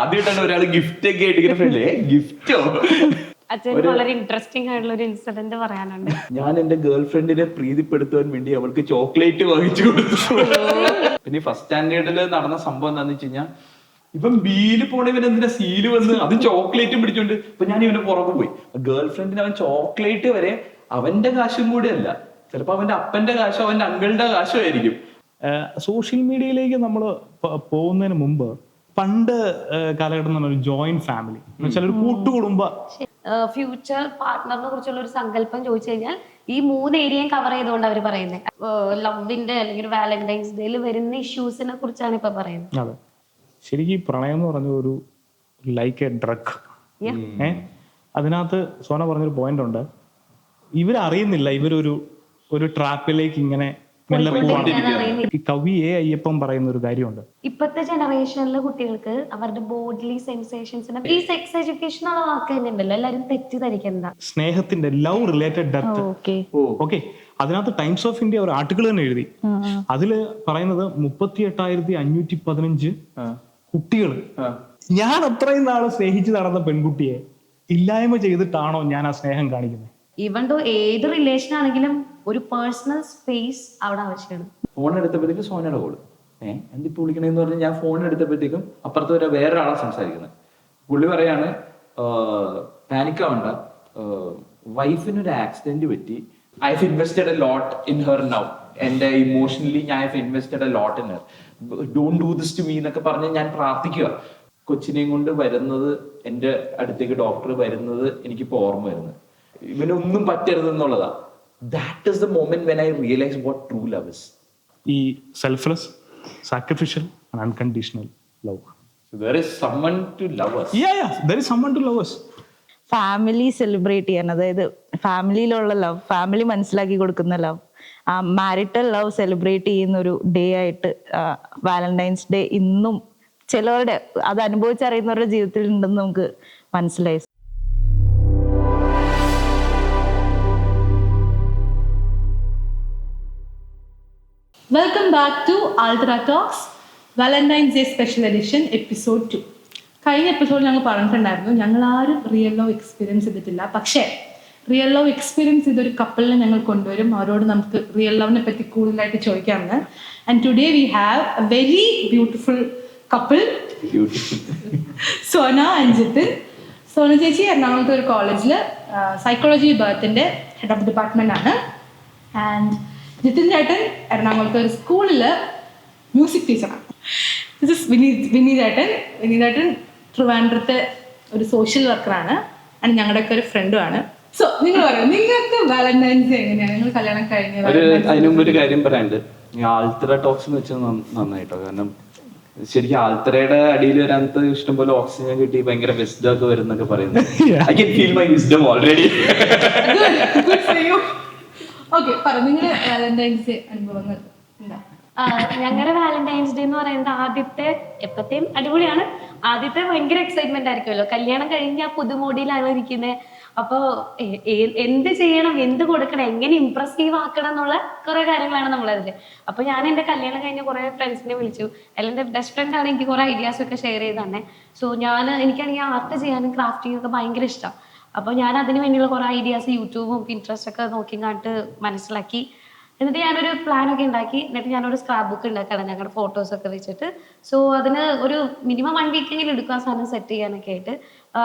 ആദ്യമായിട്ടാണ് ഒരാൾ ഗിഫ്റ്റ് ഒക്കെ ആയിട്ട് ഇങ്ങനെ ഫ്രണ്ട് ഗിഫ്റ്റോ. അച്ഛൻ വളരെ ഇൻട്രസ്റ്റിംഗ് ആയിട്ടുള്ള ഒരു ഇൻസിഡന്റ് പറയാനുണ്ട്. ഞാൻ എന്റെ ഗേൾ ഫ്രണ്ടിനെ പ്രീതിപ്പെടുത്താൻ വേണ്ടി അവൾക്ക് ചോക്ലേറ്റ് വാങ്ങിച്ചു കൊടുത്തു. പിന്നെ ഫസ്റ്റ് സ്റ്റാൻഡേർഡിൽ നടന്ന സംഭവം എന്താന്ന് വെച്ച് കഴിഞ്ഞാൽ, ഇപ്പം ബിയിൽ പോണ ഇവൻ എന്തിനാ സീല് വന്ന് അത് ചോക്ലേറ്റും പിടിച്ചോണ്ട്. ഇപ്പൊ ഞാൻ ഇവന് പുറകെ പോയി. ഗേൾ ഫ്രണ്ടിന് അവൻ ചോക്ലേറ്റ് വരെ അവന്റെ കാശും കൂടെ അല്ല, ചിലപ്പോ അവന്റെ അപ്പന്റെ കാശോ അവന്റെ അങ്കിളുടെ കാശോ ആയിരിക്കും. സോഷ്യൽ മീഡിയയിലേക്ക് നമ്മൾ പോകുന്നതിന് മുമ്പ് പണ്ട് കാലഘട്ടം എന്ന് പറഞ്ഞ ഒരു ജോയിന്റ് ഫാമിലി എന്ന് വെച്ചാൽ ഒരു കൂട്ടുകുടുംബ ഫ്യൂച്ചർ പാർട്ട്ണറിനെ കുറിച്ചുള്ള ഒരു സങ്കല്പം ചോദിച്ചു കഴിഞ്ഞാൽ ഈ 3 ഏരിയയും കവർ ചെയ്തുകൊണ്ട് അവർ പറയുന്നത്. ലവിന്റെ അല്ലെങ്കിൽ വാലന്റൈൻസ് ഡേയിൽ വരുന്ന ഇഷ്യൂസിനെ കുറിച്ചാണ് ഇപ്പൊ പറയുന്നത്. അതെ, ശരിക്കും പ്രണയം എന്ന് പറഞ്ഞ ഒരു ലൈക്ക് എ ഡ്രഗ്. അതിനകത്ത് സോന പറഞ്ഞൊരു പോയിന്റ് ഉണ്ട്, ഇവരറിയുന്നില്ല ഇവരൊരു ട്രാപ്പിലേക്ക് ഇങ്ങനെ ഈ കവി എ അയ്യപ്പൻ പറയുന്ന ഒരു കാര്യമുണ്ട്. ഇപ്പത്തെ ജനറേഷനിലെ കുട്ടികൾക്ക് അവരുടെ ബോഡിലി സെൻസേഷൻസിനെ ഈ സെക്സ് എഡ്യൂക്കേഷൻ ഉള്ള വാക്ക് തന്നെ ഉണ്ടല്ലോ, എല്ലാരും തെറ്റിദ്ധരിക്കണ്ട. സ്നേഹത്തിന്റെ ലവ് റിലേറ്റഡ് ഡെത്ത്. ഓക്കെ, അതിനകത്ത് ടൈംസ് ഓഫ് ഇന്ത്യ ഒരു ആർട്ടിക്കിൾ തന്നെ എഴുതി. അതില് പറയുന്നത് 38,515 കുട്ടികൾ. ഞാൻ അത്രയും നാള് സ്നേഹിച്ച് നടന്ന പെൺകുട്ടിയെ ഇല്ലായ്മ ചെയ്തിട്ടാണോ ഞാൻ ആ സ്നേഹം കാണിക്കുന്നത്? ഈവൻ ദോ ഏത് റിലേഷൻ ആണെങ്കിലും ഒരു പേഴ്സണൽ സ്പേസ് അവിടെ ആവശ്യമാണ്. ഫോൺ എടുത്തപ്പോഴത്തേക്ക് സോനയുടെ കോള്, എന്തിപ്പോ വിളിക്കണേന്ന് പറഞ്ഞാൽ ഞാൻ ഫോൺ എടുത്തപ്പോഴത്തേക്കും അപ്പുറത്ത് വേറെ ആളാ സംസാരിക്കുന്നത്. പുള്ളി പറയാണ്, പാനിക്കാവണ്ട, വൈഫിനൊരു ആക്സിഡന്റ് പറ്റി, I have invested a lot in her now, എന്റെ ഇമോഷണലി ഞാൻ have invested a lot in her, don't do this to me എന്നൊക്കെ പറഞ്ഞ് ഞാൻ പ്രാർത്ഥിക്കുക. കൊച്ചിനെയും കൊണ്ട് വരുന്നത്, എന്റെ അടുത്തേക്ക് ഡോക്ടർ വരുന്നത് എനിക്കിപ്പോ ഓർമ്മ വരുന്നത്, ഇവനൊന്നും പറ്റരുത് എന്നുള്ളതാ. That is the moment when I realized what true love is. ഈ selfless, sacrificial and unconditional love. So there is someone to love us. Yeah, there is someone to love us. Family celebrate ചെയ്യാൻ, അതായത് ഫാമിലിയിലുള്ള love, family മനസ്സിലാക്കി കൊടുക്കുന്ന love, ആ marital love celebrate ചെയ്യുന്ന ഒരു day ആയിട്ട് Valentine's day ഇന്നും ചിലവരുടെ, അത് അനുഭവിച്ചറിയുന്നവരുടെ ജീവിതത്തിൽ ഉണ്ടെന്ന് നമുക്ക് മനസ്സിലായി. Welcome back to Ultra Talks Valentine's Day special edition episode 2. കഴിഞ്ഞ എപ്പിസോഡ് ഞങ്ങൾ പറഞ്ഞിട്ടുണ്ടായിരുന്നു, ഞങ്ങൾ ആരും റിയൽ ലവ് എക്സ്പീരിയൻസ് ചെയ്തിട്ടില്ല. പക്ഷേ റിയൽ ലവ് എക്സ്പീരിയൻസ് ചെയ്തൊരു കപ്പിളിനെ ഞങ്ങൾ കൊണ്ടുവരും, അവരോട് നമുക്ക് റിയൽ ലവിനെ പറ്റി കൂടുതലായിട്ട് ചോദിക്കാമെന്ന്. And today we have a very beautiful couple, Sona and Jithin. Sona ചേച്ചി എറണാകുളത്തെ ഒരു കോളേജിൽ സൈക്കോളജി ബർത്തിന്റെ ഹെഡ് ഓഫ് ഡിപ്പാർട്ട്മെന്റ് ആണ്. ആൻഡ് ജിതിൻ ചേട്ടൻ എറണാകുളത്തെ ഒരു സ്കൂളിൽ മ്യൂസിക് ടീച്ചറാണ്. ദിസ് ഇസ് വിനീത് ചേട്ടൻ ട്രിവാൻഡ്രത്തെ ഒരു സോഷ്യൽ വർക്കറാണ്. ആൻഡ് ഞങ്ങളുടെയൊക്കെ ഒരു ഫ്രണ്ടുമാണ്. സോ നിങ്ങൾ പറയാം, നിങ്ങൾക്ക് വാലന്റൈൻസ് ഡേ എങ്ങനെയാണ്? നിങ്ങൾ കല്യാണം കഴിഞ്ഞ അതിന് മുമ്പ് ഒരു കാര്യം പറയാനുണ്ട്. ആൾത്തറ ടോക്സ് എന്ന് വെച്ചാൽ നന്നായിട്ടോ, കാരണം ശരിക്കും ആൾത്തറയുടെ അടിയിൽ വരാനത്ത് ഇഷ്ടംപോലെ ഓക്സിജൻ കിട്ടി ഭയങ്കര വിസ്ഡം ഒക്കെ വരുന്നൊക്കെ പറയുന്നത്. I can feel my wisdom already. Okay, നിങ്ങളുടെ വാലന്റൈൻസ് ഡേ അനുഭവങ്ങൾ എന്താ? ഞങ്ങളുടെ വാലന്റൈൻസ് ഡേ എന്ന് പറയുന്നത് ആദ്യത്തെ എപ്പത്തെയും അടിപൊളിയാണ്. ആദ്യത്തെ ഭയങ്കര എക്സൈറ്റ്മെന്റ് ആയിരിക്കുമല്ലോ, കല്യാണം കഴിഞ്ഞ പുതുമോടിയിലാണ് ഇരിക്കുന്നത്. അപ്പോൾ എന്ത് ചെയ്യണം, എന്ത് കൊടുക്കണം, എങ്ങനെ ഇംപ്രസീവ് ആക്കണം എന്നുള്ള കുറെ കാര്യങ്ങളാണ് നമ്മളതിൽ. അപ്പോൾ ഞാൻ എൻ്റെ കല്യാണം കഴിഞ്ഞ കുറെ ഫ്രണ്ട്സിനെ വിളിച്ചു. അതിൽ എൻ്റെ ബെസ്റ്റ് ഫ്രണ്ട് ആണ് എനിക്ക് കുറെ ഐഡിയാസ് ഒക്കെ ഷെയർ ചെയ്ത് തന്നെ. സോ എനിക്കാണെങ്കിൽ ആർട്ട് ചെയ്യാനും ക്രാഫ്റ്റിംഗ് ഒക്കെ ഭയങ്കര ഇഷ്ടം. അപ്പോൾ ഞാൻ അതിന് വേണ്ടിയുള്ള കുറേ ഐഡിയാസ് യൂട്യൂബും പിൻട്രസ്റ്റ് ഒക്കെ നോക്കി കണ്ടിട്ട് മനസ്സിലാക്കി. എന്നിട്ട് ഞാനൊരു പ്ലാനൊക്കെ ഉണ്ടാക്കി. എന്നിട്ട് ഞാനൊരു സ്ക്രാപ്പ് ബുക്ക് ഉണ്ടാക്കണം ഞങ്ങളുടെ ഫോട്ടോസൊക്കെ വെച്ചിട്ട്. സോ അതിന് ഒരു മിനിമം 1 വീക്കെങ്കിലും എടുക്കും ആ സാധനം സെറ്റ് ചെയ്യാനൊക്കെ ആയിട്ട്,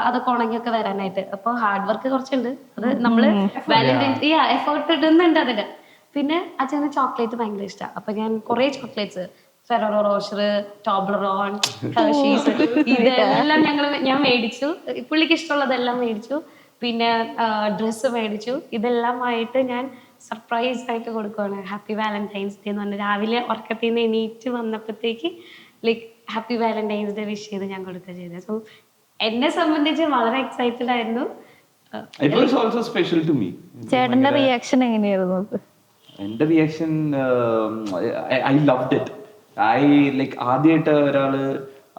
അതൊക്കെ ഉണങ്ങിയൊക്കെ വരാനായിട്ട്. അപ്പോൾ ഹാർഡ് വർക്ക് കുറച്ചുണ്ട്, അത് നമ്മൾ വാലന്റൈൻസ് എഫേർട്ട് ഇടുന്നുണ്ട് അതിന്. പിന്നെ അച്ഛന് ചോക്ലേറ്റ് ഭയങ്കര ഇഷ്ടമാണ്. അപ്പോൾ ഞാൻ കുറേ ചോക്ലേറ്റ്സ്, ഫെററോ റോഷർ, ടോബ്ലറോൺ, ഹെർഷീസ്, ഇതെല്ലാം ഞാൻ മേടിച്ചു. പുള്ളിക്ക് ഇഷ്ടമുള്ളതെല്ലാം മേടിച്ചു. പിന്നെ ഡ്രസ്സ് മേടിച്ചു. ഇതെല്ലാം ആയിട്ട് ഞാൻ സർപ്രൈസ് ആയിട്ട് കൊടുക്കുവാണ്. ഹാപ്പി വാലന്റൈൻസ് ഡേ എന്ന് പറഞ്ഞാൽ രാവിലെ ഉറക്കത്തിൽ നിന്ന് എണീറ്റ് വന്നപ്പോഴത്തേക്ക് like happy Valentine's day wish ചെയ്ത് ഞാൻ കൊടുക്കുക ചെയ്തത്. സോ എന്നെ സംബന്ധിച്ച് വളരെ എക്സൈറ്റഡ് ആയിരുന്നു. It was also special to me. ചേട്ടന്റെ റിയാക്ഷൻ എങ്ങനെയായിരുന്നു? എന്റെ റിയാക്ഷൻ, I loved it. ആദ്യമായിട്ട് ഒരാള്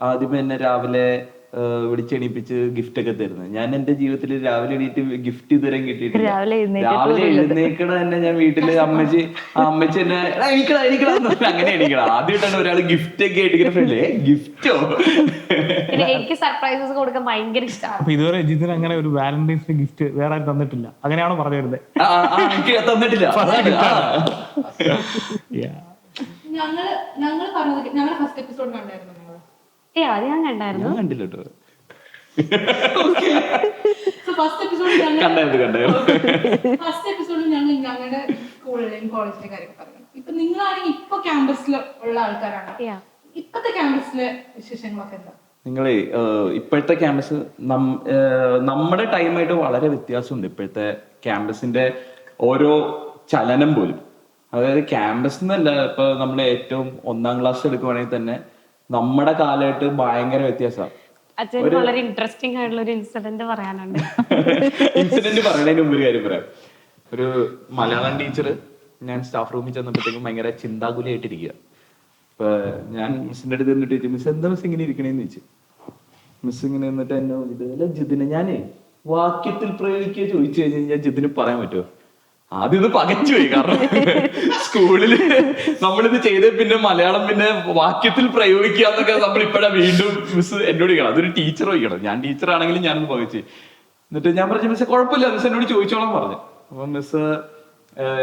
ആദ്യമേ എന്നെ രാവിലെ വിളിച്ചെണീപ്പിച്ച് ഗിഫ്റ്റ് ഒക്കെ തരുന്നത്. ഞാൻ എന്റെ ജീവിതത്തിൽ രാവിലെ എണീറ്റ് ഗിഫ്റ്റ് ഇതുവരെ കിട്ടിയിട്ടില്ല. രാവിലെ എഴുന്നേക്കണ തന്നെ ഞാൻ വീട്ടില് അമ്മച്ചി എന്നെ എണീക്കണം അങ്ങനെ എണീക്കണം. ആദ്യമായിട്ടാണ് ഒരാൾ ഗിഫ്റ്റ് ഒക്കെ ആയിട്ട് ഇങ്ങനെ ഫ്രണ്ട് ഗിഫ്റ്റോ. എനിക്ക് സർപ്രൈസസ് കൊടുക്കാൻ ഭയങ്കര ഇഷ്ടമാണ്. അപ്പൊ ഇതുവരെ ജിതിന് അങ്ങനെ ഒരു വാലന്റൈൻസ് ഡേ ഗിഫ്റ്റ് വേറെ ആരും തന്നിട്ടില്ല, അങ്ങനെയാണോ പറഞ്ഞു വരുന്നത്? എനിക്ക് തന്നിട്ടില്ല. ഞങ്ങള് പറഞ്ഞത് ഞങ്ങള് ഫസ്റ്റ് എപ്പിസോഡ് കണ്ടായിരുന്നു. നിങ്ങള് അത് ഞാൻ കണ്ടായിരുന്നു. ഞാൻ കണ്ടില്ല കേട്ടോ. ഫസ്റ്റ് എപ്പിസോഡിൽ ഞങ്ങൾ ഞങ്ങളുടെ സ്കൂളിലെയും കോളേജിലെ കാര്യങ്ങൾ പറഞ്ഞു. ഇപ്പൊ നിങ്ങളാണെങ്കിൽ ഇപ്പൊ ക്യാമ്പസിൽ ഉള്ള ആൾക്കാരാണ്. ഇപ്പത്തെ ക്യാമ്പസിലെ വിശേഷങ്ങളൊക്കെ എന്താ? നിങ്ങളെ ഇപ്പോഴത്തെ ക്യാമ്പസ് നമ്മുടെ ടൈമായിട്ട് വളരെ വ്യത്യാസമുണ്ട്. ഇപ്പോഴത്തെ ക്യാമ്പസിന്റെ ഓരോ ചലനം പോലും, അതായത് ക്യാമ്പസ് എന്നല്ല, ഇപ്പൊ നമ്മൾ ഏറ്റവും 1ാം ക്ലാസ് എടുക്കുവാണെങ്കിൽ തന്നെ നമ്മുടെ കാലമായിട്ട് ഭയങ്കര വ്യത്യാസമാണ്. അച്ഛൻ വളരെ ഇൻട്രസ്റ്റിംഗ് ആയിട്ടുള്ള ഒരു ഇൻസിഡന്റ് പറയാനുണ്ട്. ഇൻസിഡന്റ് പറയുന്നതിന് മുമ്പ് ഒരു കാര്യം പറയാം. ഒരു മലയാളം ടീച്ചർ ഞാൻ സ്റ്റാഫ് റൂമിൽ ചെന്നപ്പോഴത്തേക്കും ഭയങ്കര ചിന്താകുലിയായിട്ടിരിക്കുക. അപ്പൊ ഞാൻ മിസ്സിന്റെ അടുത്ത് നിന്നിട്ട് ചോദിച്ചു, മിസ് എന്താ മിസ് ഇങ്ങനെ ഇരിക്കണേന്ന് ചോദിച്ചു. മിസ് ഇങ്ങനെ നിന്നിട്ട് എന്നെ ഇതല്ല ജിതിന് ഞാനേ വാക്യത്തിൽ പ്രയോഗിക്കുക ചോദിച്ചു കഴിഞ്ഞാൽ ജിതിന് പറയാൻ പറ്റുമോ? ആദ്യം ഇത് പകച്ചുപോയി. കാരണം സ്കൂളില് നമ്മളിത് ചെയ്ത് പിന്നെ മലയാളം പിന്നെ വാക്യത്തിൽ പ്രയോഗിക്കുക എന്നൊക്കെ നമ്മൾ ഇപ്പഴാ വീണ്ടും മിസ് എന്നോട് ചോദിക്കണം. അതൊരു ടീച്ചർ ചോദിക്കണം. ഞാൻ ടീച്ചറാണെങ്കിലും ഞാനൊന്ന് പകച്ചു. എന്നിട്ട് ഞാൻ പറഞ്ഞു, മിസ് കുഴപ്പമില്ല, മിസ് എന്നോട് ചോദിച്ചോളാം പറഞ്ഞു. അപ്പൊ മിസ്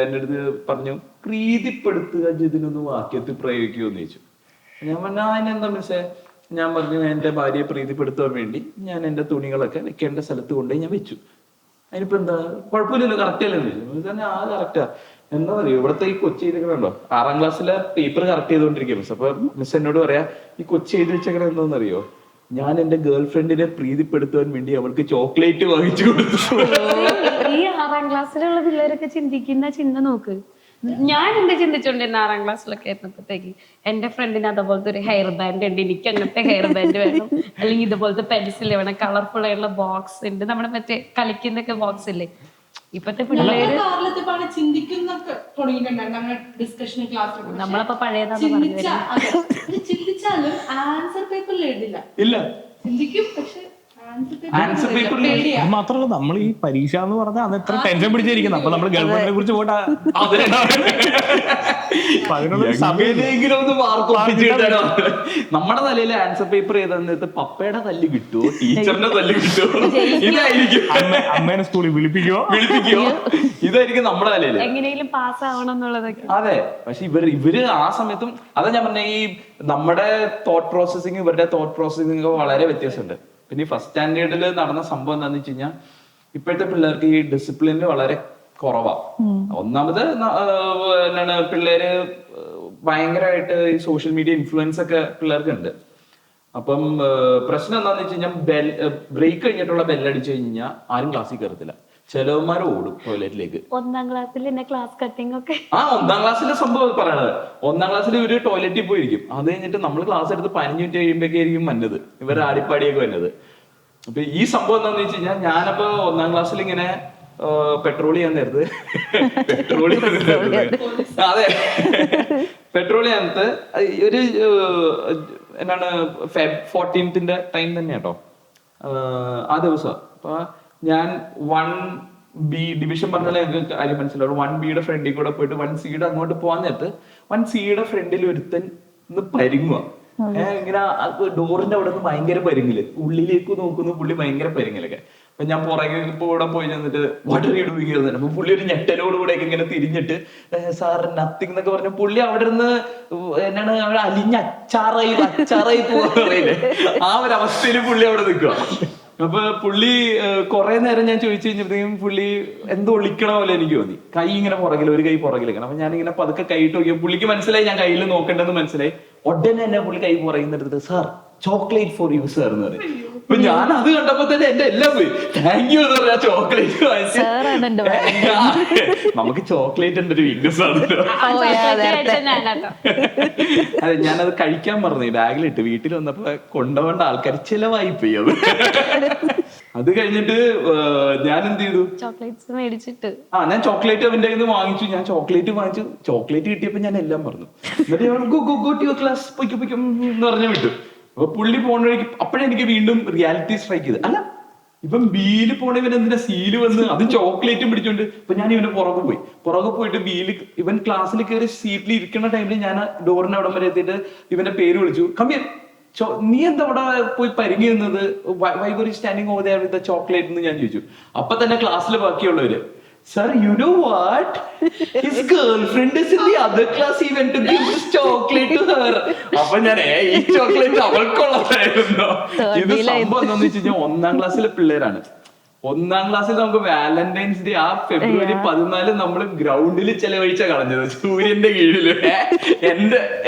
എന്റെ അടുത്ത് പറഞ്ഞു, പ്രീതിപ്പെടുത്തുക ജിതിനൊന്ന് വാക്യത്തിൽ പ്രയോഗിക്കുമെന്ന് ചോദിച്ചു. ഞാൻ പറഞ്ഞു, അതിനെന്താ മിസ്സേ? ഞാൻ പറഞ്ഞു, എന്റെ ഭാര്യയെ പ്രീതിപ്പെടുത്താൻ വേണ്ടി ഞാൻ എന്റെ തുണികളൊക്കെ വെക്കേണ്ട സ്ഥലത്ത് കൊണ്ടുപോയി ഞാൻ വെച്ചു. അതിനിപ്പോ എന്താ, കുഴപ്പമില്ലല്ലോ, കറക്റ്റ് അല്ലേ ചോദിച്ചു. തന്നെ ആ കറക്റ്റാ. എന്താ പറയുക, ഇവിടുത്തെ ഈ കൊച്ചി എഴുതിക്കണോ 6ാം ക്ലാസ്സിലെ പേപ്പർ കറക്റ്റ് ചെയ്തോണ്ടിരിക്കുക മിസ്. അപ്പൊ മിസ് എന്നോട് പറയാ, ഈ കൊച്ചി എഴുതി വെച്ചേക്കണ എന്താണെന്നറിയോ? ഞാൻ എന്റെ ഗേൾ ഫ്രണ്ടിനെ പ്രീതിപ്പെടുത്താൻ വേണ്ടി അവൾക്ക് ചോക്ലേറ്റ് വാങ്ങിച്ചു കൊടുത്തു. ഈ 6ാം ക്ലാസ്സിലുള്ള പിള്ളേരൊക്കെ ചിന്തിക്കുന്ന ചിന്ത നോക്ക്. ഞാൻ എന്താ ചിന്തിച്ചോണ്ടിരുന്ന 6ാം ക്ലാസ്സിലൊക്കെ ആയിരുന്നപ്പോഴത്തേക്ക് എന്റെ ഫ്രണ്ടിന് അതുപോലത്തെ ഒരു ഹെയർ ബാൻഡ് ഉണ്ട്, എനിക്ക് അങ്ങനത്തെ ഹെയർ ബാൻഡ് വേണം, അല്ലെങ്കിൽ ഇതുപോലത്തെ പെൻസിൽ വേണം, കളർഫുൾ ആയിട്ടുള്ള ബോക്സ് ഉണ്ട്, നമ്മുടെ മറ്റേ കളിക്കുന്നൊക്കെ ബോക്സ് ഇല്ലേ. ഇപ്പത്തെ പിള്ളേര് നമ്മളപ്പോ പഴയതാന്ന് പറഞ്ഞു ചിന്തിച്ചാലും ആൻസർ പേപ്പറിൽ എഴുതില്ല. ഇല്ല, ചിന്തിക്കും, പക്ഷെ ആൻസർ പേപ്പറിൽ അത് മാത്രമല്ല, നമ്മൾ ഈ പരീക്ഷ എന്ന് പറഞ്ഞാൽ അത് എത്ര ടെൻഷൻ പിടിച്ചിരിക്കുന്നത്. അപ്പൊ നമ്മൾ ഗവൺമെന്റിനെ കുറിച്ച് പോയിട്ട് സമയത്തെങ്കിലും ഒന്ന് മാർക്ക് ഒപ്പിച്ചു കിട്ടാനോ. നമ്മുടെ തലയിൽ ആൻസർ പേപ്പർ ചെയ്ത പപ്പയുടെ തല്ല് കിട്ടുമോ, ടീച്ചറിന്റെ തല്ല് കിട്ടുമോ, ഇതായിരിക്കും. അമ്മേനെ സ്കൂളിൽ വിളിപ്പിക്കോ ഇതായിരിക്കും നമ്മുടെ തലയിൽ എങ്ങനെയും പാസ് ആവണം എന്നുള്ളതൊക്കെ. അതെ, പക്ഷെ ഇവര് ആ സമയത്തും അതാ ഞാൻ പറഞ്ഞ, ഈ നമ്മുടെ തോട്ട് പ്രോസസ്സിങ് ഇവരുടെ തോട്ട് പ്രോസസ്സിങ് ഒക്കെ വളരെ വ്യത്യാസമുണ്ട്. പിന്നെ ഫസ്റ്റ് സ്റ്റാൻഡേർഡിൽ നടന്ന സംഭവം എന്താന്ന് വെച്ച് കഴിഞ്ഞാൽ, ഇപ്പോഴത്തെ പിള്ളേർക്ക് ഈ ഡിസിപ്ലിന് വളരെ കുറവാ. ഒന്നാമത് എന്താണ്, പിള്ളേര് ഭയങ്കരമായിട്ട് ഈ സോഷ്യൽ മീഡിയ ഇൻഫ്ലുവൻസ് ഒക്കെ പിള്ളേർക്ക് ഉണ്ട്. അപ്പം പ്രശ്നം എന്താന്ന് വെച്ച് കഴിഞ്ഞാൽ, ബ്രേക്ക് കഴിഞ്ഞിട്ടുള്ള ബെല്ലടിച്ചു കഴിഞ്ഞാൽ ആരും ക്ലാസ്സിൽ കയറത്തില്ല. ചിലവന്മാർ ഓടും ടോയ്ലറ്റിലേക്ക്. 1ാം ക്ലാസ്സിൽ എന്നെ ക്ലാസ് കട്ടിംഗ് ഒക്കെ. 1ാം ക്ലാസ്സിലെ സംഭവം പറയണത്. 1ാം ക്ലാസ്സിൽ ഇവര് ടോയ്ലറ്റിൽ പോയിരിക്കും. അത് കഴിഞ്ഞിട്ട് നമ്മൾ ക്ലാസ് എടുത്ത് 15 മിനിറ്റ് കഴിയുമ്പോഴേക്കും വന്നത്, ഇവരുടെ ആടിപ്പാടിയൊക്കെ വന്നത്. അപ്പൊ ഈ സംഭവം എന്താന്ന് വെച്ച് കഴിഞ്ഞാൽ, ഞാനപ്പോ 1ാം ക്ലാസ്സിൽ ഇങ്ങനെ പെട്രോൾ ചെയ്യാൻ നേരത്ത് അതെ, പെട്രോൾ ചെയ്യാനത്ത് ഒരു എന്താണ് Feb 14th ടൈം തന്നെ കേട്ടോ ആ ദിവസം. അപ്പൊ ഞാൻ 1B ഡിവിഷൻ പറഞ്ഞാലേ ഞങ്ങൾക്ക് കാര്യം മനസ്സിലാവും. 1Bയുടെ ഫ്രണ്ടിൽ കൂടെ പോയിട്ട് 1Cയുടെ അങ്ങോട്ട് പോകാൻ നേരത്ത് 1Cയുടെ ഫ്രണ്ടിൽ ഒരുത്തൻ ഒന്ന് പരിങ്ങുക. ഇങ്ങനെ ഡോറിന്റെ അവിടെ നിന്ന് ഭയങ്കര പരിങ്ങില്, ഉള്ളിലേക്ക് നോക്കുന്നു പുള്ളി ഭയങ്കര പരിങ്ങലൊക്കെ. അപ്പൊ ഞാൻ പുറകെ കൂടെ പോയി ചെന്നിട്ട് വാട്ടർ ഇടുകയായിരുന്നു. അപ്പൊ പുള്ളി ഒരു ഞെട്ടലോടുകൂടെ ഇങ്ങനെ തിരിഞ്ഞിട്ട് സാർ നത്തിങ് എന്നൊക്കെ പറഞ്ഞു. പുള്ളി അവിടെ നിന്ന് എന്നാണ് അലിഞ്ഞ അച്ചാറായി പോവാന്ന് പറയില്ലേ, ആ ഒരു അവസ്ഥയിൽ പുള്ളി അവിടെ നിൽക്കുക. അപ്പൊ പുള്ളി കുറെ നേരം ഞാൻ ചോദിച്ചു കഴിഞ്ഞപ്പോഴത്തേക്കും പുള്ളി എന്തോ ഒളിക്കണ പോലെ എനിക്ക് തോന്നി. കൈ ഇങ്ങനെ പുറകിൽ, ഒരു കൈ പുറകിലേക്കാണ്. അപ്പൊ ഞാനിങ്ങനെ പതുക്കെ കൈയിട്ട് നോക്കിയപ്പോൾ പുള്ളിക്ക് മനസ്സിലായി ഞാൻ കയ്യിൽ നോക്കണ്ടെന്ന് മനസ്സിലായി. ഉടനെ തന്നെ പുള്ളി കൈ പുറകിന്നെടുത്ത് sir chocolate for you sir എന്ന് പറയും. അപ്പൊ ഞാൻ അത് കണ്ടപ്പോ തന്നെ എന്റെ എല്ലാം പോയി. താങ്ക് യു എന്ന് പറഞ്ഞ ചോക്ലേറ്റ് വാങ്ങിച്ചു. നമുക്ക് ചോക്ലേറ്റ് എന്റെ ഒരു വീക്ക്നെസ് ആണല്ലോ. അതെ, ഞാനത് കഴിക്കാൻ പറഞ്ഞു ബാഗിലിട്ട്. വീട്ടിൽ വന്നപ്പോ കൊണ്ടുപോകേണ്ട ആൾക്കാർ ചിലവായി പോയി. അത് കഴിഞ്ഞിട്ട് ഞാൻ എന്ത് ചെയ്തു, ചോക്ലേറ്റ്സ് മേടിച്ചിട്ട് ഞാൻ ചോക്ലേറ്റ് അവന്റെ കയ്യിൽ നിന്ന് വാങ്ങിച്ചു. ഞാൻ ചോക്ലേറ്റ് വാങ്ങിച്ചു. ചോക്ലേറ്റ് കിട്ടിയപ്പോ ഞാൻ എല്ലാം പറഞ്ഞു. എന്നിട്ട് ക്ലാസ് പൊയ്ക്കും എന്ന് പറഞ്ഞു വിട്ടു. അപ്പൊ പുള്ളി പോണ വഴിക്ക് അപ്പോഴെനിക്ക് വീണ്ടും റിയാലിറ്റി സ്ട്രൈക്ക് ചെയ്ത്, അല്ല ഇപ്പം ബിയിൽ പോണ ഇവൻ എന്തിനാ സീല് വന്ന് അത് ചോക്ലേറ്റും പിടിച്ചോണ്ട്. ഇപ്പൊ ഞാൻ ഇവന് പുറകെ പോയിട്ട് ബിയിൽ ഇവൻ ക്ലാസ്സിൽ കയറി സീറ്റിൽ ഇരിക്കുന്ന ടൈമിൽ ഞാൻ ഡോറിന് അവിടെ വരെ എത്തിയിട്ട് ഇവന്റെ പേര് വിളിച്ചു. കമ്മിയർ നീ എന്താ അവിടെ പോയി പരിങ്ങി നിന്നത്, why were you standing over there with the chocolate എന്ന് ഞാൻ ചോദിച്ചു. അപ്പൊ തന്നെ ക്ലാസ്സിൽ ബാക്കിയുള്ളവര്, sir, you know what? His girlfriend is in the other class. He went to give this chocolate to her. അപ്പൊ ഞാൻ ഈ ചോക്ലേറ്റ് അവൾക്കുള്ളതായിരുന്നോ? ഇത് സംഭവം എന്താന്ന് വെച്ച് കഴിഞ്ഞാൽ 1ാം ക്ലാസ്സിലെ പിള്ളേരാണ്. 1ാം ക്ലാസ്സിൽ നമുക്ക് വാലന്റൈൻസ് ഡേ ആ ഫെബ്രുവരി 14 നമ്മൾ ഗ്രൗണ്ടിൽ ചെലവഴിച്ച കളഞ്ഞത് സൂര്യന്റെ കീഴില്.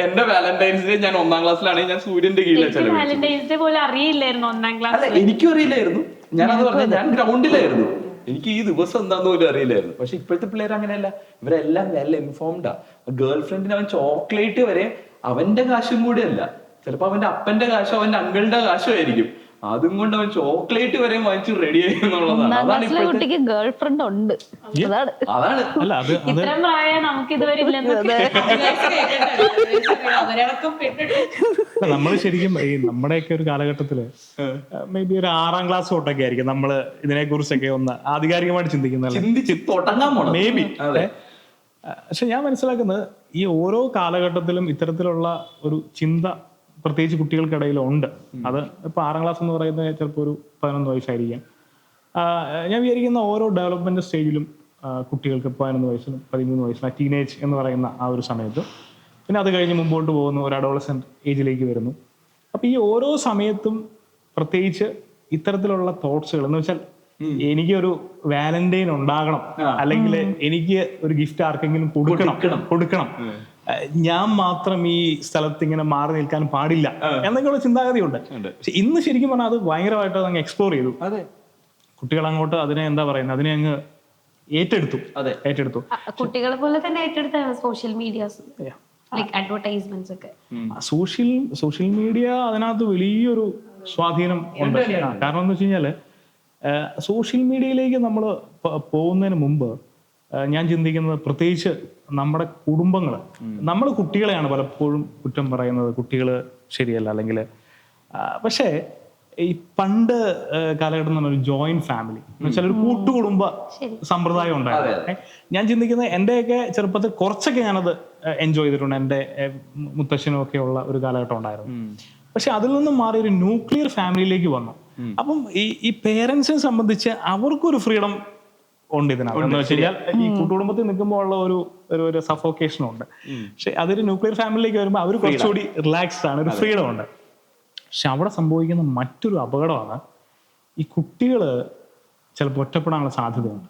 എന്റെ വാലന്റൈൻസ് ഡേ ഞാൻ 1ാം ക്ലാസ്സിലാണെങ്കിൽ ഞാൻ സൂര്യന്റെ കീഴിലാണ് ചെലവഴിച്ചത്. വാലന്റൈൻസ് ഡേ പോലെ അറിയില്ലായിരുന്നു 1ാം ക്ലാസ്. അല്ല, എനിക്കും അറിയില്ലായിരുന്നു. ഞാനത് പറഞ്ഞ ഞാൻ ഗ്രൗണ്ടിലായിരുന്നു. എനിക്ക് ഈ ദിവസം എന്താന്ന് പോലും അറിയില്ലായിരുന്നു. പക്ഷെ ഇപ്പോഴത്തെ പിള്ളേർ അങ്ങനെയല്ല, ഇവരെല്ലാം വെൽ ഇൻഫോംഡാ. ഗേൾ ഫ്രണ്ടിന് അവൻ ചോക്ലേറ്റ് വരെ അവന്റെ കാശും കൂടി അല്ല, ചിലപ്പോ അവന്റെ അപ്പന്റെ കാശോ അവന്റെ അങ്കിളുടെ കാശോ ആയിരിക്കും, അതും കൊണ്ട് അവൻ ചോക്ലേറ്റ് വരെ വാങ്ങിച്ച് റെഡി ആയി എന്നുള്ളതാണ്. അതാണ് കുട്ടിക്ക് ഗേൾ ഫ്രണ്ട് ഉണ്ട്. അതാണ് അല്ല അത് ഇത്രയും പ്രായം നമുക്ക് ഇതുവരെ ഇല്ലെന്ന്. നമ്മൾ ശരിക്കും ഈ നമ്മുടെയൊക്കെ ഒരു കാലഘട്ടത്തില് മേ ബി ഒരു 6ാം ക്ലാസ് തൊട്ടൊക്കെ ആയിരിക്കും നമ്മള് ഇതിനെ കുറിച്ചൊക്കെ ഒന്ന് ആധികാരികമായിട്ട് ചിന്തിക്കുന്നത് മേ ബി. പക്ഷെ ഞാൻ മനസ്സിലാക്കുന്നത് ഈ ഓരോ കാലഘട്ടത്തിലും ഇത്തരത്തിലുള്ള ഒരു ചിന്ത പ്രത്യേകിച്ച് കുട്ടികൾക്കിടയിൽ ഉണ്ട്. അത് ഇപ്പൊ 6ാം ക്ലാസ് എന്ന് പറയുന്നത് ചിലപ്പോൾ ഒരു 11 വയസ്സായിരിക്കാം. ഞാൻ വിചാരിക്കുന്ന ഓരോ ഡെവലപ്മെന്റ് സ്റ്റേജിലും കുട്ടികൾക്ക് 11 വയസ്സിനും 13 വയസ്സിനും ടീനേജ് എന്ന് പറയുന്ന ആ ഒരു സമയത്ത്, പിന്നെ അത് കഴിഞ്ഞ് മുമ്പോട്ട് പോകുന്നു, ഒരു അഡോളസെന്റ് ഏജിലേക്ക് വരുന്നു. അപ്പൊ ഈ ഓരോ സമയത്തും പ്രത്യേകിച്ച് ഇത്തരത്തിലുള്ള തോട്ട്സുകൾ എന്ന് വെച്ചാൽ എനിക്കൊരു വാലന്റൈൻ ഉണ്ടാകണം, അല്ലെങ്കിൽ എനിക്ക് ഒരു ഗിഫ്റ്റ് ആർക്കെങ്കിലും കൊടുക്കണം, ഞാൻ മാത്രം ഈ സ്ഥലത്ത് ഇങ്ങനെ മാറി നിൽക്കാൻ പാടില്ല എന്നൊക്കെയുള്ള ചിന്താഗതിയുണ്ട്. പക്ഷെ ഇന്ന് ശരിക്കും പറഞ്ഞാൽ അത് ഭയങ്കരമായിട്ട് അങ്ങ് എക്സ്പ്ലോർ ചെയ്തു. കുട്ടികൾ അങ്ങോട്ട് അതിനെ എന്താ പറയുന്നത്, അതിനെ അങ്ങ് ഏറ്റെടുത്തു. കുട്ടികളെ പോലെ തന്നെ ഏറ്റെടുത്താണ് സോഷ്യൽ മീഡിയാസ്, ലൈക് അഡ്വർടൈസ്മെന്റ്സ് ഒക്കെ. സോഷ്യൽ മീഡിയ അതിനകത്ത് വലിയൊരു സ്വാധീനം ഉണ്ട്. കാരണം എന്ന് വെച്ച് കഴിഞ്ഞാല് സോഷ്യൽ മീഡിയയിലേക്ക് നമ്മൾ പോകുന്നതിന് മുമ്പ് ഞാൻ ചിന്തിക്കുന്നത് പ്രത്യേകിച്ച് നമ്മുടെ കുടുംബങ്ങൾ, നമ്മൾ കുട്ടികളെയാണ് പലപ്പോഴും കുറ്റം പറയുന്നത്, കുട്ടികൾ ശരിയല്ല അല്ലെങ്കിൽ. പക്ഷേ ഈ പണ്ട് കാലഘട്ടം എന്ന് പറഞ്ഞാൽ ജോയിന്റ് ഫാമിലി എന്ന് വെച്ചാൽ ഒരു കൂട്ടുകുടുംബ സമ്പ്രദായം ഉണ്ടായിരുന്നു. ഞാൻ ചിന്തിക്കുന്നത് എൻ്റെയൊക്കെ ചെറുപ്പത്തിൽ കുറച്ചൊക്കെ ഞാനത് എൻജോയ് ചെയ്തിട്ടുണ്ട്. എൻ്റെ മുത്തശ്ശനും ഒക്കെ ഉള്ള ഒരു കാലഘട്ടം ഉണ്ടായിരുന്നു. പക്ഷെ അതിൽ നിന്നും മാറി ഒരു ന്യൂക്ലിയർ ഫാമിലിയിലേക്ക് വന്നു. അപ്പം ഈ പേരൻസിനെ സംബന്ധിച്ച് അവർക്കൊരു ഫ്രീഡം ഉണ്ട് ഇതിനകത്ത്. എന്ന് വെച്ച് കഴിഞ്ഞാൽ ഈ കൂട്ടുകുടുംബത്തിൽ നിൽക്കുമ്പോൾ ഉള്ള ഒരു സഫോക്കേഷനും ഉണ്ട്. പക്ഷെ അതൊരു ന്യൂക്ലിയർ ഫാമിലിയിലേക്ക് വരുമ്പോൾ അവർ കുറച്ചുകൂടി റിലാക്സ്ഡ് ആണ്, ഒരു ഫ്രീഡം ഉണ്ട്. പക്ഷെ അവിടെ സംഭവിക്കുന്ന മറ്റൊരു അപകടമാണ് ഈ കുട്ടികള് ചിലപ്പോൾ ഒറ്റപ്പെടാനുള്ള സാധ്യതയുണ്ട്.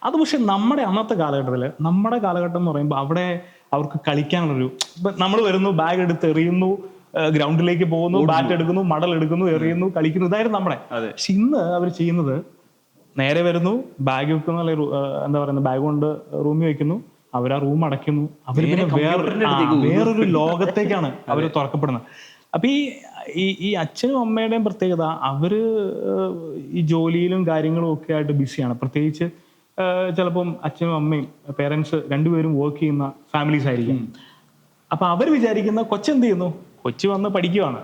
അത് പക്ഷെ നമ്മുടെ അന്നത്തെ കാലഘട്ടത്തില്, നമ്മുടെ കാലഘട്ടം എന്ന് പറയുമ്പോൾ അവിടെ അവർക്ക് കളിക്കാനുള്ളൊരു, നമ്മൾ വരുന്നു, ബാഗ് എടുത്ത് എറിയുന്നു, ഗ്രൗണ്ടിലേക്ക് പോകുന്നു, ബാറ്റ് എടുക്കുന്നു, മടൽ എടുക്കുന്നു, എറിയുന്നു, കളിക്കുന്നു, ഇതായിരുന്നു നമ്മുടെ. പക്ഷെ ഇന്ന് അവർ ചെയ്യുന്നത് നേരെ വരുന്നു, ബാഗ് വെക്കുന്നു, അല്ലെങ്കിൽ എന്താ പറയുന്നത്, ബാഗ് കൊണ്ട് റൂമിൽ വെക്കുന്നു, അവർ ആ റൂം അടയ്ക്കുന്നു, അവർ പിന്നെ വേറൊരു ലോകത്തേക്കാണ് അവർ തുറക്കപ്പെടുന്നത്. അപ്പൊ ഈ അച്ഛനും അമ്മയുടെയും പ്രത്യേകത, അവര് ഈ ജോലിയിലും കാര്യങ്ങളും ഒക്കെ ആയിട്ട് ബിസിയാണ്. പ്രത്യേകിച്ച് ചിലപ്പം അച്ഛനും അമ്മയും പേരൻസ് രണ്ടുപേരും വർക്ക് ചെയ്യുന്ന ഫാമിലീസ് ആയിരിക്കും. അപ്പൊ അവർ വിചാരിക്കുന്ന കൊച്ചെന്ത് ചെയ്യുന്നു, കൊച്ചു വന്ന് പഠിക്കുവാണ്,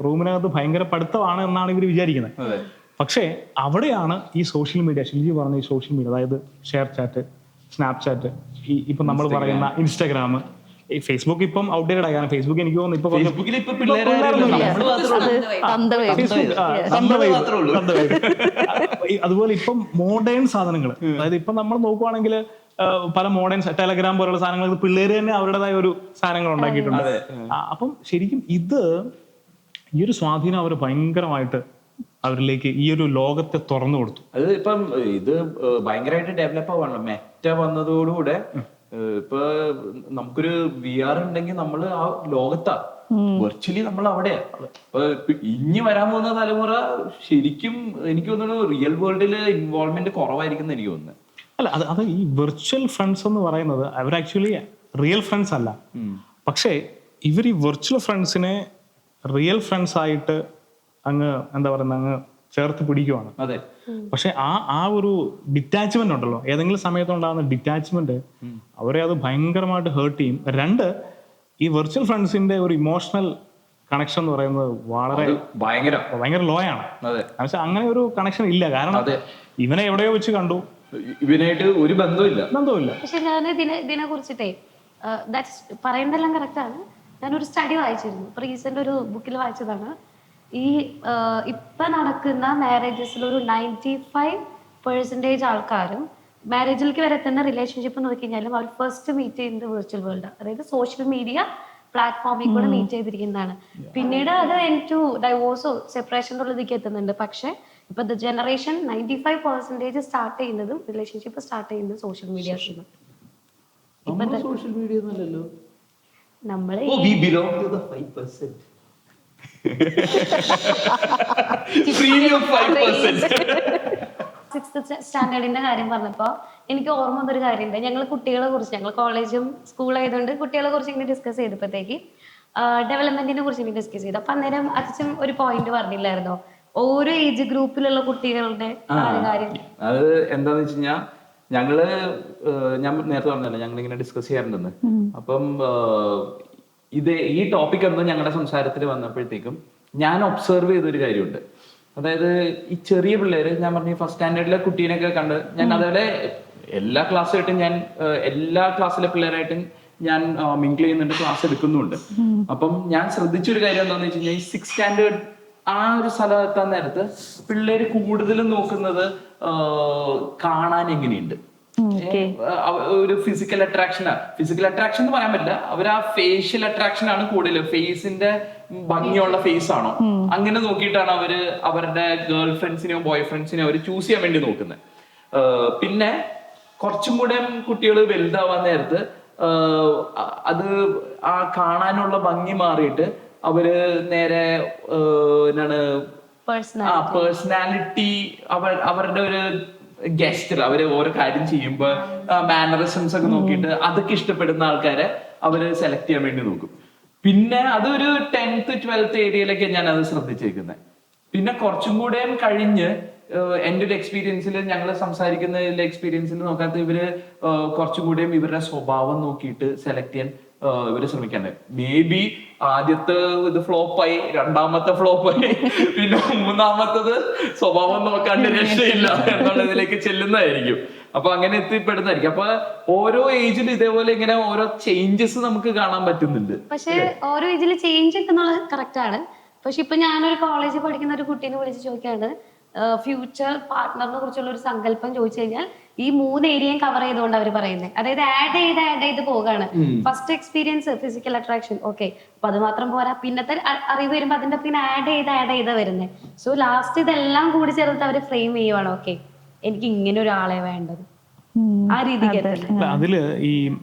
റൂമിനകത്ത് ഭയങ്കര പഠിത്തമാണ് എന്നാണ് ഇവർ വിചാരിക്കുന്നത്. പക്ഷേ അവിടെയാണ് ഈ സോഷ്യൽ മീഡിയ, ഷിൽജി പറഞ്ഞ ഈ സോഷ്യൽ മീഡിയ, അതായത് ഷെയർ ചാറ്റ്, സ്നാപ്ചാറ്റ്, ഇപ്പൊ നമ്മൾ പറയുന്ന ഇൻസ്റ്റാഗ്രാം, ഈ ഫേസ്ബുക്ക് ഇപ്പം ഔട്ട്ഡേറ്റഡ് ആയി. കാരണം ഫേസ്ബുക്ക് എനിക്ക് തോന്നുന്നു അതുപോലെ ഇപ്പം മോഡേൺ സാധനങ്ങൾ, അതായത് ഇപ്പം നമ്മൾ നോക്കുവാണെങ്കിൽ പല മോഡേൺ ടെലഗ്രാം പോലുള്ള സാധനങ്ങൾ പിള്ളേര് തന്നെ അവരുടേതായ ഒരു സാധനങ്ങൾ ഉണ്ടാക്കിയിട്ടുണ്ട്. അപ്പം ശരിക്കും ഈ ഒരു സ്വാധീനം അവർ ഭയങ്കരമായിട്ട് അവരിലേക്ക് ഈ ഒരു ലോകത്തെ തുറന്നു കൊടുത്തു. അത് ഇപ്പം ഇത് ഭയങ്കരമായിട്ട് ഡെവലപ്പ് ആവാണല്ലോ. മെറ്റ വന്നതോടുകൂടെ ഇപ്പൊ നമുക്കൊരു VR ഉണ്ടെങ്കിൽ നമ്മൾ ആ ലോകത്താ, വെർച്വലി നമ്മൾ അവിടെയാ. ഇപ്പൊ ഇനി വരാൻ പോകുന്ന തലമുറ ശരിക്കും എനിക്ക് തോന്നുന്നു റിയൽ വേൾഡില് ഇൻവോൾവ്മെന്റ് കുറവായിരിക്കും എനിക്ക് തോന്നുന്നത്. അല്ല, അത് ഈ വെർച്വൽ ഫ്രണ്ട്സ് എന്ന് പറയുന്നത് അവർ ആക്ച്വലി റിയൽ ഫ്രണ്ട്സ് അല്ല. പക്ഷേ ഇവർ ഈ വെർച്വൽ ഫ്രണ്ട്സിനെ റിയൽ ഫ്രണ്ട്സ് ആയിട്ട് അങ്ങ് എന്താ പറയുന്നത്, അങ്ങ് ചേർത്ത് പിടിക്കുവാണ്. പക്ഷെ ആ ഒരു ഡിറ്റാച്ച്മെന്റ് ഉണ്ടല്ലോ, ഏതെങ്കിലും സമയത്തുണ്ടാകുന്ന ഡിറ്റാച്ച്മെന്റ് അവരെ അത് ഭയങ്കരമായിട്ട് ഹേർട്ട് ചെയ്യും. 2, ഈ വെർച്വൽ ഫ്രണ്ട്സിന്റെ ഒരു ഇമോഷണൽ കണക്ഷൻ എന്ന് പറയുന്നത് വളരെ ഭയങ്കര ലോ ആണ്. പക്ഷെ അങ്ങനെ ഒരു കണക്ഷൻ ഇല്ല. കാരണം ഇവനെ എവിടെയോ വെച്ച് കണ്ടു, ഇവനായിട്ട് ഒരു ബന്ധമില്ല. പക്ഷെ ഞാൻ ഇതിനെ കുറിച്ചിട്ടേ പറയുന്നതെല്ലാം കറക്റ്റ് ആണ്. ഞാനൊരു സ്റ്റഡി വായിച്ചിരുന്നു. ഇപ്പൊ റീസെന്റ് ഒരു ബുക്കിൽ വായിച്ചതാണ്. ഈ ഇപ്പൊ നടക്കുന്ന മാരേജസിൽ ഒരു 95% ആൾക്കാരും മാരേജിലേക്ക് വരെ തന്നെ റിലേഷൻഷിപ്പ് നോക്കി കഴിഞ്ഞാലും അവർ ഫസ്റ്റ് മീറ്റ് ചെയ്യുന്നത് വിർച്വൽ വേൾഡ്, അതായത് സോഷ്യൽ മീഡിയ പ്ലാറ്റ്ഫോമിൽ കൂടെ മീറ്റ് ചെയ്തിരിക്കുന്നതാണ്. പിന്നീട് അത് എനിക്ക് ഡൈവോഴ്സോ സെപ്പറേഷൻ്റെ ഉള്ളതിലേക്ക് എത്തുന്നുണ്ട്. പക്ഷെ ഇപ്പൊ ദ ജനറേഷൻ 95% സ്റ്റാർട്ട് ചെയ്യുന്നതും റിലേഷൻഷിപ്പ് സ്റ്റാർട്ട് ചെയ്യുന്നത് സോഷ്യൽ മീഡിയാസിൽ. സോഷ്യൽ മീഡിയ ഒന്നുമല്ലല്ലോ, നമ്മള് we belong to the 5%. Premium 5%. 6th സ്റ്റാൻഡേർഡിന്റെ കാര്യം പറഞ്ഞപ്പോ എനിക്ക് ഓർമ്മ വന്നൊരു കാര്യമുണ്ട്. ഞങ്ങൾ കുട്ടികളെ കുറിച്ച്, ഞങ്ങൾ കോളേജും സ്കൂളായതുകൊണ്ട് കുട്ടികളെ കുറിച്ച് ഇങ്ങനെ ഡിസ്കസ് ചെയ്തപ്പോഴത്തേക്ക് ഡെവലപ്മെന്റിനെ കുറിച്ച് ഇങ്ങനെ ഡിസ്കസ് ചെയ്തു. അപ്പൊ അന്നേരം അച്ഛൻ ഒരു പോയിന്റ് പറഞ്ഞില്ലായിരുന്നോ, ഓരോ ഏജ് ഗ്രൂപ്പിലുള്ള കുട്ടികളുടെ കാര്യം. അത് എന്താന്ന് വെച്ച് കഴിഞ്ഞാൽ ഞാൻ നേരത്തെ പറഞ്ഞല്ലോ ഞങ്ങളിങ്ങനെ ഡിസ്കസ് ചെയ്യാറുണ്ടെന്ന്. അപ്പം ഈ ടോപ്പിക് ഒന്നും ഞങ്ങളുടെ സംസാരത്തിൽ വന്നപ്പോഴത്തേക്കും ഞാൻ ഒബ്സർവ് ചെയ്തൊരു കാര്യമുണ്ട്. അതായത് ഈ ചെറിയ പിള്ളേര്, ഞാൻ പറഞ്ഞു ഫസ്റ്റ് സ്റ്റാൻഡേർഡിലെ കുട്ടീനെയൊക്കെ കണ്ട് ഞാൻ അതേപോലെ എല്ലാ ക്ലാസ്സായിട്ടും എല്ലാ ക്ലാസ്സിലെ പിള്ളേരായിട്ടും ഞാൻ മിങ്കിൾ ചെയ്യുന്നുണ്ട്, ക്ലാസ് എടുക്കുന്നുണ്ട്. അപ്പം ഞാൻ ശ്രദ്ധിച്ചൊരു കാര്യം എന്താണെന്ന് വെച്ച് കഴിഞ്ഞാൽ ഈ 6th സ്റ്റാൻഡേർഡ് ആ ഒരു സ്ഥലത്തെത്താൻ നേരത്ത് പിള്ളേര് കൂടുതലും നോക്കുന്നത് കാണാൻ എങ്ങനെയുണ്ട്, ഒരു ഫിസിക്കൽ അട്രാക്ഷൻ എന്ന് പറയാൻ പറ്റില്ല, അവർ ആ ഫേഷ്യൽ അട്രാക്ഷൻ ആണ് കൂടുതൽ, ഫേസിന്റെ ഭംഗിയുള്ള ഫേസ് ആണോ അങ്ങനെ നോക്കിയിട്ടാണ് അവര് അവരുടെ ഗേൾ ഫ്രണ്ട്സിനെയോ ബോയ് ഫ്രണ്ട്സിനെയോ അവർ ചൂസ് ചെയ്യാൻ വേണ്ടി നോക്കുന്നത്. പിന്നെ കുറച്ചും കൂടെ കുട്ടികൾ വലുതാവാൻ നേരത്ത് അത് ആ കാണാനുള്ള ഭംഗി മാറിയിട്ട് അവര് നേരെ എന്താണ് പേഴ്സണാലിറ്റി, അവരുടെ ഒരു ഗസ്റ്റർ, അവര് ഓരോ കാര്യം ചെയ്യുമ്പോ മാനറിസംസ് ഒക്കെ നോക്കിയിട്ട് അതൊക്കെ ഇഷ്ടപ്പെടുന്ന ആൾക്കാരെ അവര് സെലക്ട് ചെയ്യാൻ വേണ്ടി നോക്കും. പിന്നെ അതൊരു 10th 12th ഏരിയയിലൊക്കെ ഞാൻ അത് ശ്രദ്ധിച്ചേക്കുന്നത്. പിന്നെ കുറച്ചും കൂടെ കഴിഞ്ഞ് എൻ്റെ ഒരു എക്സ്പീരിയൻസിൽ, ഞങ്ങൾ സംസാരിക്കുന്ന എക്സ്പീരിയൻസിൽ നോക്കാത്ത ഇവര് കുറച്ചും കൂടെയും ഇവരുടെ സ്വഭാവം നോക്കിയിട്ട് സെലക്ട് ചെയ്യാൻ ഇവര് ശ്രമിക്കാണ്ട്. മേ ബി ആദ്യത്തെ ഇത് ഫ്ലോപ്പായി, രണ്ടാമത്തെ ഫ്ലോപ്പായി, പിന്നെ മൂന്നാമത്തത് സ്വഭാവം നോക്കാണ്ട് രക്ഷയില്ല എന്നുള്ളതിലേക്ക് ചെല്ലുന്നതായിരിക്കും. അപ്പൊ അങ്ങനെ എത്തിപ്പെടുന്നതായിരിക്കും. അപ്പൊ ഓരോ ഏജിലും ഇതേപോലെ ഇങ്ങനെ ഓരോ ചേഞ്ചസ് നമുക്ക് കാണാൻ പറ്റുന്നുണ്ട്. പക്ഷെ ഓരോ ഏജിൽ ചേഞ്ച് എന്നുള്ളത് കറക്റ്റ് ആണ്. പക്ഷെ ഇപ്പൊ ഞാനൊരു കോളേജിൽ പഠിക്കുന്ന ഒരു കുട്ടീനെ വിളിച്ച് ചോദിക്കാണ് ഫ്യൂച്ചർ പാർട്ട്ണറിനെ കുറിച്ചുള്ള ഒരു സങ്കല്പം ചോദിച്ചു കഴിഞ്ഞാൽ ഈ 3 ഏരിയയും കവർ ചെയ്തുകൊണ്ട് അവർ പറയുന്നത്, അതായത് ആഡ് ചെയ്ത് പോകാണ്. First experience physical attraction, okay, അപ്പൊ അത് മാത്രം പോരാ, പിന്നത്തെ അറിവ് വരുമ്പോ അതിന്റെ പിന്നെ ആഡ് ചെയ്ത് വരുന്നത്. സോ ലാസ്റ്റ് ഇതെല്ലാം കൂടി ചേർത്ത് അവർ ഫ്രെയിം ചെയ്യുവാണ്, ഓക്കെ എനിക്ക് ഇങ്ങനെ ഒരാളെ വേണ്ടത്, ആ രീതിക്ക്. അതില് ഈ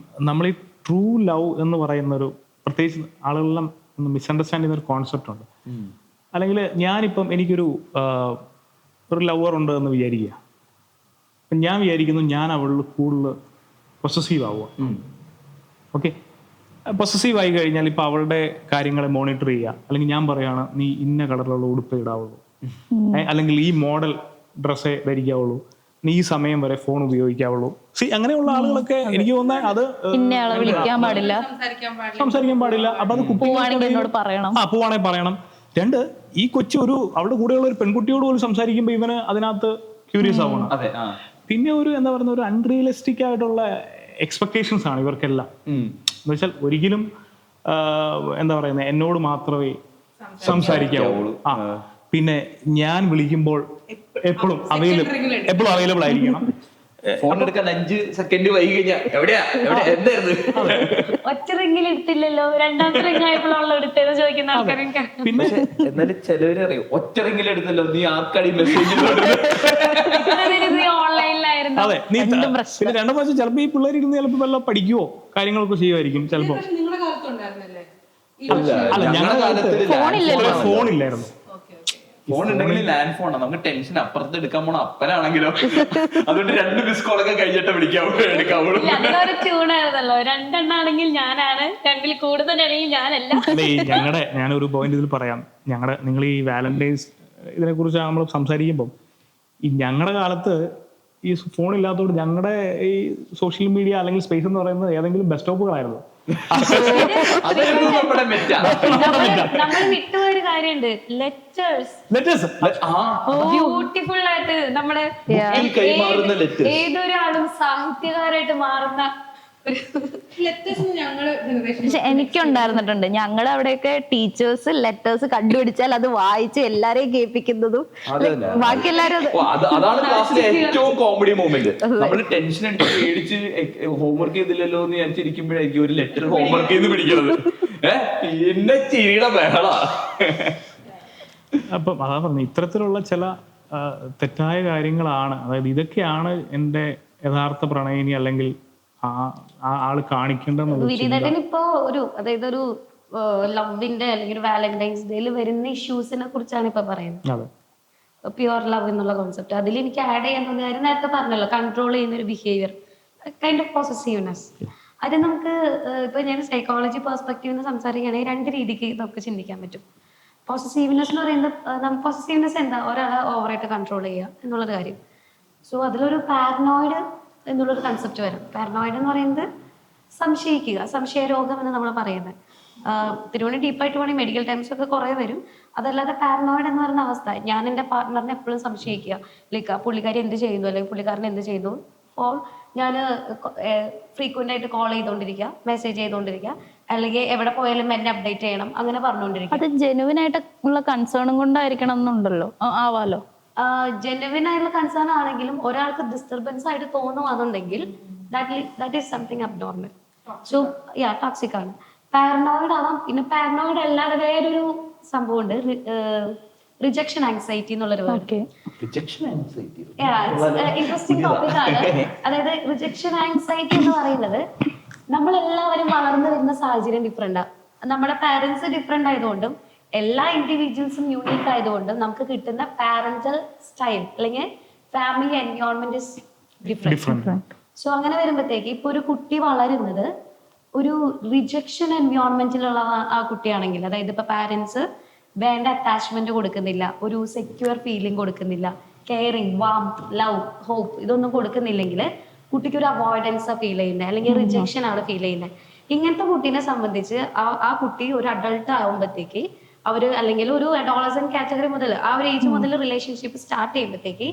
നമ്മൾ ഈ ട്രൂ ലവ് എന്ന് പറയുന്ന ഒരു, പ്രത്യേകിച്ച് ആളുകളെല്ലാം മിസ്അണ്ടർസ്റ്റാൻഡ് ചെയ്യുന്ന ഒരു കോൺസെപ്റ്റ് ഉണ്ട്. അല്ലെങ്കിൽ ഞാനിപ്പം എനിക്കൊരു ലവർ ഉണ്ട് എന്ന് വിചാരിക്കുക, അപ്പം ഞാൻ വിചാരിക്കുന്നു ഞാൻ അവളിൽ കൂടുതൽ പൊസസീവ് ആവുക. ഓക്കെ, പൊസസീവ് ആയി കഴിഞ്ഞാൽ ഇപ്പം അവളുടെ കാര്യങ്ങളെ മോണിറ്റർ ചെയ്യുക, അല്ലെങ്കിൽ ഞാൻ പറയുകയാണ് നീ ഇന്ന കളറിലുള്ള ഉടുപ്പ് ഇടാവുള്ളൂ, അല്ലെങ്കിൽ ഈ മോഡൽ ഡ്രസ്സേ ധരിക്കാവുള്ളൂ, നീ ഈ സമയം വരെ ഫോൺ ഉപയോഗിക്കാവുള്ളൂ. അങ്ങനെയുള്ള ആളുകളൊക്കെ എനിക്ക് തോന്നുന്നത് അത് വിളിക്കാൻ പാടില്ല, സംസാരിക്കാൻ പാടില്ല. അപ്പൊ അത് കുട്ടികളോട് പറയണം, പോവാണെങ്കിൽ പറയണം. 2, ഈ കൊച്ചു അവളുടെ കൂടെയുള്ള ഒരു പെൺകുട്ടിയോട് പോലും സംസാരിക്കുമ്പോൾ ഇവന് അതിനകത്ത് ക്യൂരിയസ് ആവണം. പിന്നെ ഒരു എന്താ പറയുന്ന ഒരു അൺറിയലിസ്റ്റിക് ആയിട്ടുള്ള എക്സ്പെക്ടേഷൻസ് ആണ് ഇവർക്കെല്ലാം. എന്ന് വെച്ചാൽ ഒരിക്കലും എന്താ പറയുന്നത് എന്നോട് മാത്രമേ സംസാരിക്കാവുള്ളൂ. പിന്നെ ഞാൻ വിളിക്കുമ്പോൾ എപ്പോഴും അവൈലബിൾ ആയിരിക്കണം. ഫോൺ എടുക്കാൻ 5 സെക്കൻഡ് വൈകി കഴിഞ്ഞാൽ എവിടെയാ എന്തായിരുന്നു, ഒറ്റ റിംഗിൽ എടുത്തില്ലല്ലോ, രണ്ടാമത്തെ റിംഗ് ആയപ്പോഴുള്ള എടുത്തത് ചോദിക്കുന്ന ആൾക്കാരൊക്കെ. പിന്നെ എന്നാലും ചിലവര് അറിയും ഒറ്റ റിംഗിൽ എടുത്തല്ലോ, നീ ആർക്കടി മെസ്സേജ് ഓൺലൈനിലായിരുന്നു. അതെ, നീ പിന്നെ 2 പ്രാവശ്യം ചിലപ്പോ ഈ പിള്ളേർ ഇരുന്ന് ചിലപ്പോ വല്ല പഠിക്കുവോ കാര്യങ്ങളൊക്കെ ചെയ്യുമായിരിക്കും ചിലപ്പോ. അല്ല, ഞങ്ങളുടെ കാലത്ത് ഫോണില്ലായിരുന്നു. ഫോൺ ഉണ്ടെങ്കിൽ ലാൻഡ് ഫോണാണ്, നമുക്ക് ടെൻഷൻ. അപ്പുറത്ത് എടുക്കാൻ പോണ അപ്പനാണെങ്കിലോ, അതുകൊണ്ട് 2 മിസ് കോളൊക്കെ കഴിഞ്ഞിട്ട് എടുക്കാവുള്ളൂ. അതിനൊരു ട്യൂണായിരുന്നല്ലോ, 2 എണ്ണാണെങ്കിൽ ഞാനാണ്, 2-ൽ കൂടുതലാണെങ്കിൽ ഞാനല്ല. ഞാനൊരു പോയിന്റ് ഇതിൽ പറയാം. നിങ്ങൾ ഈ വാലന്റൈൻസ് ഇതിനെ കുറിച്ച് നമ്മൾ സംസാരിക്കുമ്പോൾ, ഈ ഞങ്ങളുടെ കാലത്ത് ഈ ഫോൺ ഇല്ലാത്തതുകൊണ്ട് ഞങ്ങളുടെ ഈ സോഷ്യൽ മീഡിയ അല്ലെങ്കിൽ സ്പേസ് എന്ന് പറയുന്നത് ഏതെങ്കിലും ബസ് സ്റ്റോപ്പുകളായിരുന്നു. നമ്മൾ വിട്ടുപോയൊരു കാര്യമുണ്ട്, ലെറ്റേഴ്സ്. ബ്യൂട്ടിഫുൾ ആയിട്ട് നമ്മുടെ ഏതൊരാളും സാഹിത്യകാരായിട്ട് മാറുന്ന ലെറ്റേഴ്സ് ഞങ്ങള് ജനറേഷൻ പക്ഷെ എനിക്കുണ്ടായിരുന്നിട്ടുണ്ട്. ഞങ്ങളുടെ അവിടെയൊക്കെ ടീച്ചേഴ്സ് ലെറ്റേഴ്സ് കണ്ടുപിടിച്ചാൽ അത് വായിച്ച് എല്ലാരെയും കേൾപ്പിക്കുന്നതും ബാക്കി എല്ലാരും അതാണ് ക്ലാസ്സിലെ ഏറ്റവും കോമഡി മൂമെന്റ്. നമ്മൾ ടെൻഷൻ അടിച്ച് പേടിച്ച് ഹോംവർക്ക് ചെയ്തില്ലല്ലോ എന്ന് വിചാരിച്ചിരിക്കുമ്പോഴായിരിക്കും ഒരു ലെറ്റർ ഹോംവർക്ക് ചെയ്ത് പിടിക്കുന്നത്. പിന്നെ ചിരിയുടെ ബഹള. അപ്പം അതാ പറഞ്ഞു, ഇത്തരത്തിലുള്ള ചില തെറ്റായ കാര്യങ്ങളാണ്, അതായത് ഇതൊക്കെയാണ് എൻ്റെ യഥാർത്ഥ പ്രണയിനി അല്ലെങ്കിൽ ആ ആള് കാണിക്കേണ്ടെന്നുള്ള. വിനീതേട്ടൻ ഇപ്പോ അതായത് ഒരു ലവിന്റെ അല്ലെങ്കിൽ ഒരു വാലന്റൈൻസ് ഡേയിൽ വരുന്ന ഇഷ്യൂസിനെ കുറിച്ചാണ് ഇപ്പൊ പറയുന്നത്. അതെ, പ്യുവർ ലവ് എന്നുള്ള കോൺസെപ്റ്റ്. അതിൽ എനിക്ക് ആഡ് ചെയ്യാൻ തോന്നിയ കാര്യം നേരത്തെ പറഞ്ഞല്ലോ, കൺട്രോൾ ചെയ്യുന്ന ഒരു ബിഹേവിയർ, കൈൻഡ് ഓഫ് പോസസീവ്നെസ്. അത് നമുക്ക് ഇപ്പൊ ഞാൻ സൈക്കോളജി പെർസ്പെക്റ്റീവ് എന്ന് സംസാരിക്കുകയാണെങ്കിൽ 2 രീതിക്ക് നമുക്ക് ചിന്തിക്കാൻ പറ്റും. പോസസീവ്നെസ് എന്ന് പറയുന്നത്, പോസസീവ്നെസ് എന്താ, ഒരാളെ ഓവറായിട്ട് കൺട്രോൾ ചെയ്യുക എന്നുള്ളൊരു കാര്യം. സോ അതിലൊരു പാരനോയിഡ് എന്നുള്ളൊരു കൺസെപ്റ്റ് വരും. പാരനോയിഡ് എന്ന് പറയുന്നത് സംശയിക്കുക, സംശയരോഗം എന്ന് നമ്മൾ പറയുന്നത്. തിരുവണി ഡീപ്പായിട്ട് വേണമെങ്കിൽ മെഡിക്കൽ ടൈംസ് ഒക്കെ കുറേ വരും. അതല്ലാതെ പാരനോയിഡ് എന്ന് പറയുന്ന അവസ്ഥ, ഞാൻ എൻ്റെ പാർട്ട്ണറിനെ എപ്പോഴും സംശയിക്കുക, ലൈക്ക് പുള്ളിക്കാരി എന്ത് ചെയ്യുന്നു അല്ലെങ്കിൽ പുള്ളിക്കാരൻ എന്ത് ചെയ്യുന്നു, അപ്പോൾ ഞാൻ ഫ്രീക്വൻ്റ് ആയിട്ട് കോൾ ചെയ്തുകൊണ്ടിരിക്കുക, മെസ്സേജ് ചെയ്തുകൊണ്ടിരിക്കുക, അല്ലെങ്കിൽ എവിടെ പോയാലും എന്നെ അപ്ഡേറ്റ് ചെയ്യണം, അങ്ങനെ പറഞ്ഞുകൊണ്ടിരിക്കുക. അത് ജെനുവിൻ ആയിട്ടുള്ള കൺസേണും കൊണ്ടായിരിക്കണം എന്നുണ്ടല്ലോ, ആവാലോ. ജെനുവിൻ ആയിട്ടുള്ള കൺസേൺ ആണെങ്കിലും ഒരാൾക്ക് ഡിസ്റ്റർബൻസ് ആയിട്ട് തോന്നുവാന്നുണ്ടെങ്കിൽ that is something abnormal. So toxic ആണ്. പാരനോയിഡ് ആവാം. പിന്നെ പാരനോയിഡ് അല്ലാതെ വേറൊരു സംഭവം ഉണ്ട്, റിജക്ഷൻ ആങ്സൈറ്റി എന്നുള്ളൊരു വേർഡ്. ഇൻട്രസ്റ്റിംഗ് ടോപ്പിക് ആണ്. അതായത് റിജക്ഷൻ ആങ്സൈറ്റി എന്ന് പറയുന്നത്, നമ്മളെല്ലാവരും വളർന്നു വരുന്ന സാഹചര്യം ഡിഫറെന്റാ. നമ്മുടെ പാരന്റ്സ് ഡിഫറെന്റ് ആയതുകൊണ്ടും എല്ലാ ഇൻഡിവിജ്വൽസും യൂണീക്ക് ആയതുകൊണ്ടും നമുക്ക് കിട്ടുന്ന പാരന്റൽ സ്റ്റൈൽ അല്ലെങ്കിൽ family environment is different. So അങ്ങനെ വരുമ്പോഴത്തേക്ക് ഇപ്പൊ ഒരു കുട്ടി വളരുന്നത് ഒരു റിജക്ഷൻ എൻവയോൺമെന്റിലുള്ള ആ കുട്ടിയാണെങ്കിൽ, അതായത് ഇപ്പൊ പാരന്റ്സ് വേണ്ട അറ്റാച്ച്മെന്റ് കൊടുക്കുന്നില്ല, ഒരു സെക്യൂർ ഫീലിംഗ് കൊടുക്കുന്നില്ല, കെയറിങ്, വാംത്, ലവ്, ഹോപ്പ് ഇതൊന്നും കൊടുക്കുന്നില്ലെങ്കിൽ കുട്ടിക്ക് ഒരു അവോയ്ഡൻസ് ഫീൽ ചെയ്യുന്നത്, അല്ലെങ്കിൽ റിജക്ഷൻ ആണ് ഫീൽ ചെയ്യുന്നത്. ഇങ്ങനത്തെ കുട്ടീനെ സംബന്ധിച്ച് ആ കുട്ടി ഒരു അഡൾട്ട് ആകുമ്പോഴത്തേക്ക് അല്ലെങ്കിൽ ഒരു അഡോളസന്റ് കാറ്റഗറി മുതൽ ആ ഒരു ഏജ് മുതൽ റിലേഷൻഷിപ്പ് സ്റ്റാർട്ട് ചെയ്യുമ്പോഴത്തേക്ക്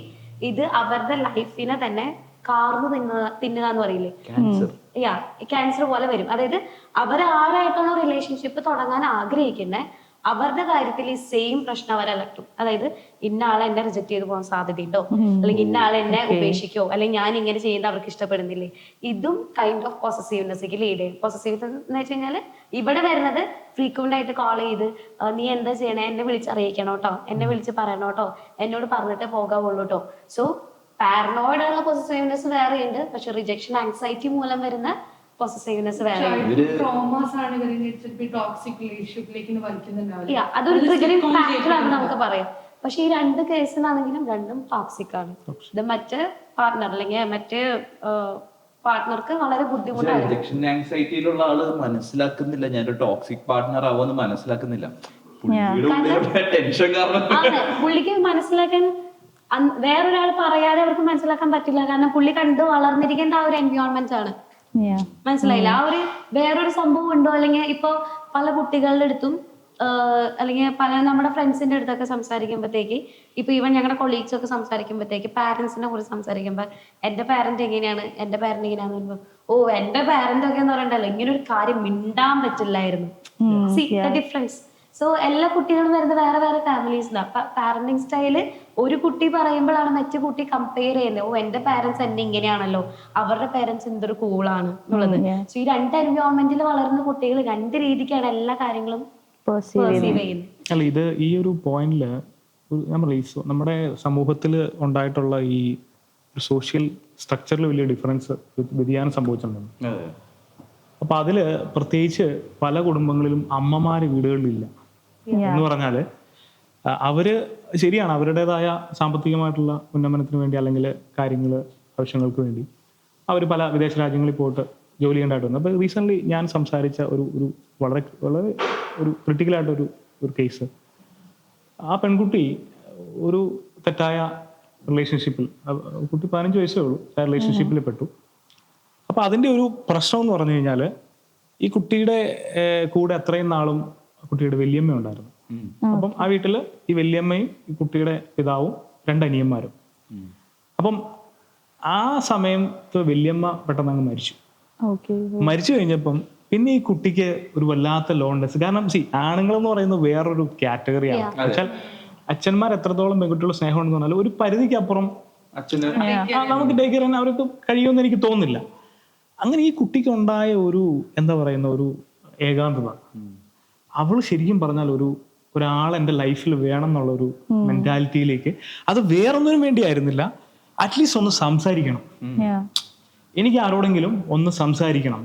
ഇത് അവരുടെ ലൈഫിനെ തന്നെ കാർന്നു തിന്നുക എന്ന് പറയില്ലേ, ക്യാൻസർ പോലെ വരും. അതായത് അവരാരായിട്ടുള്ള റിലേഷൻഷിപ്പ് തുടങ്ങാൻ ആഗ്രഹിക്കുന്നത് അവരുടെ കാര്യത്തിൽ ഈ സെയിം പ്രശ്നം അവരെ അലട്ടും. അതായത് ഇന്ന ആളെ എന്നെ റിജക്ട് ചെയ്ത് പോകാൻ സാധ്യതയുണ്ടോ, അല്ലെങ്കിൽ ഇന്ന ആളെ എന്നെ ഉപേക്ഷിക്കോ, അല്ലെങ്കിൽ ഞാൻ ഇങ്ങനെ ചെയ്യുന്നത് അവർക്ക് ഇഷ്ടപ്പെടുന്നില്ലേ. ഇതും കൈൻഡ് ഓഫ് പോസസീവ്നെസ്സിലേക്ക് ലീഡ് ചെയ്യും. പോസസീവ്നെസ് എന്ന് വെച്ച് കഴിഞ്ഞാൽ ഇവിടെ വരുന്നത് ഫ്രീക്വന്റ് ആയിട്ട് കോൾ ചെയ്ത് നീ എന്താ ചെയ്യണേ, എന്നെ വിളിച്ചറിയിക്കണം കേട്ടോ, എന്നെ വിളിച്ച് പറയണം കേട്ടോ, എന്നോട് പറഞ്ഞിട്ടേ പോകാവുള്ളൂ കേട്ടോ. സോ പാരനോയിഡ് ആയുള്ള പോസസീവ്നെസ് വേറെ ഉണ്ട്. പക്ഷെ റിജക്ഷൻ ആങ്സൈറ്റി മൂലം വരുന്ന പോസസീവ്നെസ് വേറെ. അതൊരു ട്രിഗറിംഗ് ഫാക്ടറാണ് നമുക്ക് പറയാം. പക്ഷെ ഈ 2 കേസിലാണെങ്കിലും രണ്ടും ടോക്സിക് ആണ്. ഇത് മറ്റേ പാർട്ട്ണർ അല്ലെങ്കിൽ മറ്റേ പാർട്ട്ണർക്ക് വളരെ ബുദ്ധിമുട്ടാണ്. റിജക്ഷൻ ആങ്സൈറ്റിയിലുള്ള ആള് മനസ്സിലാക്കുന്നില്ല ഞാനൊരു ടോക്സിക് പാർട്ട്ണർ ആവുമെന്ന് മനസ്സിലാക്കുന്നില്ല. ടെൻഷൻ കാരണം പുള്ളിക്ക് മനസ്സിലാക്കാൻ വേറൊരാൾ പറയാതെ അവർക്ക് മനസ്സിലാക്കാൻ പറ്റില്ല. കാരണം പുള്ളി കണ്ട് വളർന്നിരിക്കേണ്ട ആ ഒരു എൻവയോൺമെന്റ് ആണ്. മനസ്സിലായില്ല. ആ ഒരു വേറൊരു സംഭവം ഉണ്ടോ, അല്ലെങ്കിൽ ഇപ്പൊ പല കുട്ടികളുടെ അടുത്തും അല്ലെങ്കിൽ പല നമ്മുടെ ഫ്രണ്ട്സിന്റെ അടുത്തൊക്കെ സംസാരിക്കുമ്പോഴത്തേക്ക്, ഇപ്പൊ ഈവൻ ഞങ്ങളുടെ കൊളീഗ്സ് ഒക്കെ സംസാരിക്കുമ്പോഴത്തേക്ക് പാരന്റ്സിനെ കുറിച്ച് സംസാരിക്കുമ്പോ എന്റെ പാരന്റ് എങ്ങനെയാണ്, എന്റെ പാരന്റ് എങ്ങനെയാന്ന് പറയുമ്പോ, ഓ എന്റെ പാരന്റ് ഒക്കെ എന്ന് പറയണ്ടല്ലോ, ഇങ്ങനെ ഒരു കാര്യം മിണ്ടാൻ പറ്റില്ലായിരുന്നു. C the difference. സോ എല്ലാ കുട്ടികളും വരുന്നത് വേറെ വേറെ ഫാമിലീസിലാണ്. പാരന്റിങ് സ്റ്റൈല് ഒരു കുട്ടി പറയുമ്പോഴാണ് മറ്റു കുട്ടി കമ്പയർ ചെയ്യുന്നത്. ഓ എന്റെ പാരന്റ്സ് എന്നെ ഇങ്ങനെയാണല്ലോ, അവരുടെ പാരന്റ്സ് എന്തൊരു കൂളാണ് എന്നുള്ളത്. സോ ഈ 2 എൻവയോൺമെന്റിൽ വളർന്ന കുട്ടികൾ 2 രീതിക്കാണ് എല്ലാ കാര്യങ്ങളും പെർസീവ് ചെയ്യുന്നത്. അല്ല, ഇത് ഈ ഒരു പോയിന്റില് നമ്മുടെ സമൂഹത്തിൽ ഉണ്ടായിട്ടുള്ള ഈ സോഷ്യൽ സ്ട്രക്ചറിൽ വലിയ ഡിഫറൻസ്, വ്യതിയാനം സംഭവിച്ചിട്ടുണ്ട്. അപ്പൊ അതില് പ്രത്യേകിച്ച് പല കുടുംബങ്ങളിലും അമ്മമാര് വീടുകളിലില്ല എന്ന് പറഞ്ഞാല് അവര് ശരിയാണ്, അവരുടേതായ സാമ്പത്തികമായിട്ടുള്ള ഉന്നമനത്തിന് വേണ്ടി അല്ലെങ്കിൽ ആവശ്യങ്ങൾക്ക് വേണ്ടി അവർ പല വിദേശ രാജ്യങ്ങളിൽ പോയിട്ട് ജോലി ചെയ്യേണ്ടതായിട്ട് വന്നു. അപ്പോൾ റീസെൻ്റ്ലി ഞാൻ സംസാരിച്ച ഒരു വളരെ വളരെ ഒരു ക്രിട്ടിക്കലായിട്ടൊരു കേസ്, ആ പെൺകുട്ടി ഒരു തെറ്റായ റിലേഷൻഷിപ്പിൽ, കുട്ടി 15 വയസ്സേ ഉള്ളൂ, ആ റിലേഷൻഷിപ്പിൽ പെട്ടു. അപ്പൊ അതിന്റെ ഒരു പ്രശ്നം എന്ന് പറഞ്ഞു കഴിഞ്ഞാൽ, ഈ കുട്ടിയുടെ കൂടെ അത്രയും നാളും കുട്ടിയുടെ വല്യമ്മ ഉണ്ടായിരുന്നു. അപ്പം ആ വീട്ടില് ഈ വല്യമ്മയും ഈ കുട്ടിയുടെ പിതാവും 2 അനിയന്മാരും. അപ്പം ആ സമയത്ത് വല്യമ്മ പെട്ടെന്ന് അങ്ങ് മരിച്ചു. ഓക്കെ. മരിച്ചു കഴിഞ്ഞപ്പം പിന്നെ ഈ കുട്ടിക്ക് ഒരു വല്ലാത്ത ലോൺലെസ്. കാരണം ആണുങ്ങൾ എന്ന് പറയുന്നത് വേറൊരു കാറ്റഗറിയാണ്. വെച്ചാൽ അച്ഛന്മാർ എത്രത്തോളം പെൺകുട്ടികൾ സ്നേഹം ഉണ്ടെന്ന് പറഞ്ഞാൽ ഒരു പരിധിക്ക് അപ്പുറം അച്ഛന് നമുക്ക് ടേക്ക് കെയർ ചെയ്യാൻ അവർക്ക് കഴിയുമെന്ന് എനിക്ക് തോന്നുന്നില്ല. അങ്ങനെ ഈ കുട്ടിക്ക് ഉണ്ടായ ഒരു എന്താ പറയുന്ന ഒരു ഏകാന്തത, അവൾ ശരിക്കും പറഞ്ഞാൽ ഒരാൾ എൻ്റെ ലൈഫിൽ വേണം എന്നുള്ളൊരു മെന്റാലിറ്റിയിലേക്ക്, അത് വേറൊന്നിനും വേണ്ടിയായിരുന്നില്ല, അറ്റ്ലീസ്റ്റ് ഒന്ന് സംസാരിക്കണം, എനിക്ക് ആരോടെങ്കിലും ഒന്ന് സംസാരിക്കണം,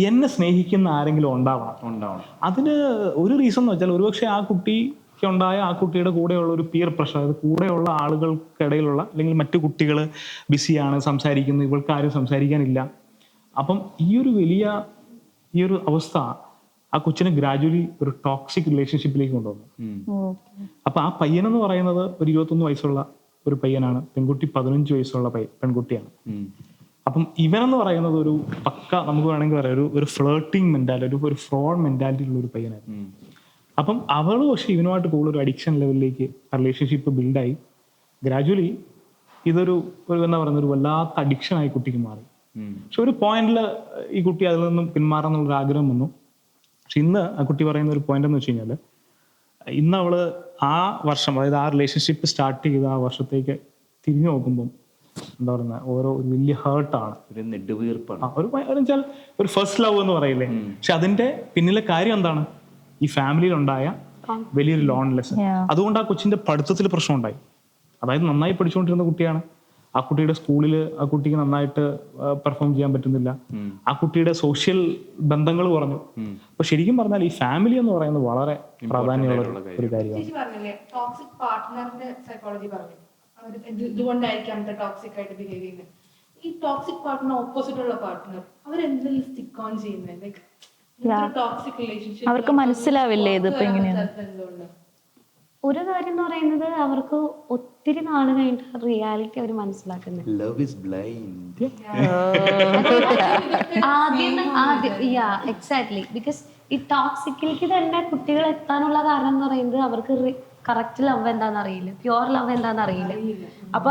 എന്നെ സ്നേഹിക്കുന്ന ആരെങ്കിലും ഉണ്ടാവണം. അതിന് ഒരു റീസൺ എന്ന് വെച്ചാൽ ഒരുപക്ഷെ ആ കുട്ടിക്കുണ്ടായ ആ കുട്ടിയുടെ കൂടെയുള്ള ഒരു പിയർ പ്രഷർ, അതായത് കൂടെയുള്ള ആളുകൾക്കിടയിലുള്ള അല്ലെങ്കിൽ മറ്റു കുട്ടികൾ ബിസിയാണ്, സംസാരിക്കുന്നു, ഇവൾക്ക് ആരും സംസാരിക്കാനില്ല. അപ്പം ഈ ഒരു അവസ്ഥ ആ കൊച്ചിനെ ഗ്രാജുവലി ഒരു ടോക്സിക് റിലേഷൻഷിപ്പിലേക്ക് കൊണ്ടുവന്നു. അപ്പൊ ആ പയ്യനെന്ന് പറയുന്നത് ഒരു 21 വയസ്സുള്ള ഒരു പയ്യനാണ്, പെൺകുട്ടി 15 വയസ്സുള്ള പെൺകുട്ടിയാണ്. അപ്പം ഇവനെന്ന് പറയുന്നത് ഒരു പക്ക, നമുക്ക് വേണമെങ്കിൽ പറയാം, ഒരു ഫ്ലേർട്ടിങ് മെന്റാലിറ്റി, ഒരു ഫ്രോഡ് മെന്റാലിറ്റി ഉള്ള ഒരു പയ്യനായിരുന്നു. അപ്പം അവള് പക്ഷെ ഇവനുമായിട്ട് കൂടുതൽ ഒരു അഡിക്ഷൻ ലെവലിലേക്ക് റിലേഷൻഷിപ്പ് ബിൽഡായി. ഗ്രാജുവലി ഇതൊരു എന്താ പറയുന്ന ഒരു വല്ലാത്ത അഡിക്ഷനായി കുട്ടിക്ക് മാറി. പക്ഷെ ഒരു പോയിന്റിൽ ഈ കുട്ടി അതിൽ നിന്നും പിന്മാറാന്നുള്ളൊരു ആഗ്രഹം വന്നു. പക്ഷെ ഇന്ന് ആ കുട്ടി പറയുന്ന ഒരു പോയിന്റ് എന്ന് വെച്ച് കഴിഞ്ഞാൽ, ഇന്ന് അവള് ആ വർഷം, അതായത് ആ റിലേഷൻഷിപ്പ് സ്റ്റാർട്ട് ചെയ്ത ആ വർഷത്തേക്ക് തിരിഞ്ഞു നോക്കുമ്പോൾ എന്താ പറയുക, ഒരു വലിയ ഹേർട്ടാണ്, ഒരു നെടുവീർപ്പാണ്, വെച്ചാൽ ഒരു ഫസ്റ്റ് ലവ് എന്ന് പറയില്ലേ. പക്ഷെ അതിന്റെ പിന്നിലെ കാര്യം എന്താണ്? ഈ ഫാമിലിയിൽ ഉണ്ടായ വലിയൊരു ലോൺലെസ്. അതുകൊണ്ട് ആ കൊച്ചിന്റെ പഠിത്തത്തിൽ പ്രശ്നം ഉണ്ടായി. അതായത് നന്നായി പഠിച്ചുകൊണ്ടിരുന്ന കുട്ടിയാണ്, ആ കുട്ടിയുടെ സ്കൂളിൽ ആ കുട്ടിക്ക് നന്നായിട്ട് പെർഫോം ചെയ്യാൻ പറ്റുന്നില്ല, ആ കുട്ടിയുടെ സോഷ്യൽ ബന്ധങ്ങൾ കുറഞ്ഞു. അപ്പൊ ശരിക്കും പറഞ്ഞാൽ ഈ ഫാമിലി എന്ന് പറയുന്നത് വളരെ പ്രാധാന്യമുള്ള ഒരു കാര്യമാണ്. ടോക്സിക് പാർട്ട്ണറിന്റെ സൈക്കോളജി പറഞ്ഞു, ഇതുകൊണ്ടായിരിക്കാം ടോക്സിക് ആയിട്ട് ബിഹേവ് ചെയ്യുന്നത്. ഈ ടോക്സിക് പാർട്ട്ണർ, ഓപ്പോസിറ്റ് ഉള്ള പാർട്ട്ണർ, അവരെന്തെങ്കിലും സ്റ്റിക്ക് ഓൺ ചെയ്യുന്നത്? ലൈക്ക് ടോക്സിക് റിലേഷൻഷിപ്പ് അവർക്ക് മനസ്സിലാവില്ലേ ഇതിപ്പോ എങ്ങനെയാണ്? ഒരു കാര്യം എന്ന് പറയുന്നത്, അവർക്ക് ഒത്തിരി നാള് കഴിഞ്ഞിട്ട് റിയാലിറ്റി അവർ മനസ്സിലാക്കുന്നത്. Love is blind. Exactly. Because ഈ ടോക്സിക്കിലേക്ക് തന്നെ കുട്ടികൾ എത്താനുള്ള കാരണം എന്ന് പറയുന്നത്, അവർക്ക് കറക്റ്റ് ലവ് എന്താണെന്ന് അറിയില്ല, പ്യുവർ ലവ് എന്താണെന്ന് അറിയില്ല. അപ്പൊ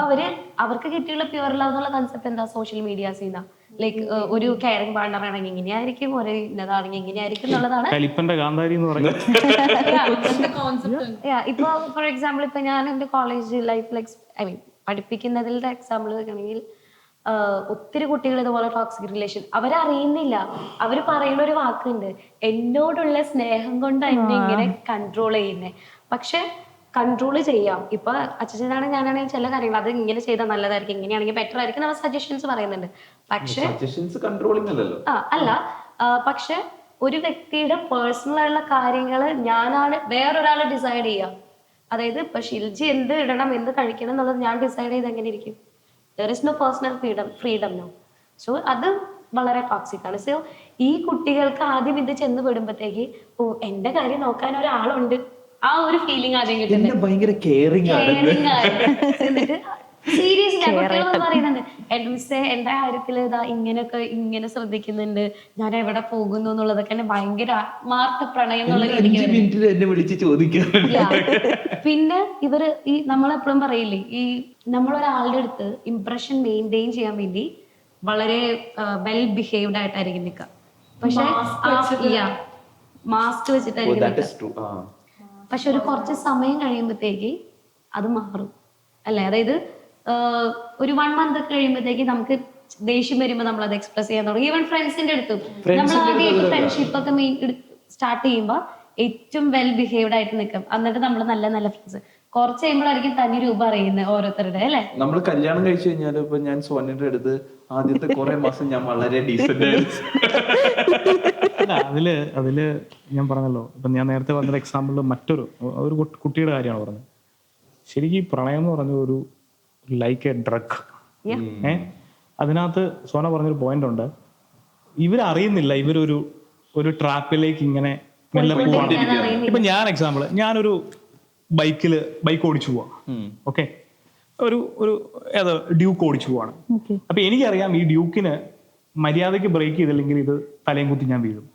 അവർക്ക് കിട്ടിയുള്ള പ്യുവർ ലവ് എന്നുള്ള കൺസെപ്റ്റ് എന്താ? സോഷ്യൽ മീഡിയാസ് ചെയ്യുന്ന ലൈക്ക് ഒരു കെയറിംഗ് പാർട്ണർ ആണെങ്കിൽ ഇങ്ങനെയായിരിക്കും, ഒരു ഇന്നതാണെങ്കിൽ ഇങ്ങനെയായിരിക്കും എന്നുള്ളതാണ്. ഇപ്പൊ ഫോർ എക്സാമ്പിൾ, ഇപ്പൊ ഞാൻ എന്റെ കോളേജ് ലൈഫിൽ പഠിപ്പിക്കുന്നതിന്റെ എക്സാമ്പിൾ വെക്കണമെങ്കിൽ, ഒത്തിരി കുട്ടികൾ ഇതുപോലെ ടോക്സിക് റിലേഷൻ അവരറിയുന്നില്ല. അവർ പറയുന്ന ഒരു വാക്കുണ്ട്, എന്നോടുള്ള സ്നേഹം കൊണ്ട് എന്നെ ഇങ്ങനെ കൺട്രോൾ ചെയ്യുന്നേ. പക്ഷെ കൺട്രോൾ ചെയ്യാം. ഇപ്പൊ അച്ഛനാണ് ഞാനാണെങ്കിൽ ചില കാര്യങ്ങൾ അത് ഇങ്ങനെ ചെയ്താൽ നല്ലതായിരിക്കും, ഇങ്ങനെയാണെങ്കിൽ ബെറ്റർ ആയിരിക്കും, നമ്മൾ സജഷൻസ് പറയുന്നുണ്ട്. പക്ഷെ അല്ല, പക്ഷെ ഒരു വ്യക്തിയുടെ പേഴ്സണൽ ആയിട്ടുള്ള കാര്യങ്ങൾ ഞാനാണ് വേറൊരാളെ ഡിസൈഡ് ചെയ്യാം. അതായത് ഇപ്പൊ ഷിൽജി എന്ത് ഇടണം, എന്ത് കഴിക്കണം എന്നുള്ളത് ഞാൻ ഡിസൈഡ് ചെയ്ത് എങ്ങനെ ഇരിക്കും? There is no personal freedom no. So അത് വളരെ ടോക്സിക് ആണ്. സോ ഈ കുട്ടികൾക്ക് ആദ്യം ഇത് ചെന്ന് വിടുമ്പോഴത്തേക്ക്, ഓ എന്റെ കാര്യം നോക്കാൻ ഒരാളുണ്ട്, ആ ഒരു ഫീലിംഗ് ആദ്യം കിട്ടുന്നത്. ഭയങ്കര കെയറിംഗ് എന്നിട്ട് സീരിയസ്ലി കുട്ടികളൊന്നും പറയുന്നുണ്ട്, മിസ്സേ എന്റെ കാര്യത്തിൽ ഇതാ ഇങ്ങനെ ശ്രദ്ധിക്കുന്നുണ്ട്, ഞാൻ എവിടെ പോകുന്നു എന്നുള്ളതൊക്കെ എന്നെ ഭയങ്കര ആത്മാർത്ഥ പ്രണയം എന്നുള്ള രീതിക്ക്. പിന്നെ ഇവര് ഈ നമ്മളെപ്പോഴും പറയില്ലേ, ഈ നമ്മളൊരാളുടെ അടുത്ത് ഇംപ്രഷൻ മെയിൻറ്റെയിൻ ചെയ്യാൻ വേണ്ടി വളരെ വെൽ ബിഹേവ്ഡ് ആയിട്ടായിരിക്കും നിൽക്കുക. പക്ഷെ മാസ്ക് വെച്ചിട്ടായിരിക്കും നിൽക്കുക. പക്ഷെ ഒരു കുറച്ച് സമയം കഴിയുമ്പോഴത്തേക്ക് അത് മാറും അല്ലെ? അതായത് ഒരു 1 month ഒക്കെ കഴിയുമ്പോഴത്തേക്ക് നമുക്ക് ദേഷ്യം വരുമ്പോൾ നമ്മൾ അത് എക്സ്പ്രസ് ചെയ്യാൻ തുടങ്ങി. ഈവൻ ഫ്രണ്ട്സിന്റെ അടുത്തും നമ്മൾ ആദ്യമായിട്ട് ഫ്രണ്ട്ഷിപ്പ് ഒക്കെ സ്റ്റാർട്ട് ചെയ്യുമ്പോൾ ഏറ്റവും വെൽ ബിഹേവ്ഡ് ആയിട്ട് നിൽക്കും. എന്നിട്ട് നമ്മൾ നല്ല നല്ല ഫ്രണ്ട്സ് കുറച്ച് കഴിയുമ്പോഴായിരിക്കും തനി രൂപം അറിയുന്നത് ഓരോരുത്തരുടെ, അല്ലെ? നമ്മൾ കല്യാണം കഴിച്ചു കഴിഞ്ഞാൽ ഇപ്പൊ ഞാൻ സോനയുടെ അടുത്ത് ആദ്യത്തെ കുറെ മാസം ഞാൻ വളരെ ഡീസന്റ് ആയിരുന്നു. അതില് ഞാൻ പറഞ്ഞല്ലോ, ഇപ്പൊ ഞാൻ നേരത്തെ പറഞ്ഞ എക്സാമ്പിളിൽ മറ്റൊരു കുട്ടിയുടെ കാര്യമാണ് പറഞ്ഞത്. ശരിക്കും പ്രണയം എന്ന് പറഞ്ഞ ഒരു ലൈക്ക് എ ഡ്രഗ്. അതിനകത്ത് സോന പറഞ്ഞൊരു പോയിന്റ് ഉണ്ട്, ഇവരറിയുന്നില്ല ഇവരൊരു ട്രാപ്പിലേക്ക് ഇങ്ങനെ മെല്ലെ പോവാണ്. ഇപ്പൊ ഞാൻ എക്സാമ്പിൾ, ഞാനൊരു ബൈക്ക് ഓടിച്ചു പോവാ, ഓക്കെ, ഒരു ഡ്യൂക്ക് ഓടിച്ചു പോവാണ്. അപ്പൊ എനിക്കറിയാം ഈ ഡ്യൂക്കിന് മര്യാദയ്ക്ക് ബ്രേക്ക് ചെയ്തില്ലെങ്കിൽ ഇത് തലയും കുത്തി ഞാൻ വീഴും.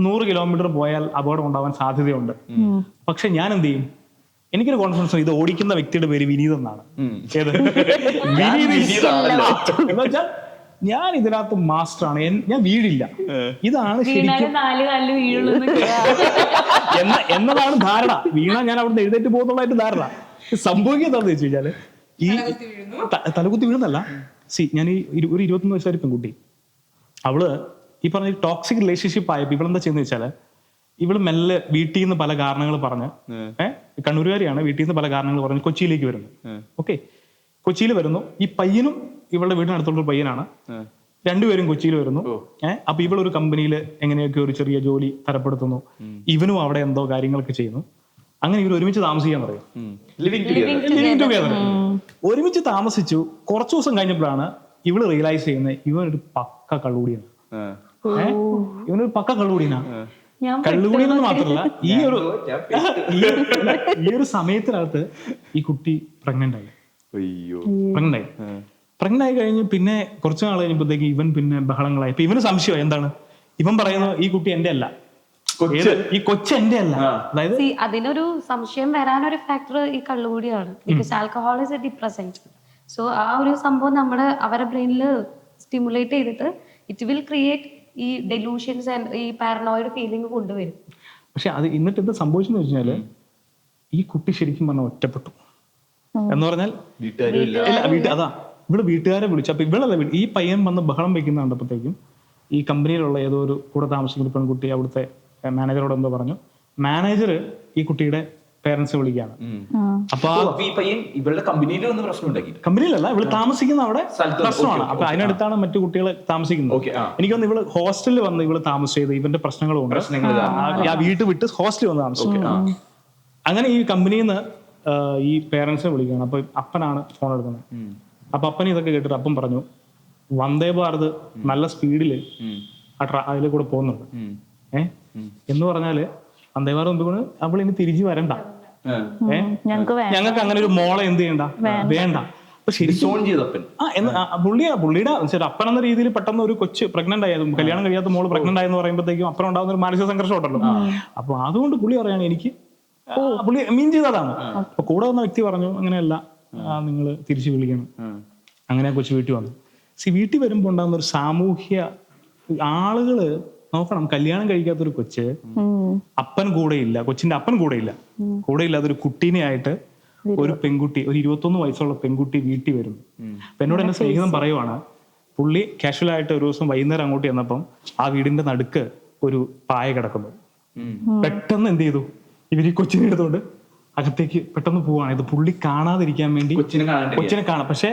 100 കിലോമീറ്റർ പോയാൽ അപകടം ഉണ്ടാവാൻ സാധ്യതയുണ്ട്. പക്ഷെ ഞാൻ എന്ത് ചെയ്യും? എനിക്കൊരു കോൺഫിഡൻസ്, ഇത് ഓടിക്കുന്ന വ്യക്തിയുടെ പേര് വിനീത് എന്നാണ്. എന്ന് വെച്ചാൽ ഞാൻ ഇതിനകത്ത് മാസ്റ്ററാണ്, ഞാൻ വീഴില്ല, ഇതാണ് ശരിക്കും വീണാലും 4 കാലിൽ വീഴുള്ളൂ എന്നതാണ് ധാരണ. വീണ ഞാൻ അവിടുന്ന് എഴുന്നേറ്റ് പോകുന്നുള്ളതായിട്ട് ധാരണ. സംഭവിക്കുന്നതാന്ന് വെച്ച് കഴിഞ്ഞാല് ഈ തലകുത്തി വീഴുന്നല്ല. ഞാൻ ഈ ഒരു 21 വയസ്സുകാരി പെൺകുട്ടി, അവള് ഈ പറഞ്ഞ ടോക്സിക് റിലേഷൻഷിപ്പ് ആയപ്പോ ഇവളെന്താ ചെയ്യുന്ന വെച്ചാല്, ഇവള് മെല്ലെ വീട്ടിൽ നിന്ന് പല കാരണങ്ങൾ പറഞ്ഞ്, കണ്ണൂരുകാരിയാണ്, വീട്ടിൽ നിന്ന് പല കാരണങ്ങൾ പറഞ്ഞ് കൊച്ചിയിലേക്ക് വരുന്നു. ഓക്കെ, കൊച്ചിയിൽ വരുന്നു. ഈ പയ്യനും ഇവളുടെ വീടിനടുത്തുള്ള പയ്യനാണ്, രണ്ടുപേരും കൊച്ചിയിൽ വരുന്നു. അപ്പൊ ഇവളൊരു കമ്പനിയിൽ എങ്ങനെയൊക്കെ ഒരു ചെറിയ ജോലി തരപ്പെടുത്തുന്നു, ഇവനും അവിടെ എന്തോ കാര്യങ്ങളൊക്കെ ചെയ്യുന്നു. അങ്ങനെ ഇവർ ഒരുമിച്ച് താമസിക്കാൻ പറയും, ലിവിങ് ടുഗദർ. ഒരുമിച്ച് താമസിച്ചു. കുറച്ചു ദിവസം കഴിഞ്ഞപ്പോഴാണ് ഇവള് റിയലൈസ് ചെയ്യുന്നത് ഇവനൊരു പക്ക കള്ളുകൂടിയാണ്. ഇവനൊരു പക്ക കള്ളുകൂടിയാണ്. കള്ളുകൂടിയെന്ന് മാത്രമല്ല, ഈ ഒരു സമയത്തിനകത്ത് ഈ കുട്ടി പ്രഗ്നന്റ് ആയി. പ്രഗ്നന്റ് ആയി കഴിഞ്ഞ് പിന്നെ കുറച്ചു നാൾ കഴിഞ്ഞപ്പോഴത്തേക്ക് ഇവൻ പിന്നെ ബഹളങ്ങളായി. ഇപ്പൊ ഇവന് സംശയം എന്താണ്, ഇവൻ പറയുന്നത് ഈ കുട്ടി എന്റെ അല്ല, ഈ കൊച്ചു എന്റെ അല്ല. അതായത് അതിനൊരു സംശയം വരാനൊരു ഫാക്ടർ ഈ കള്ളുകൂടിയാണ്. Because alcohol is a depressant. So ആ ഒരു സംഭവം അവരുടെ ബ്രെയിനിൽ സ്റ്റിമുലേറ്റ് ചെയ്തിട്ട് ഇറ്റ് വിൽ ക്രിയേറ്റ് ഈ ഡെലൂഷൻസ് ആൻഡ് ഈ പാരനോയിഡ് ഫീലിംഗ് കൊണ്ടുവരും. പക്ഷെ അത് എന്നിട്ട് എന്താ സംഭവിച്ചെന്ന് വെച്ചാല്, ഈ കുട്ടി ശരിക്കും പറഞ്ഞാൽ ഒറ്റപ്പെട്ടു എന്ന് പറഞ്ഞാൽ. അതാ ഇവള് വീട്ടുകാരെ വിളിച്ചു. അപ്പൊ ഇവളല്ല, ഈ പയ്യൻ വന്ന് ബഹളം വെക്കുന്ന കണ്ടപ്പോഴത്തേക്കും ഈ കമ്പനിയിലുള്ള ഏതോ ഒരു കൂടെ താമസിക്കുന്ന പെൺകുട്ടി അവിടുത്തെ മാനേജറോട് എന്തോ പറഞ്ഞു. മാനേജർ ഈ കുട്ടിയുടെ പേരൻസ് വിളിക്കുകയാണ്. അപ്പൊ ഇവളുടെ കമ്പനിയിൽ വന്ന് പ്രശ്നമുണ്ടാക്കി, കമ്പനിയിലല്ല, ഇവള് താമസിക്കുന്ന അവിടെ പ്രശ്നമാണ്. അപ്പൊ അതിനടുത്താണ് മറ്റു കുട്ടികൾ താമസിക്കുന്നത്. എനിക്കൊന്ന് ഇവള് ഹോസ്റ്റലിൽ വന്ന് ഇവള് താമസിച്ചത് ഇവന്റെ പ്രശ്നങ്ങളുണ്ട്, ആ വീട്ട് വിട്ട് ഹോസ്റ്റലിൽ വന്ന് താമസിച്ചു. അങ്ങനെ ഈ കമ്പനിയിൽ നിന്ന് ഈ പേരൻസിനെ വിളിക്കുകയാണ്. അപ്പൊ അപ്പനാണ് ഫോൺ എടുക്കുന്നത്. അപ്പൊ അപ്പൻ ഇതൊക്കെ കേട്ടിട്ട് അപ്പം പറഞ്ഞു, വന്ദേ ഭാരത് നല്ല സ്പീഡില് അതിലെ കൂടെ പോകുന്നുണ്ട്. എന്ന് പറഞ്ഞാല് വന്ദേ ഭാരത് എന്തുകൊണ്ട് അവൾ ഇനി തിരിച്ചു വരണ്ട, ഞങ്ങൾക്ക് അങ്ങനെ ഒരു മോളെ എന്ത് ചെയ്യണ്ട, വേണ്ട. അപ്പൊ ശരിക്കും പുള്ളിയുടെ അപ്പൻ എന്ന രീതിയിൽ പെട്ടെന്ന് ഒരു കൊച്ചു പ്രഗ്നന്റ് ആയതും, കല്യാണം കഴിയാത്ത മോള് പ്രഗ്നന്റ് ആയെന്ന് പറയുമ്പോഴത്തേക്കും അപ്പൻ ഉണ്ടാകുന്ന ഒരു മാനസിക സംഘർഷം ഉണ്ടല്ലോ. അപ്പൊ അതുകൊണ്ട് പുള്ളി പറയാണ്, എനിക്ക് പുള്ളി മീൻ ചെയ്തതാണ്. അപ്പൊ കൂടെ വന്ന വ്യക്തി പറഞ്ഞു, അങ്ങനെയല്ല, നിങ്ങൾ തിരിച്ചു വിളിക്കണം. അങ്ങനെ കൊച്ചു വീട്ടിൽ വന്നു. വീട്ടിൽ വരുമ്പോ ഉണ്ടാകുന്ന ഒരു സാമൂഹ്യ ആളുകള് നോക്കണം, കല്യാണം കഴിക്കാത്തൊരു കൊച്ച്, അപ്പൻ കൂടെ ഇല്ല, കൊച്ചിന്റെ അപ്പൻ കൂടെ ഇല്ലാത്ത ഒരു കുട്ടീനെ ആയിട്ട് ഒരു പെൺകുട്ടി, ഒരു 21 വയസ്സുള്ള പെൺകുട്ടി വീട്ടിൽ വരുന്നു. അപ്പൊ എന്നോട് എന്നെ സ്നേഹിതം പറയുവാണ്, പുള്ളി കാഷ്വൽ ആയിട്ട് ഒരു ദിവസം വൈകുന്നേരം അങ്ങോട്ട് ചെന്നപ്പം ആ വീടിന്റെ നടുക്ക് ഒരു പായ കിടക്കുന്നു. പെട്ടെന്ന് എന്ത് ചെയ്തു, ഇവര് കൊച്ചിനെ എടുത്തോണ്ട് അകത്തേക്ക് പെട്ടെന്ന് പോവാണ്. ഇത് പുള്ളി കാണാതിരിക്കാൻ വേണ്ടി, കൊച്ചിനെ കാണാം. പക്ഷെ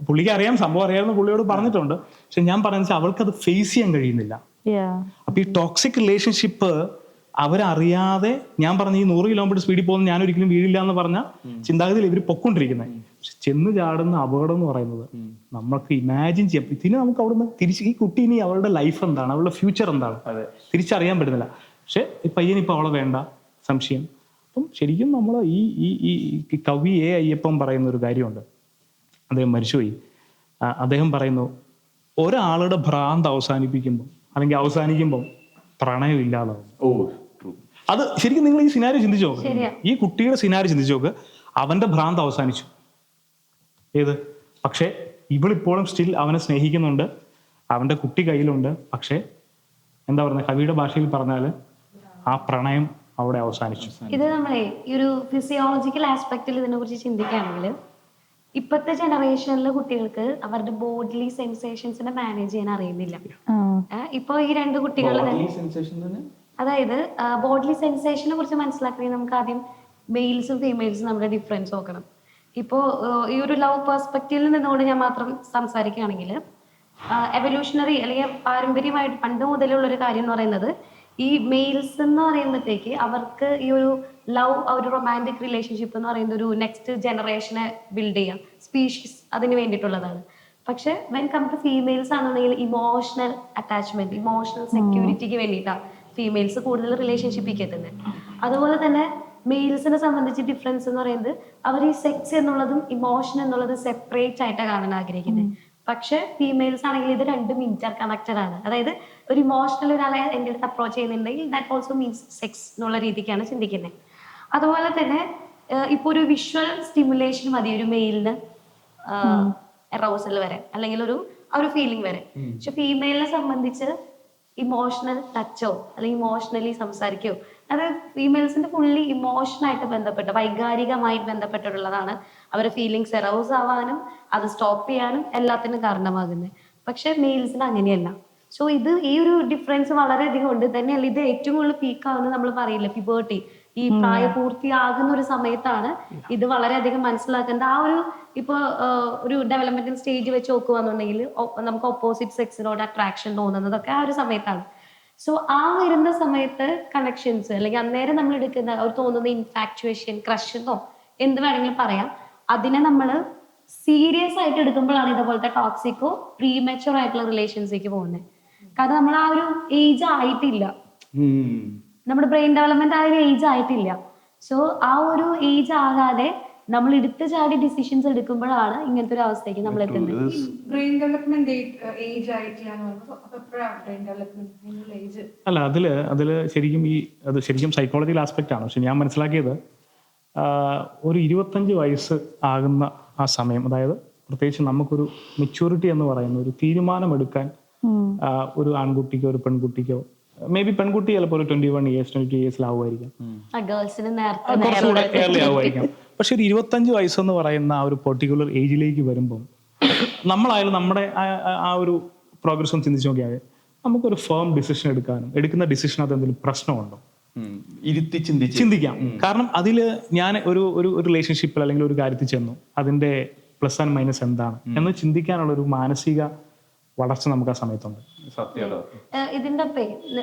പുള്ളിക്ക് അറിയാം, സംഭവം അറിയാമെന്ന് പുള്ളിയോട് പറഞ്ഞിട്ടുണ്ട്. പക്ഷെ ഞാൻ പറയുന്നത് അവൾക്ക് അത് ഫേസ് ചെയ്യാൻ കഴിയുന്നില്ല. അപ്പൊ ഈ ടോക്സിക് റിലേഷൻഷിപ്പ് അവരറിയാതെ, ഞാൻ പറഞ്ഞ ഈ 100 കിലോമീറ്റർ സ്പീഡിൽ പോകുന്ന ഞാൻ ഒരിക്കലും വീഴില്ല എന്ന് പറഞ്ഞ ചിന്താഗതിയിൽ ഇവർ പൊക്കൊണ്ടിരിക്കുന്നത്. പക്ഷെ ചെന്ന് ചാടുന്ന അപകടം എന്ന് പറയുന്നത് നമുക്ക് ഇമാജിൻ ചെയ്യാം. ഇതിന് നമുക്ക് അവിടുന്ന് തിരിച്ച്, ഈ കുട്ടി ഇനി അവളുടെ ലൈഫ് എന്താണ്, അവളുടെ ഫ്യൂച്ചർ എന്താണ് തിരിച്ചറിയാൻ പറ്റുന്നില്ല. പക്ഷെ ഈ പയ്യൻ ഇപ്പൊ അവളെ വേണ്ട, സംശയം. അപ്പം ശരിക്കും നമ്മൾ ഈ കവി എ അയ്യപ്പൻ പറയുന്ന ഒരു കാര്യമുണ്ട്. അദ്ദേഹം മരിച്ചുപോയി. അദ്ദേഹം പറയുന്നു, ഒരാളുടെ ഭ്രാന്ത് അവസാനിക്കുമ്പോൾ പ്രണയം ഇല്ലാതാവും. അത് ശരിക്കും നിങ്ങൾ ഈ സിനാരി ചിന്തിച്ചു നോക്ക്, ഈ കുട്ടിയുടെ സിനാരി ചിന്തിച്ചു നോക്ക്. അവന്റെ ഭ്രാന്ത് അവസാനിച്ചു, ഏത്, പക്ഷെ ഇവളിപ്പോഴും സ്റ്റിൽ അവനെ സ്നേഹിക്കുന്നുണ്ട്, അവന്റെ കുട്ടി കയ്യിലുണ്ട്. പക്ഷെ എന്താ പറയുക, കവിയുടെ ഭാഷയിൽ പറഞ്ഞാല് ആ പ്രണയം അവിടെ അവസാനിച്ചു. ഇത് നമ്മളെ ഈ ഒരു ഫിസിയോളജിക്കൽ ആസ്പെക്റ്റിൽ ഇതിനെ കുറിച്ച് ചിന്തിക്കുകയാണെങ്കിൽ, ഇപ്പോഴത്തെ ജനറേഷനിലെ കുട്ടികൾക്ക് അവരുടെ ബോഡിലി സെൻസേഷൻസിനെ മാനേജ് ചെയ്യാൻ അറിയുന്നില്ല. ഇപ്പൊ ഈ 2 കുട്ടികൾ, അതായത് ബോഡിലി സെൻസേഷനെ കുറിച്ച് മനസ്സിലാക്കണമെങ്കിൽ നമുക്ക് ആദ്യം മെയിൽസും ഫീമെയിൽസും നമ്മുടെ ഡിഫറൻസ് നോക്കണം. ഇപ്പോൾ ഈ ഒരു ലവ് പെർസ്പെക്റ്റീവിൽ നിന്നുകൊണ്ട് ഞാൻ മാത്രം സംസാരിക്കുകയാണെങ്കിൽ, എവല്യൂഷണറി അല്ലെങ്കിൽ പാരമ്പര്യമായിട്ട് പണ്ട് മുതലുള്ള ഒരു കാര്യം എന്ന് പറയുന്നത്, ഈ മെയിൽസ് എന്ന് പറയുമ്പോഴത്തേക്ക് അവർക്ക് ഈ ഒരു ലവ്, ഒരു റൊമാൻറ്റിക് റിലേഷൻഷിപ്പ് എന്ന് പറയുന്ന ഒരു നെക്സ്റ്റ് ജനറേഷനെ ബിൽഡ് ചെയ്യാം, സ്പീഷീസ് അതിന് വേണ്ടിയിട്ടുള്ളതാണ്. പക്ഷെ വെൻ കം ടു ഫീമെയിൽസ് ആണെന്നുണ്ടെങ്കിൽ ഇമോഷണൽ അറ്റാച്ച്മെന്റ്, ഇമോഷണൽ സെക്യൂരിറ്റിക്ക് വേണ്ടിയിട്ടാണ് ഫീമെയിൽസ് കൂടുതൽ റിലേഷൻഷിപ്പിൽ എത്തുന്നത്. അതുപോലെ തന്നെ മെയിൽസിനെ സംബന്ധിച്ച് ഡിഫറൻസ് എന്ന് പറയുന്നത്, അവർ ഈ സെക്സ് എന്നുള്ളതും ഇമോഷൻ എന്നുള്ളതും സെപ്പറേറ്റ് ആയിട്ടാണ് കാണാൻ ആഗ്രഹിക്കുന്നത്. പക്ഷെ ഫീമെയിൽസ് ആണെങ്കിൽ ഇത് രണ്ടും ഇന്റർ കണക്റ്റഡ് ആണ്. അതായത് ഒരു ഇമോഷണൽ ഒരാളെ എൻ്റെ അടുത്ത് അപ്രോച്ച് ചെയ്യുന്നുണ്ടെങ്കിൽ ദാറ്റ് ഓൾസോ മീൻസ് സെക്സ് എന്നുള്ള രീതിക്കാണ് ചിന്തിക്കുന്നത്. അതുപോലെ തന്നെ ഇപ്പോൾ ഒരു വിഷ്വൽ സ്റ്റിമുലേഷൻ മതി ഒരു മെയിലിന് എറൗസൽ വരാൻ, അല്ലെങ്കിൽ ഒരു ആ ഒരു ഫീലിംഗ് വരെ. പക്ഷെ ഫീമെയിലിനെ സംബന്ധിച്ച് ഇമോഷണൽ ടച്ചോ അല്ലെങ്കിൽ ഇമോഷണലി സംസാരിക്കോ, അത് ഫീമെയിൽസിന്റെ ഫുള്ളി ഇമോഷനായിട്ട് ബന്ധപ്പെട്ട് വൈകാരികമായിട്ട് ബന്ധപ്പെട്ടിട്ടുള്ളതാണ് അവരുടെ ഫീലിങ്സ് എറൗസ് ആവാനും അത് സ്റ്റോപ്പ് ചെയ്യാനും എല്ലാത്തിനും കാരണമാകുന്നത്. പക്ഷെ മെയിൽസിന് അങ്ങനെയല്ല. സോ ഇത് ഈ ഒരു ഡിഫറൻസ് വളരെയധികം ഉണ്ട്. തന്നെയല്ല ഇത് ഏറ്റവും കൂടുതൽ പീക്ക് ആവുന്നത് നമ്മൾ പറയില്ല പ്യൂബർട്ടി, ഈ പ്രായപൂർത്തിയാകുന്ന ഒരു സമയത്താണ് ഇത് വളരെയധികം മനസ്സിലാക്കുന്നത്. ആ ഒരു ഇപ്പൊ ഒരു ഡെവലപ്മെന്റൽ സ്റ്റേജ് വെച്ച് നോക്കുകയാണെന്നുണ്ടെങ്കിൽ നമുക്ക് ഓപ്പോസിറ്റ് സെക്സിനോട് അട്രാക്ഷൻ തോന്നുന്നതൊക്കെ ആ ഒരു സമയത്താണ്. സോ ആ വരുന്ന സമയത്ത് കണക്ഷൻസ് അല്ലെങ്കിൽ അന്നേരം നമ്മൾ എടുക്കുന്ന ഒരു തോന്നുന്ന ഇൻഫാക്ച്വേഷൻ, ക്രഷ് എന്നോ എന്ത് വേണമെങ്കിലും പറയാം, അതിനെ നമ്മൾ സീരിയസ് ആയിട്ട് എടുക്കുമ്പോഴാണ് ഇതുപോലത്തെ ടോക്സിക്കോ പ്രീമെച്ചുവർ ആയിട്ടുള്ള റിലേഷൻസിലേക്ക് പോകുന്നത്. കാരണം നമ്മൾ ആ ഒരു ഏജ് ആയിട്ടില്ല, നമ്മുടെ ബ്രെയിൻ ഡെവലപ്മെന്റ് ആ ഒരു ഏജ് ആയിട്ടില്ല. സോ ആ ഒരു ഏജ് ആകാതെ നമ്മൾ എടുത്തു ചാടി ഡിസിഷൻസ് എടുക്കുമ്പോഴാണ് ഇങ്ങനത്തെ ഒരു അവസ്ഥയ്ക്ക് നമ്മൾ എത്തുന്നത്. ബ്രെയിൻ ഡെവലപ്മെന്റ് ഏജ് ആയിട്ടില്ല എന്ന് പറയുമ്പോൾ അപ്പൊ എപ്പോഴാണ് ബ്രെയിൻ ഡെവലപ്മെന്റ് ഏജ്? അല്ല, അതില് ശരിക്കും അത് ശരിക്കും സൈക്കോളജിക്കൽ ആസ്പെക്റ്റ് ആണ്. പക്ഷെ ഞാൻ മനസ്സിലാക്കിയത് ഒരു 25 വയസ്സ് ആകുന്ന ആ സമയം, അതായത് പ്രത്യേകിച്ച് നമുക്കൊരു മെച്യൂരിറ്റി എന്ന് പറയുന്ന ഒരു തീരുമാനമെടുക്കാൻ ഒരു ആൺകുട്ടിക്കോ ഒരു പെൺകുട്ടിക്കോ, മേ ബി പെൺകുട്ടി ചിലപ്പോൾ ഒരു 21 ഇയേഴ്സ് 22 ഇയേഴ്സിലാവുമായിരിക്കാം, കുറച്ചുകൂടെ ഏർലി ആവുമായിരിക്കാം. പക്ഷെ ഒരു 25 വയസ്സെന്ന് പറയുന്ന ആ ഒരു പെർട്ടിക്കുലർ ഏജിലേക്ക് വരുമ്പം നമ്മളായാലും നമ്മുടെ ആ ഒരു പ്രോഗ്രസ് ഒന്ന് ചിന്തിച്ച് നോക്കിയാൽ നമുക്കൊരു ഫേം ഡിസിഷൻ എടുക്കുന്ന ഡിസിഷൻ അത് എന്തെങ്കിലും പ്രശ്നമുണ്ടോ ഇരുത്തി ചിന്തിക്കാം. കാരണം അതിൽ ഞാൻ ഒരു റിലേഷൻഷിപ്പിൽ അല്ലെങ്കിൽ ഒരു കാര്യത്തിൽ ചെന്നു, അതിന്റെ പ്ലസ് ആൻഡ് മൈനസ് എന്താണ് എന്ന് ചിന്തിക്കാനുള്ള ഒരു മാനസിക വളർച്ച നമുക്ക് ആ സമയത്തുണ്ട്. ഇതിന്റെ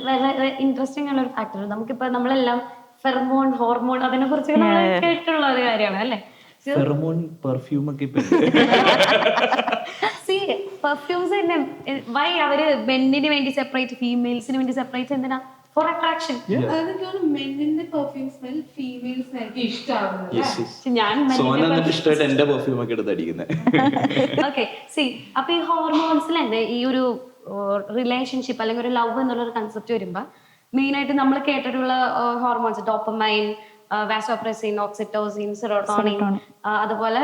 വളരെ ഇൻട്രസ്റ്റിംഗ് ഉള്ള ഒരു ഫാക്ടർ, നമുക്കിപ്പോ നമ്മളെല്ലാം ഫെർമോൺ, ഹോർമോൺ അതിനെ കുറിച്ച് കേട്ടിട്ടുള്ള ഒരു കാര്യമാണ് അല്ലെ. പെർഫ്യൂംസ് തന്നെ വൈ അവര് മെന്നിന് വേണ്ടി സെപ്പറേറ്റ്, ഫീമെയിൽസിന് വേണ്ടി സെപ്പറേറ്റ്, എന്തിനാ? For attraction. മെന്നിന്റെ പെർഫ്യൂം സ്മെൽ ഫീമെയിൽസിന് എനിക്ക് ഇഷ്ടമാവുന്നത്. ഓക്കെ, സി അപ്പൊ ഈ ഹോർമോൺസിൽ തന്നെ ഈ ഒരു റിലേഷൻഷിപ്പ് അല്ലെങ്കിൽ ഒരു ലവ് എന്നുള്ള ഒരു കൺസെപ്റ്റ് വരുമ്പോ മെയിൻ ആയിട്ട് നമ്മൾ കേട്ടിട്ടുള്ള hormones dopamine, vasopressin, oxytocin, serotonin, അതുപോലെ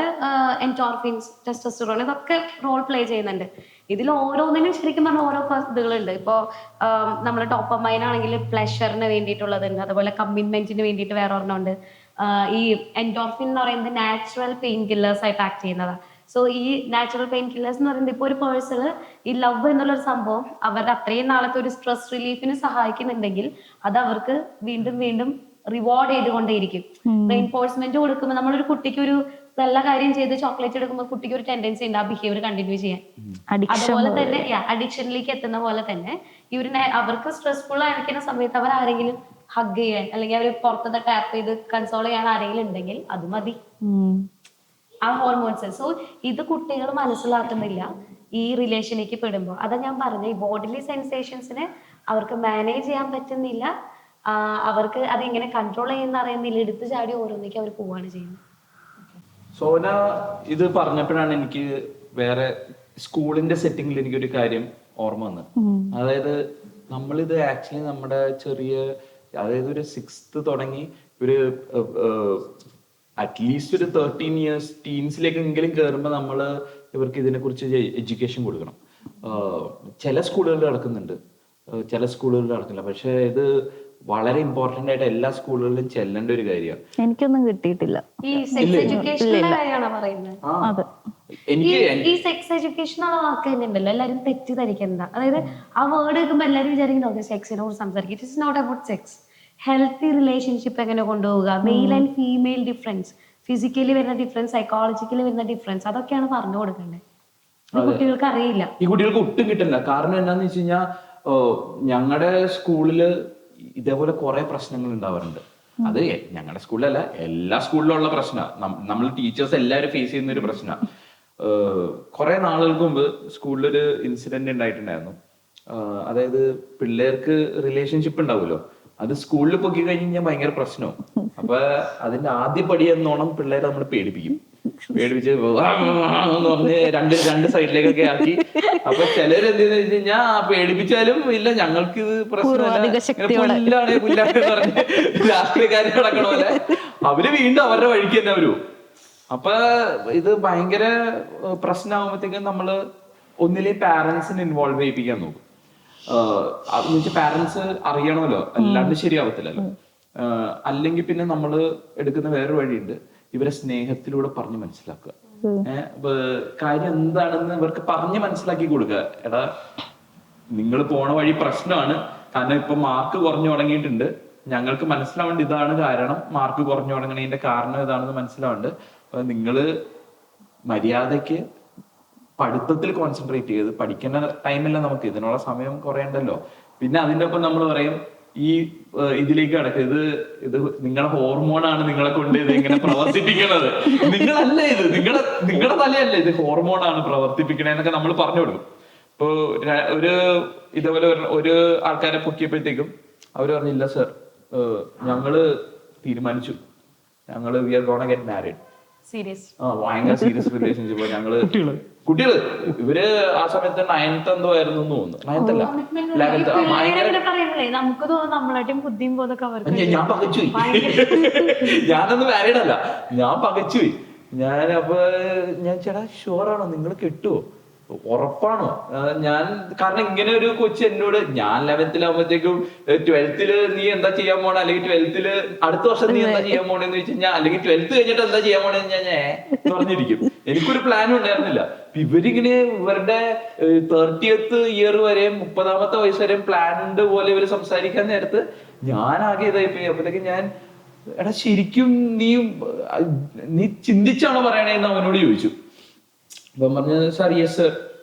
എൻഡോർഫിൻസ്, ടെസ്റ്റോസ്റ്ററോൺ, ഇതൊക്കെ റോൾ പ്ലേ ചെയ്യുന്നുണ്ട്. ഇതിൽ ഓരോന്നിനും ശരിക്കും പറഞ്ഞാൽ ഓരോ ഇതുകളുണ്ട്. ഇപ്പോൾ നമ്മൾ ഡോപ്പമൈൻ ആണെങ്കിൽ പ്ലഷറിന് വേണ്ടിയിട്ടുള്ളതുണ്ട്, അതുപോലെ കമ്മിറ്റ്മെന്റിന് വേണ്ടിയിട്ട് വേറെ ഒരെണ്ണമുണ്ട്. ഈ എൻഡോർഫിൻ എന്ന് പറയുന്നത് നാച്ചുറൽ പെയിൻ കില്ലേഴ്സ് ആയിട്ട് ആക്ട് ചെയ്യുന്നതാണ്. സോ ഈ നാച്ചുറൽ പെയിൻ കില്ലേഴ്സ് എന്ന് പറയുന്നത് ഇപ്പോൾ ഒരു പേഴ്സണ് ഈ ലവ് എന്നുള്ളൊരു സംഭവം അവരുടെ അത്രയും നാളത്തെ ഒരു സ്ട്രെസ് റിലീഫിന് സഹായിക്കുന്നുണ്ടെങ്കിൽ അത് അവർക്ക് വീണ്ടും വീണ്ടും റിവാർഡ് ചെയ്തുകൊണ്ടേയിരിക്കും. റെയിൻഫോഴ്സ്മെന്റ് കൊടുക്കുമ്പോൾ നമ്മളൊരു കുട്ടിക്ക് ഒരു നല്ല കാര്യം ചെയ്ത് ചോക്ലേറ്റ് എടുക്കുമ്പോൾ കുട്ടിക്ക് ഒരു ടെൻഡൻസി ഉണ്ട് ആ ബിഹേവിയർ കണ്ടിന്യൂ ചെയ്യാൻ. അതുപോലെ തന്നെ അഡിക്ഷനിലേക്ക് എത്തുന്ന പോലെ തന്നെ ഈ ഒരു അവർക്ക് സ്ട്രെസ്ഫുൾ ആയിരിക്കുന്ന സമയത്ത് അവർ ആരെങ്കിലും ഹഗ് ചെയ്യാൻ അല്ലെങ്കിൽ അവർ പുറത്തുനിന്ന് ടാപ്പ് ചെയ്ത് കൺസോൾ ചെയ്യാൻ ആരെങ്കിലും ഉണ്ടെങ്കിൽ അത് മതി, ആ ഹോർമോൺസ്. സോ ഇത് കുട്ടികൾ മനസ്സിലാക്കുന്നില്ല ഈ റിലേഷനിലേക്ക് പെടുമ്പോൾ. അതാ ഞാൻ പറഞ്ഞ ഈ ബോഡിലി സെൻസേഷൻസിനെ അവർക്ക് മാനേജ് ചെയ്യാൻ പറ്റുന്നില്ല, അവർക്ക് അത് എങ്ങനെ കൺട്രോൾ ചെയ്യുന്ന അറിയുന്നില്ല, എടുത്തു ചാടി ഓരോന്നേക്ക് അവർ പോവാണ് ചെയ്യുന്നത്. സോന ഇത് പറഞ്ഞപ്പോഴാണ് എനിക്ക് വേറെ സ്കൂളിന്റെ സെറ്റിംഗിൽ എനിക്കൊരു കാര്യം ഓർമ്മ വന്നത്. അതായത് നമ്മളിത് ആക്ച്വലി നമ്മുടെ ചെറിയ, അതായത് ഒരു 6th തുടങ്ങി ഒരു അറ്റ്ലീസ്റ്റ് ഒരു 13 years ടീൻസിലേക്കെങ്കിലും കയറുമ്പോൾ നമ്മൾ ഇവർക്ക് ഇതിനെ കുറിച്ച് എഡ്യൂക്കേഷൻ കൊടുക്കണം. ചില സ്കൂളുകളിൽ നടക്കുന്നുണ്ട്, ചില സ്കൂളുകളിൽ നടക്കില്ല. പക്ഷെ ഇത് വളരെ ഇമ്പോർട്ടന്റ് ആയിട്ട് എല്ലാ സ്കൂളുകളിലും ചെല്ലേണ്ട ഒരു കാര്യമാണ്. എനിക്കൊന്നും കിട്ടിയിട്ടില്ല. ഈ സെക്സ് എഡ്യൂക്കേഷന്റെ കാര്യമാണോ പറയുന്നത്? ഈ സെക്സ് എഡ്യൂക്കേഷൻ ഉള്ള വാക്ക് തന്നെ ഉണ്ടല്ലോ, എല്ലാരും തെറ്റിദ്ധരിക്കുന്ന. അതായത് ആ വേർഡ് കേൾക്കുമ്പോൾ എല്ലാരും വിചാരിക്കുന്നു സെക്സിനെ കുറിച്ച് സംസാരിക്കും. It is not about sex. Healthy relationship എങ്ങനെ കൊണ്ടുപോകുക, male and female difference, physically വരുന്ന ഡിഫറൻസ്, സൈക്കോളജിക്കലി വരുന്ന ഡിഫറൻസ്, അതൊക്കെയാണ് പറഞ്ഞു കൊടുക്കേണ്ടത്. കുട്ടികൾക്ക് അറിയില്ല, ഈ കുട്ടികൾക്ക് ഒട്ടും കിട്ടില്ല. കാരണം എന്താന്ന് വെച്ച് കഴിഞ്ഞാൽ ഞങ്ങളുടെ സ്കൂളില് ഇതേപോലെ കുറെ പ്രശ്നങ്ങൾ ഉണ്ടാവാറുണ്ട്. അത് ഞങ്ങളുടെ സ്കൂളിലല്ല, എല്ലാ സ്കൂളിലുള്ള പ്രശ്നമാണ്. നമ്മൾ ടീച്ചേഴ്സ് എല്ലാവരും ഫേസ് ചെയ്യുന്ന ഒരു പ്രശ്നമാണ്. കുറെ നാളുകൾക്ക് മുമ്പ് സ്കൂളിലൊരു ഇൻസിഡന്റ് ഉണ്ടായിട്ടുണ്ടായിരുന്നു. അതായത് പിള്ളേർക്ക് റിലേഷൻഷിപ്പ് ഉണ്ടാവുമല്ലോ, അത് സ്കൂളിൽ പൊക്കി കഴിഞ്ഞാൽ ഭയങ്കര പ്രശ്നവും. അപ്പൊ അതിന്റെ ആദ്യ പടി എന്നോണം പിള്ളേരെ നമ്മൾ പേടിപ്പിച്ച് പറഞ്ഞ് രണ്ട് സൈഡിലേക്കൊക്കെ ആക്കി. അപ്പൊ ചിലര് എന്തെന്ന് വെച്ച് കഴിഞ്ഞാൽ പേടിപ്പിച്ചാലും ഇല്ല, ഞങ്ങൾക്ക് ഇത് പ്രശ്നമില്ല, പുല്ലാണെ പറഞ്ഞ് രാഷ്ട്രീയക്കാരെ നടക്കണ പോലെ അവര് വീണ്ടും അവരുടെ വഴിക്ക് തന്നെ വരും. അപ്പൊ ഇത് ഭയങ്കര പ്രശ്നമാകുമ്പോഴത്തേക്കും നമ്മള് ഒന്നിലെ പാരന്റ്സിനെ ഇൻവോൾവ് ചെയ്യിപ്പിക്കാൻ നോക്കും. എന്ന് വെച്ചാൽ പാരന്റ്സ് അറിയണമല്ലോ, അല്ലാണ്ട് ശരിയാവത്തില്ലല്ലോ. അല്ലെങ്കിൽ പിന്നെ നമ്മൾ എടുക്കുന്ന വേറൊരു വഴിയുണ്ട്, ഇവരെ സ്നേഹത്തിലൂടെ പറഞ്ഞ് മനസ്സിലാക്കുക. കാര്യം എന്താണെന്ന് ഇവർക്ക് പറഞ്ഞ് മനസ്സിലാക്കി കൊടുക്കുക. എടാ, നിങ്ങൾ പോണ വഴി പ്രശ്നമാണ്, കാരണം ഇപ്പൊ മാർക്ക് കുറഞ്ഞു തുടങ്ങിയിട്ടുണ്ട്, ഞങ്ങൾക്ക് മനസ്സിലാവേണ്ട ഇതാണ് കാരണം, മാർക്ക് കുറഞ്ഞു തുടങ്ങണതിന്റെ കാരണം ഇതാണെന്ന് മനസ്സിലാവേണ്ട. അപ്പൊ നിങ്ങള് മര്യാദക്ക് പഠിത്തത്തിൽ കോൺസെൻട്രേറ്റ് ചെയ്ത് പഠിക്കുന്ന ടൈമല്ല, നമുക്ക് ഇതിനുള്ള സമയം കുറയണ്ടല്ലോ. പിന്നെ അതിന്റെ ഒപ്പം നമ്മൾ പറയും ഈ ഇതിലേക്ക് കിടക്കുക, ഇത് നിങ്ങളുടെ ഹോർമോണാണ് നിങ്ങളെ കൊണ്ട് ഇത് ഇങ്ങനെ പ്രവർത്തിപ്പിക്കണത്, നിങ്ങളല്ല ഇത്, നിങ്ങളുടെ തലയല്ല ഇത്, ഹോർമോണാണ് പ്രവർത്തിപ്പിക്കണേന്നൊക്കെ നമ്മൾ പറഞ്ഞു കൊടുക്കും. ഇപ്പൊ ഒരു ഇതേപോലെ ഒരു ആൾക്കാരെ പൊക്കിയപ്പോഴത്തേക്കും അവര് പറഞ്ഞില്ല സർ, ഞങ്ങള് തീരുമാനിച്ചു, ഞങ്ങള് we are gonna get married. Serious ഭയങ്കര സീരിയസ് റിലേഷൻഷിപ്പ്. ഞങ്ങള് കുട്ടികള് ഇവര് ആ സമയത്ത് 9th എന്തോ ആയിരുന്നു എന്ന് തോന്നുന്നു, 9th അല്ല 11th. പറയുമ്പോഴേ നമുക്ക് തോന്നുന്നു നമ്മളായിട്ടും ബുദ്ധിയും പോലൊക്കെ അവർക്ക്. ഞാൻ പകച്ചുപോയി. ഞാനൊന്നും മാരീഡ് അല്ല, ഞാൻ പകച്ചുപോയി. ഞാൻ ചേട്ടാ ഷുവറാണോ, നിങ്ങൾ കെട്ടുവോ, ഉറപ്പാണോ? ഞാൻ കാരണം ഇങ്ങനെ ഒരു കൊച്ചു എന്നോട്, ഞാൻ 11th ട്വൽത്തിൽ നീ എന്താ ചെയ്യാൻ പോണ, അല്ലെങ്കിൽ 12th അടുത്ത വർഷം നീ എന്താ ചെയ്യാൻ പോണെന്ന് ചോദിച്ചു കഴിഞ്ഞാൽ, അല്ലെങ്കിൽ 12th കഴിഞ്ഞിട്ട് എന്താ ചെയ്യാൻ പോണെന്ന് ഞാൻ പറഞ്ഞിരിക്കും. എനിക്കൊരു പ്ലാനും ഉണ്ടായിരുന്നില്ല. ഇവരിങ്ങനെ ഇവരുടെ 30th ഇയർ വരെയും 30ാമത്തെ വയസ്സ് വരെയും പ്ലാൻഡ് പോലെ ഇവര് സംസാരിക്കാൻ നേരത്ത് ഞാൻ ആകെ ഇതായിപ്പോയി. അപ്പോഴത്തേക്ക് ഞാൻ, എടാ ശരിക്കും നീ ചിന്തിച്ചാണോ പറയണേന്ന് അവനോട് ചോദിച്ചു. അപ്പം പറഞ്ഞു സാർ യെസ് സർ,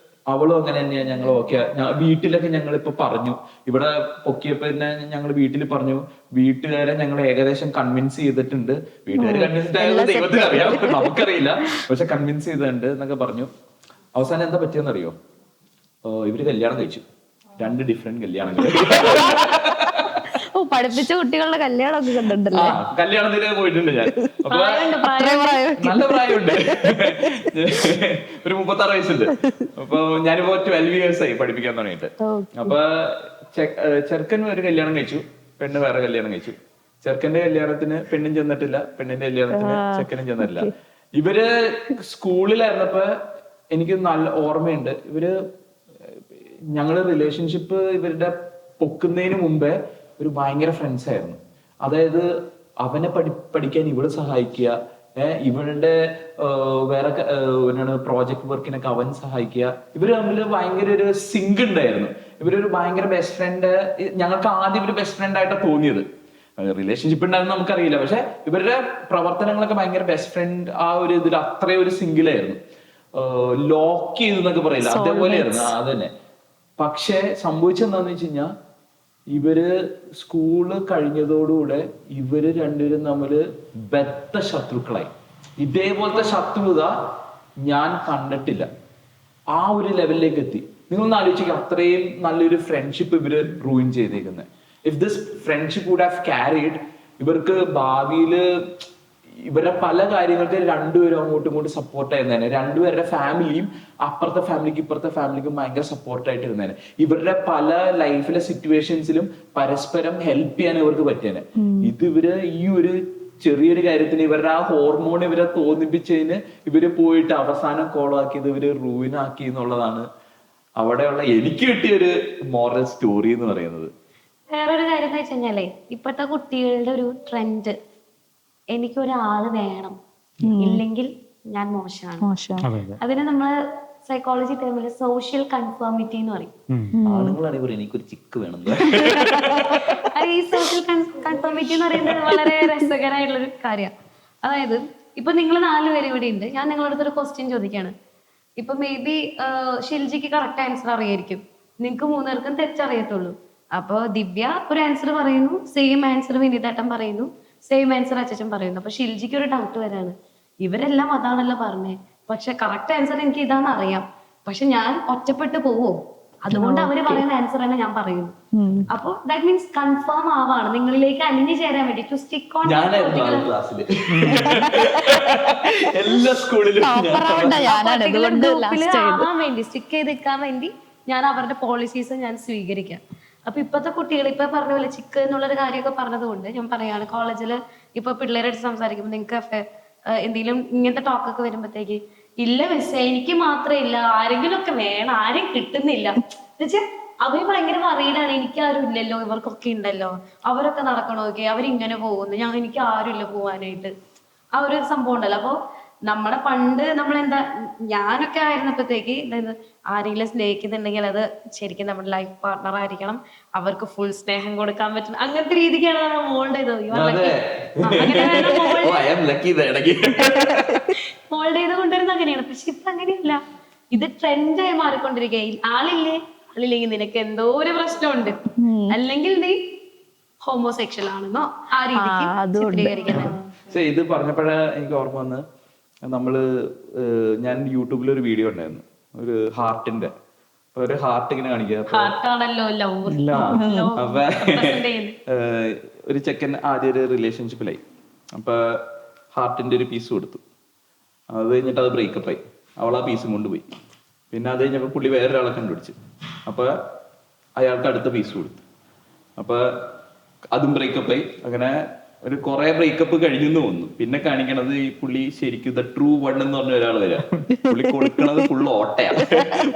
അവളും അങ്ങനെ തന്നെയാ, ഞങ്ങൾ ഓക്കെ. വീട്ടിലൊക്കെ ഞങ്ങൾ ഇപ്പൊ പറഞ്ഞു, ഇവിടെ പൊക്കിയപ്പോ തന്നെ ഞങ്ങൾ വീട്ടിൽ പറഞ്ഞു, വീട്ടുകാരെ ഞങ്ങൾ ഏകദേശം കൺവിൻസ് ചെയ്തിട്ടുണ്ട്. വീട്ടുകാർ കൺവിൻസ്ഡ് ആയത് ദൈവത്തിന് അറിയാം, നമുക്കറിയില്ല, പക്ഷെ കൺവിൻസ് ചെയ്തിട്ടുണ്ട് എന്നൊക്കെ പറഞ്ഞു. അവസാനം എന്താ പറ്റിയെന്നറിയോ, ഇവര് കല്യാണം കഴിച്ചു, 2 ഡിഫറെന്റ് കല്യാണങ്ങൾ. പഠിപ്പിച്ച കുട്ടികളുടെ കല്യാണമൊക്കെ കണ്ടിട്ടുണ്ടല്ലോ. കല്യാണത്തിന് പോയിട്ടുണ്ട് ഞാൻ. അപ്പൊ നല്ല പ്രായമുണ്ട്, ഒരു 36 വയസ്സുണ്ട്. അപ്പൊ ഞാനിപ്പോ 12 years ആയി പഠിപ്പിക്കാൻ തുടങ്ങിയിട്ട്. അപ്പൊ ചെറുക്കൻ ഒരു കല്യാണം കഴിച്ചു, പെണ്ണ് വേറെ കല്യാണം കഴിച്ചു. ചെറുക്കന്റെ കല്യാണത്തിന് പെണ്ണും ചെന്നിട്ടില്ല, പെണ്ണിന്റെ കല്യാണത്തിന് ചെക്കനും ചെന്നിട്ടില്ല. ഇവര് സ്കൂളിലായിരുന്നപ്പോ എനിക്ക് നല്ല ഓർമ്മയുണ്ട്. ഞങ്ങള് റിലേഷൻഷിപ്പ് ഇവരുടെ പൊക്കുന്നതിന് മുമ്പേ ഒരു ഭയങ്കര ഫ്രണ്ട്സ് ആയിരുന്നു. അതായത് അവനെ പഠിക്കാൻ ഇവള് സഹായിക്കുക, ഇവളുടെ വേറെ പ്രോജക്ട് വർക്കിനൊക്കെ അവൻ സഹായിക്കുക. ഇവര് തമ്മിൽ ഭയങ്കര ഒരു സിങ്ക് ഉണ്ടായിരുന്നു. ഇവരൊരു ഭയങ്കര ബെസ്റ്റ് ഫ്രണ്ട്. ഞങ്ങൾക്ക് ആദ്യം ഒരു ബെസ്റ്റ് ഫ്രണ്ട് ആയിട്ടാണ് തോന്നിയത്. റിലേഷൻഷിപ്പ് ഉണ്ടായിരുന്നു നമുക്കറിയില്ല, പക്ഷെ ഇവരുടെ പ്രവർത്തനങ്ങളൊക്കെ ഭയങ്കര ബെസ്റ്റ് ഫ്രണ്ട് ആ ഒരു ഇതിൽ അത്രയും ഒരു സിംഗിളായിരുന്നു. ലോക്ക് ചെയ്തു എന്നൊക്കെ പറയില്ല, അതേപോലെയായിരുന്നു. അതന്നെ. പക്ഷെ സംഭവിച്ചെന്താന്ന് വെച്ച് കഴിഞ്ഞാൽ, ഇവര് സ്കൂള് കഴിഞ്ഞതോടുകൂടെ ഇവര് രണ്ടുപേരും തമ്മില് ബദ്ധ ശത്രുക്കളായി. ഇതേപോലത്തെ ശത്രുത ഞാൻ കണ്ടിട്ടില്ല. ആ ഒരു ലെവലിലേക്ക് എത്തി. നിങ്ങളൊന്ന് ആലോചിക്കുക, അത്രയും നല്ലൊരു ഫ്രണ്ട്ഷിപ്പ് ഇവര് റൂയിൻ ചെയ്തേക്കുന്നത്. If this friendship would have carried, ഇവർക്ക് ഭാവിയില് ഇവരുടെ പല കാര്യങ്ങൾക്ക് രണ്ടുപേരും അങ്ങോട്ടും ഇങ്ങോട്ടും സപ്പോർട്ട് ആയിരുന്നേനെ. രണ്ടുപേരുടെ ഫാമിലിയും അപ്പുറത്തെ ഫാമിലിക്കും ഇപ്പുറത്തെ ഫാമിലിക്കും ഭയങ്കര സപ്പോർട്ടായിട്ട് ഇരുന്നേനെ. ഇവരുടെ പല ലൈഫിലെ സിറ്റുവേഷൻസിലും പരസ്പരം ഹെൽപ്പ് ചെയ്യാൻ ഇവർക്ക് പറ്റിയേനെ. ഇവര് ഈ ഒരു ചെറിയൊരു കാര്യത്തിന് ഇവരുടെ ആ ഹോർമോൺ ഇവരെ തോന്നിപ്പിച്ചതിന് ഇവര് പോയിട്ട് അവസാനം കോളാക്കിയത് ഇവര് റൂയിനാക്കി എന്നുള്ളതാണ് അവിടെയുള്ള എനിക്ക് കിട്ടിയൊരു മോറൽ സ്റ്റോറി എന്ന് പറയുന്നത്. വേറൊരു കാര്യം എന്ന് വെച്ച് കഴിഞ്ഞാലേ, ഇപ്പോഴത്തെ കുട്ടികളുടെ ഒരു ട്രെൻഡ്, എനിക്കൊരാള് വേണം, ഇല്ലെങ്കിൽ ഞാൻ മോശമാണ്. അതിന് നമ്മള് സൈക്കോളജി ടേമില് സോഷ്യൽ കൺഫോമിറ്റി എന്ന് പറയും. എനിക്കൊരു ചിക്ക് വേണം. ഈ സോഷ്യൽ കൺഫോമിറ്റി എന്ന് പറയുന്നത് വളരെ രസകരമായിട്ടുള്ളൊരു കാര്യമാണ്. അതായത് ഇപ്പൊ നിങ്ങൾ 4 പേര് ഇവിടെ ഉണ്ട്, ഞാൻ നിങ്ങളുടെ അടുത്തൊരു ക്വസ്റ്റ്യൻ ചോദിക്കാണ്. ഇപ്പൊ മേ ബി ഷിൽജിക്ക് കറക്റ്റ് ആൻസർ അറിയായിരിക്കും, നിങ്ങൾക്ക് 3 പേർക്കും തെറ്ററിയത്തുള്ളൂ. അപ്പൊ ദിവ്യ ഒരു ആൻസർ പറയുന്നു, സെയിം ആൻസർ വിനീതേട്ടൻ പറയുന്നു, സെയിം ആൻസർ അച്ഛൻ പറയുന്നു. അപ്പൊ ഷിൽജിക്ക് ഒരു ഡൗട്ട് വരാണ്, ഇവരെല്ലാം അതാണല്ലോ പറഞ്ഞേ, പക്ഷെ കറക്റ്റ് ആൻസർ എനിക്ക് ഇതാണെന്ന് അറിയാം, പക്ഷെ ഞാൻ ഒറ്റപ്പെട്ടു പോവോ, അതുകൊണ്ട് അവര് പറയുന്ന ആൻസർ തന്നെ ഞാൻ പറയുന്നു. അപ്പൊ ദാറ്റ് മീൻസ് കൺഫേം ആവാണ്, നിങ്ങളിലേക്ക് അലിഞ്ഞു ചേരാൻ വേണ്ടി ടു സ്റ്റിക്ക് ഓൺ. എല്ലാ സ്കൂളിലും ആവാൻ വേണ്ടി, സ്റ്റിക്ക് ചെയ്ത് നിൽക്കാൻ വേണ്ടി ഞാൻ അവരുടെ പോളിസീസ് ഞാൻ സ്വീകരിക്കാം. അപ്പൊ ഇപ്പത്തെ കുട്ടികൾ ഇപ്പൊ പറഞ്ഞ പോലെ ചിക്ക് എന്നുള്ളൊരു കാര്യമൊക്കെ പറഞ്ഞത് കൊണ്ട് ഞാൻ പറയാണ്, കോളേജിൽ ഇപ്പൊ പിള്ളേരായിട്ട് സംസാരിക്കുമ്പോൾ നിങ്ങൾക്ക് എന്തെങ്കിലും ഇങ്ങനത്തെ ടോക്കൊക്കെ വരുമ്പോഴത്തേക്ക് ഇല്ല മിസ്സേ, എനിക്ക് മാത്രമേ ഇല്ല, ആരെങ്കിലും ഒക്കെ വേണം, ആരും കിട്ടുന്നില്ല എന്നുവെച്ചാൽ അവര് ഭയങ്കര വറീഡാണ്. എനിക്ക് ആരും ഇല്ലല്ലോ, ഇവർക്കൊക്കെ ഉണ്ടല്ലോ, അവരൊക്കെ നടക്കണമൊക്കെ, അവരിങ്ങനെ പോകുന്നു, എനിക്ക് ആരും ഇല്ല പോവാനായിട്ട്, ആ ഒരു സംഭവം ഉണ്ടല്ലോ. അപ്പൊ നമ്മുടെ പണ്ട് നമ്മളെന്താ, ഞാനൊക്കെ ആയിരുന്നപ്പോഴത്തേക്ക് ആരെങ്കിലും സ്നേഹിക്കുന്നുണ്ടെങ്കിൽ അത് ശരിക്കും നമ്മുടെ ലൈഫ് പാർട്ണർ ആയിരിക്കണം, അവർക്ക് ഫുൾ സ്നേഹം കൊടുക്കാൻ പറ്റും, അങ്ങനത്തെ രീതിക്കാണ് നമ്മൾ മോൾഡ് ചെയ്തത്. മോൾഡ് ചെയ്ത് കൊണ്ടുവരുന്നത് അങ്ങനെയാണ്. പക്ഷെ ഇപ്പൊ അങ്ങനെയല്ല, ഇത് ട്രെൻഡായി മാറിക്കൊണ്ടിരിക്കുക. ആളില്ലേ, ആളില്ലെങ്കിൽ നിനക്ക് എന്തോ ഒരു പ്രശ്നമുണ്ട്, അല്ലെങ്കിൽ നീ ഹോമോസെക്ഷൽ ആണെന്നോ ആ രീതിക്ക് ചിത്രീകരിക്കുന്നത്. ഇത് പറഞ്ഞപ്പോഴേ എനിക്ക് ഓർമ്മ വന്ന്, ഞാൻ യൂട്യൂബിൽ ഒരു വീഡിയോ ഉണ്ടായിരുന്നു, ഒരു ഹാർട്ടിന്റെ, ഒരു ഹാർട്ട് ഇങ്ങനെ കാണിക്കുക. അപ്പൊ ഒരു ചെക്കൻ ആദ്യം ഒരു റിലേഷൻഷിപ്പിലായി, അപ്പൊ ഹാർട്ടിന്റെ ഒരു പീസ് കൊടുത്തു. അത് കഴിഞ്ഞിട്ട് അത് ബ്രേക്കപ്പ് ആയി, അവൾ ആ പീസും കൊണ്ടുപോയി. പിന്നെ അത് കഴിഞ്ഞപ്പോ പുള്ളി വേറൊരാളെ കണ്ടുപിടിച്ചു, അപ്പൊ അയാൾക്ക് അടുത്ത പീസ് കൊടുത്തു, അപ്പൊ അതും ബ്രേക്കപ്പ് ആയി. അങ്ങനെ ഒരു കുറെ ബ്രേക്കപ്പ് കഴിഞ്ഞു തോന്നുന്നു. പിന്നെ കാണിക്കണത് ഈ പുള്ളി ശരിക്കും ദ ട്രൂ വൺ എന്ന് പറഞ്ഞ ഒരാൾ വരാം, പുള്ളി കൊടുക്കണത് ഫുള്ള് ഓട്ടയാണ്.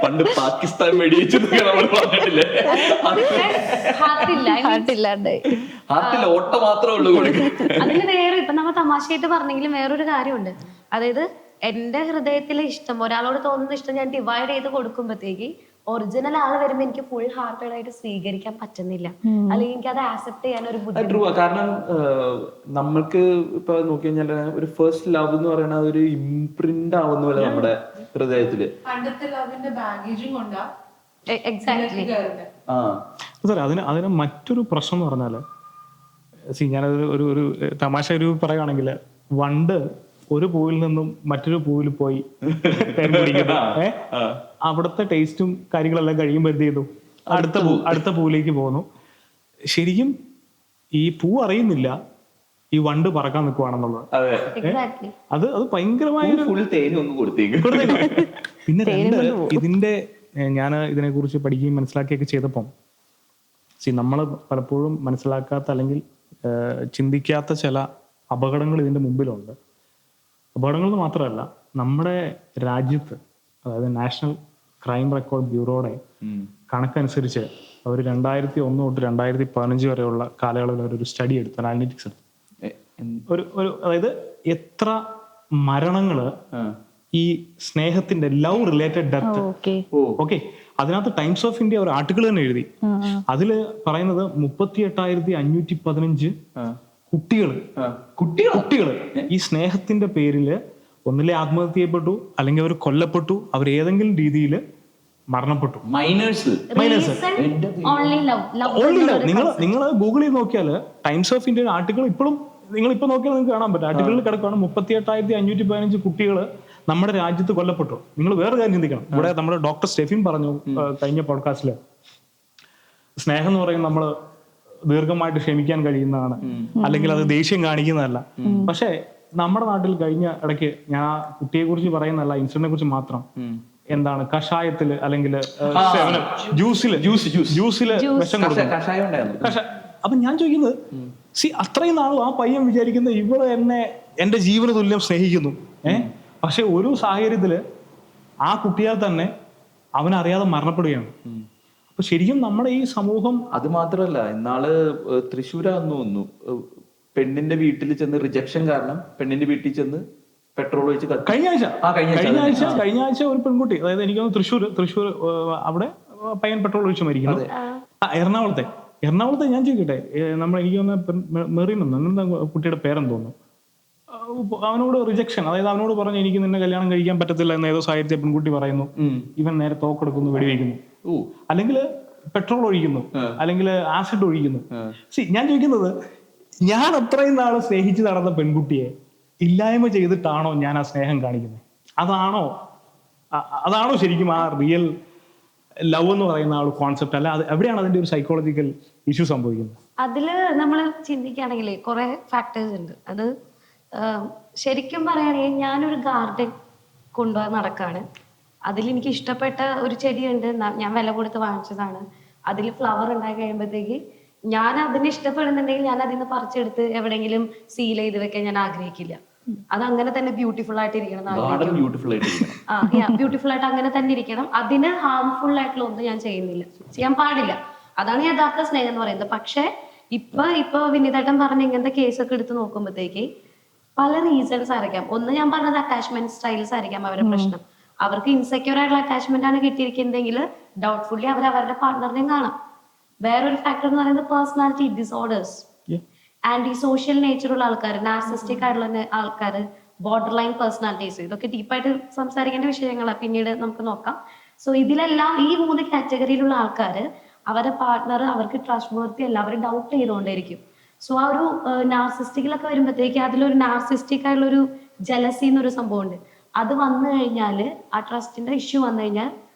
പണ്ട് പാകിസ്ഥാൻ വെടിവെച്ചതൊക്കെ നമ്മൾ പറഞ്ഞിട്ടില്ലേ, ഹാർട്ടിൽ ഓട്ട മാത്രമേ ഉള്ളൂ കൊടുക്കുന്നത്. അതിന് വേറെ ഇപ്പൊ നമ്മ തമാശയായിട്ട് പറഞ്ഞെങ്കിലും വേറൊരു കാര്യമുണ്ട്. അതായത് എന്റെ ഹൃദയത്തിലെ ഇഷ്ടം, ഒരാളോട് തോന്നുന്ന ഇഷ്ടം ഞാൻ ഡിവൈഡ് ചെയ്ത് കൊടുക്കുമ്പോഴത്തേക്ക് ഒറിജിനൽ ആള് വരുമ്പോ എനിക്ക് ഫുൾ ഹാർട്ടഡ് ആയിട്ട് സ്വീകരിക്കാൻ പറ്റുന്നില്ല, അല്ലെങ്കിൽ എനിക്ക് അത് ആക്സെപ്റ്റ് ചെയ്യാൻ ഒരു ബുദ്ധിമുട്ട്. കാരണം നമ്മൾക്ക് ഇപ്പൊ നോക്കി കഴിഞ്ഞാൽ ഒരു ഫസ്റ്റ് ലവ് എന്ന് പറയുന്നത് ഒരു ഇംപ്രിന്റ് ആവുന്ന പോലെ നമ്മുടെ ഹൃദയത്തില് പണ്ടത്തെ ലവിന്റെ ബാഗേജും കൊണ്ടാ. എക്സാക്ട്ലി. അതിന് മറ്റൊരു പ്രശ്നം എന്ന് പറഞ്ഞാല്, ഞാനത് ഒരു തമാശ ഒരു പറയുകയാണെങ്കിൽ, വണ്ട് ഒരു പൂവിൽ നിന്നും മറ്റൊരു പൂവിൽ പോയി അവിടുത്തെ ടേസ്റ്റും കാര്യങ്ങളെല്ലാം കഴിയുമ്പോൾ എന്ത് ചെയ്തു, അടുത്ത പൂവിലേക്ക് പോകുന്നു. ശരിക്കും ഈ പൂ അറിയുന്നില്ല ഈ വണ്ട് പറക്കാൻ നിൽക്കുവാണെന്നുള്ളത്. അത് ഭയങ്കരമായ പിന്നെ ഇതിന്റെ ഞാൻ ഇതിനെ കുറിച്ച് പഠിക്കുകയും മനസ്സിലാക്കിയൊക്കെ ചെയ്തപ്പം നമ്മൾ പലപ്പോഴും മനസ്സിലാക്കാത്ത അല്ലെങ്കിൽ ചിന്തിക്കാത്ത ചില അപകടങ്ങൾ ഇതിന്റെ മുമ്പിലുണ്ട്. അപകടങ്ങൾ മാത്രമല്ല, നമ്മുടെ രാജ്യത്ത്, അതായത് നാഷണൽ ക്രൈം റെക്കോർഡ് ബ്യൂറോയുടെ കണക്കനുസരിച്ച് അവർ 2001 തൊട്ട് 2015 വരെയുള്ള കാലയളവിൽ ഒരു സ്റ്റഡി എടുത്തു, അനാലിറ്റിക്സ് എടുത്തു. അതായത് എത്ര മരണങ്ങള് ഈ സ്നേഹത്തിന്റെ ലവ് റിലേറ്റഡ് ഡെത്ത്. ഓക്കെ, അതിനകത്ത് ടൈംസ് ഓഫ് ഇന്ത്യ ഒരു ആർട്ടിക്കിൾ തന്നെ എഴുതി. അതില് പറയുന്നത് 38,515 കുട്ടികള് ഈ സ്നേഹത്തിന്റെ പേരില് ഒന്നിലെ ആത്മഹത്യ ചെയ്യപ്പെട്ടു, അല്ലെങ്കിൽ അവർ കൊല്ലപ്പെട്ടു, അവർ ഏതെങ്കിലും രീതിയിൽ മരണപ്പെട്ടു. നിങ്ങൾ ഗൂഗിളിൽ നോക്കിയാല് ടൈംസ് ഓഫ് ഇന്ത്യ ആർട്ടിക്കിൾ ഇപ്പോഴും നിങ്ങളിപ്പോ നോക്കിയാൽ നിങ്ങൾക്ക് കാണാൻ പറ്റും. ആർട്ടിക്കിളിൽ കിടക്കുകയാണ് 38,515 കുട്ടികള് നമ്മുടെ രാജ്യത്ത് കൊല്ലപ്പെട്ടു. നിങ്ങൾ വേറെ കാര്യം ചിന്തിക്കണം. ഇവിടെ നമ്മുടെ ഡോക്ടർ സ്റ്റെഫിൻ പറഞ്ഞു കഴിഞ്ഞ പോഡ്കാസ്റ്റില്, സ്നേഹം എന്ന് പറയുന്നത് നമ്മള് ദീർഘമായിട്ട് ക്ഷമിക്കാൻ കഴിയുന്നതാണ്, അല്ലെങ്കിൽ അത് ദേഷ്യം കാണിക്കുന്നതല്ല. പക്ഷെ നമ്മുടെ നാട്ടിൽ കഴിഞ്ഞ ഇടയ്ക്ക്, ഞാൻ കുട്ടിയെ കുറിച്ച് പറയുന്നതല്ല, ഇൻസിഡന്റിനെ കുറിച്ച് മാത്രം, എന്താണ് കഷായത്തില് അല്ലെങ്കിൽ ജ്യൂസില് വിഷം കൊടുക്കും. അപ്പൊ ഞാൻ ചോദിക്കുന്നത്, അത്രയും നാളും ആ പയ്യൻ വിചാരിക്കുന്നത് ഇവള് എന്നെ എന്റെ ജീവന തുല്യം സ്നേഹിക്കുന്നു. പക്ഷെ ഒരു സാഹചര്യത്തില് ആ കുട്ടിയാൽ തന്നെ അവനറിയാതെ മരണപ്പെടുകയാണ്. അപ്പൊ ശരിക്കും നമ്മുടെ ഈ സമൂഹം, അത് മാത്രമല്ല, ഇന്നാള് തൃശ്ശൂരാന്ന് തോന്നുന്നു, പെണ്ണിന്റെ വീട്ടിൽ ചെന്ന് റിജക്ഷൻ കാരണം പെണ്ണിന്റെ വീട്ടിൽ ചെന്ന് പെട്രോൾ ഒഴിച്ച് കഴിഞ്ഞ ആഴ്ച ഒരു പെൺകുട്ടി, അതായത് എനിക്ക് തൃശ്ശൂർ അവിടെ പയ്യൻ പെട്രോൾ ഒഴിച്ച് മരിക്കുന്നു. എറണാകുളത്തെ ഞാൻ ചോദിക്കട്ടെ, എനിക്ക് മെറീൻ കുട്ടിയുടെ പേരെന്ന് തോന്നുന്നു, അവനോട് റിജക്ഷൻ, അതായത് അവനോട് പറഞ്ഞു എനിക്ക് നിന്നെ കല്യാണം കഴിക്കാൻ പറ്റത്തില്ല എന്ന് ഏതോ സാഹചര്യത്തിൽ പെൺകുട്ടി പറയുന്നു. ഇവൻ നേരെ തോക്കെടുക്കുന്നു, വെടിവെക്കുന്നു, അല്ലെങ്കിൽ പെട്രോൾ ഒഴിക്കുന്നു, അല്ലെങ്കിൽ ആസിഡ് ഒഴിക്കുന്നു. ഞാൻ ചോദിക്കുന്നത്, ഞാൻ അത്രയും നാള് സ്നേഹിച്ച് നടന്ന പെൺകുട്ടിയെ ഇല്ലായ്മ ചെയ്തിട്ടാണോ ഞാൻ ആ സ്നേഹം കാണിക്കുന്നത്? അതാണോ ശരിക്കും ആ റിയൽ ലവ് എന്ന് പറയുന്ന ആ ഒരു കോൺസെപ്റ്റ്? അല്ല, അത് എവിടെയാണ് അതിന്റെ ഒരു സൈക്കോളജിക്കൽ ഇഷ്യൂ സംഭവിക്കുന്നത്? അതില് നമ്മൾ ചിന്തിക്കുകയാണെങ്കിൽ കുറെ ഫാക്ടേഴ്സ് ഉണ്ട്. അത് ശരിക്കും പറയുകയാണെങ്കിൽ, ഞാനൊരു ഗാർഡൻ കൊണ്ടുപോകാൻ നടക്കാണ്. അതിലെനിക്ക് ഇഷ്ടപ്പെട്ട ഒരു ചെടിയുണ്ട്, ഞാൻ വില കൊടുത്ത് വാങ്ങിച്ചതാണ്. അതിൽ ഫ്ലവർ ഉണ്ടായി കഴിയുമ്പോഴത്തേക്ക് ഞാൻ അതിനെ ഇഷ്ടപ്പെടുന്നുണ്ടെങ്കിൽ ഞാൻ അതിൽ നിന്ന് പറിച്ചെടുത്ത് എവിടെയെങ്കിലും സീൽ ചെയ്ത് വെക്കാൻ ഞാൻ ആഗ്രഹിക്കില്ല. അത് അങ്ങനെ തന്നെ ബ്യൂട്ടിഫുൾ ആയിട്ട് ഇരിക്കണം ഗാർഡൻ ബ്യൂട്ടിഫുൾ ആയിട്ടിരിക്കണം. ബ്യൂട്ടിഫുൾ ആയിട്ട് അങ്ങനെ തന്നെ ഇരിക്കണം. അതിന് ഹാർംഫുൾ ആയിട്ടുള്ള ഒന്നും ഞാൻ ചെയ്യുന്നില്ല, ചെയ്യാൻ പാടില്ല. അതാണ് യഥാർത്ഥ സ്നേഹം എന്ന് പറയുന്നത്. പക്ഷെ ഇപ്പൊ വിനീതേട്ടൻ പറഞ്ഞ ഇങ്ങനത്തെ കേസൊക്കെ എടുത്ത് നോക്കുമ്പോഴത്തേക്ക് പല റീസൺസ് ആയിരിക്കാം. ഒന്ന് ഞാൻ പറഞ്ഞത് അറ്റാച്ച്മെന്റ് സ്റ്റൈൽസ് ആയിരിക്കാം അവരുടെ പ്രശ്നം. അവർക്ക് ഇൻസെക്യൂർ ആയിട്ടുള്ള അറ്റാച്ച്മെന്റ് ആണ് കിട്ടിയിരിക്കുന്നതെങ്കിൽ ഡൗട്ട്ഫുള്ളി അവർ അവരുടെ പാർട്ട്ണറിനെയും കാണാം. വേറൊരു ഫാക്ടർ എന്ന് പറയുന്നത് പേഴ്സണാലിറ്റി ഡിസോർഡേഴ്സ്, ആന്റി സോഷ്യൽ നേച്ചറുള്ള ആൾക്കാർ, നാർസിസ്റ്റിക് ആയിട്ടുള്ള ആൾക്കാർ, ബോർഡർ ലൈൻ പേഴ്സണാലിറ്റീസ്, ഇതൊക്കെ ഡീപ്പായിട്ട് സംസാരിക്കേണ്ട വിഷയങ്ങളാണ്, പിന്നീട് നമുക്ക് നോക്കാം. സോ ഇതിലെല്ലാം ഈ 3 കാറ്റഗറിയിലുള്ള ആൾക്കാർ അവരുടെ പാർട്ട്ണർ അവർക്ക് ട്രസ്റ്റ് വർത്തി അല്ല, അവർ ഡൗട്ട് ചെയ്തുകൊണ്ടേയിരിക്കും. സോ ആ ഒരു നാർസിസ്റ്റിക്കിലൊക്കെ വരുമ്പോഴത്തേക്ക് അതിലൊരു നാർസിസ്റ്റിക് ആയിട്ടുള്ള ഒരു ജലസി എന്നൊരു സംഭവം ഉണ്ട്. അത് വന്നു കഴിഞ്ഞാൽ, ആ ട്രസ്റ്റിന്റെ ഇഷ്യൂ വന്നു കഴിഞ്ഞാൽ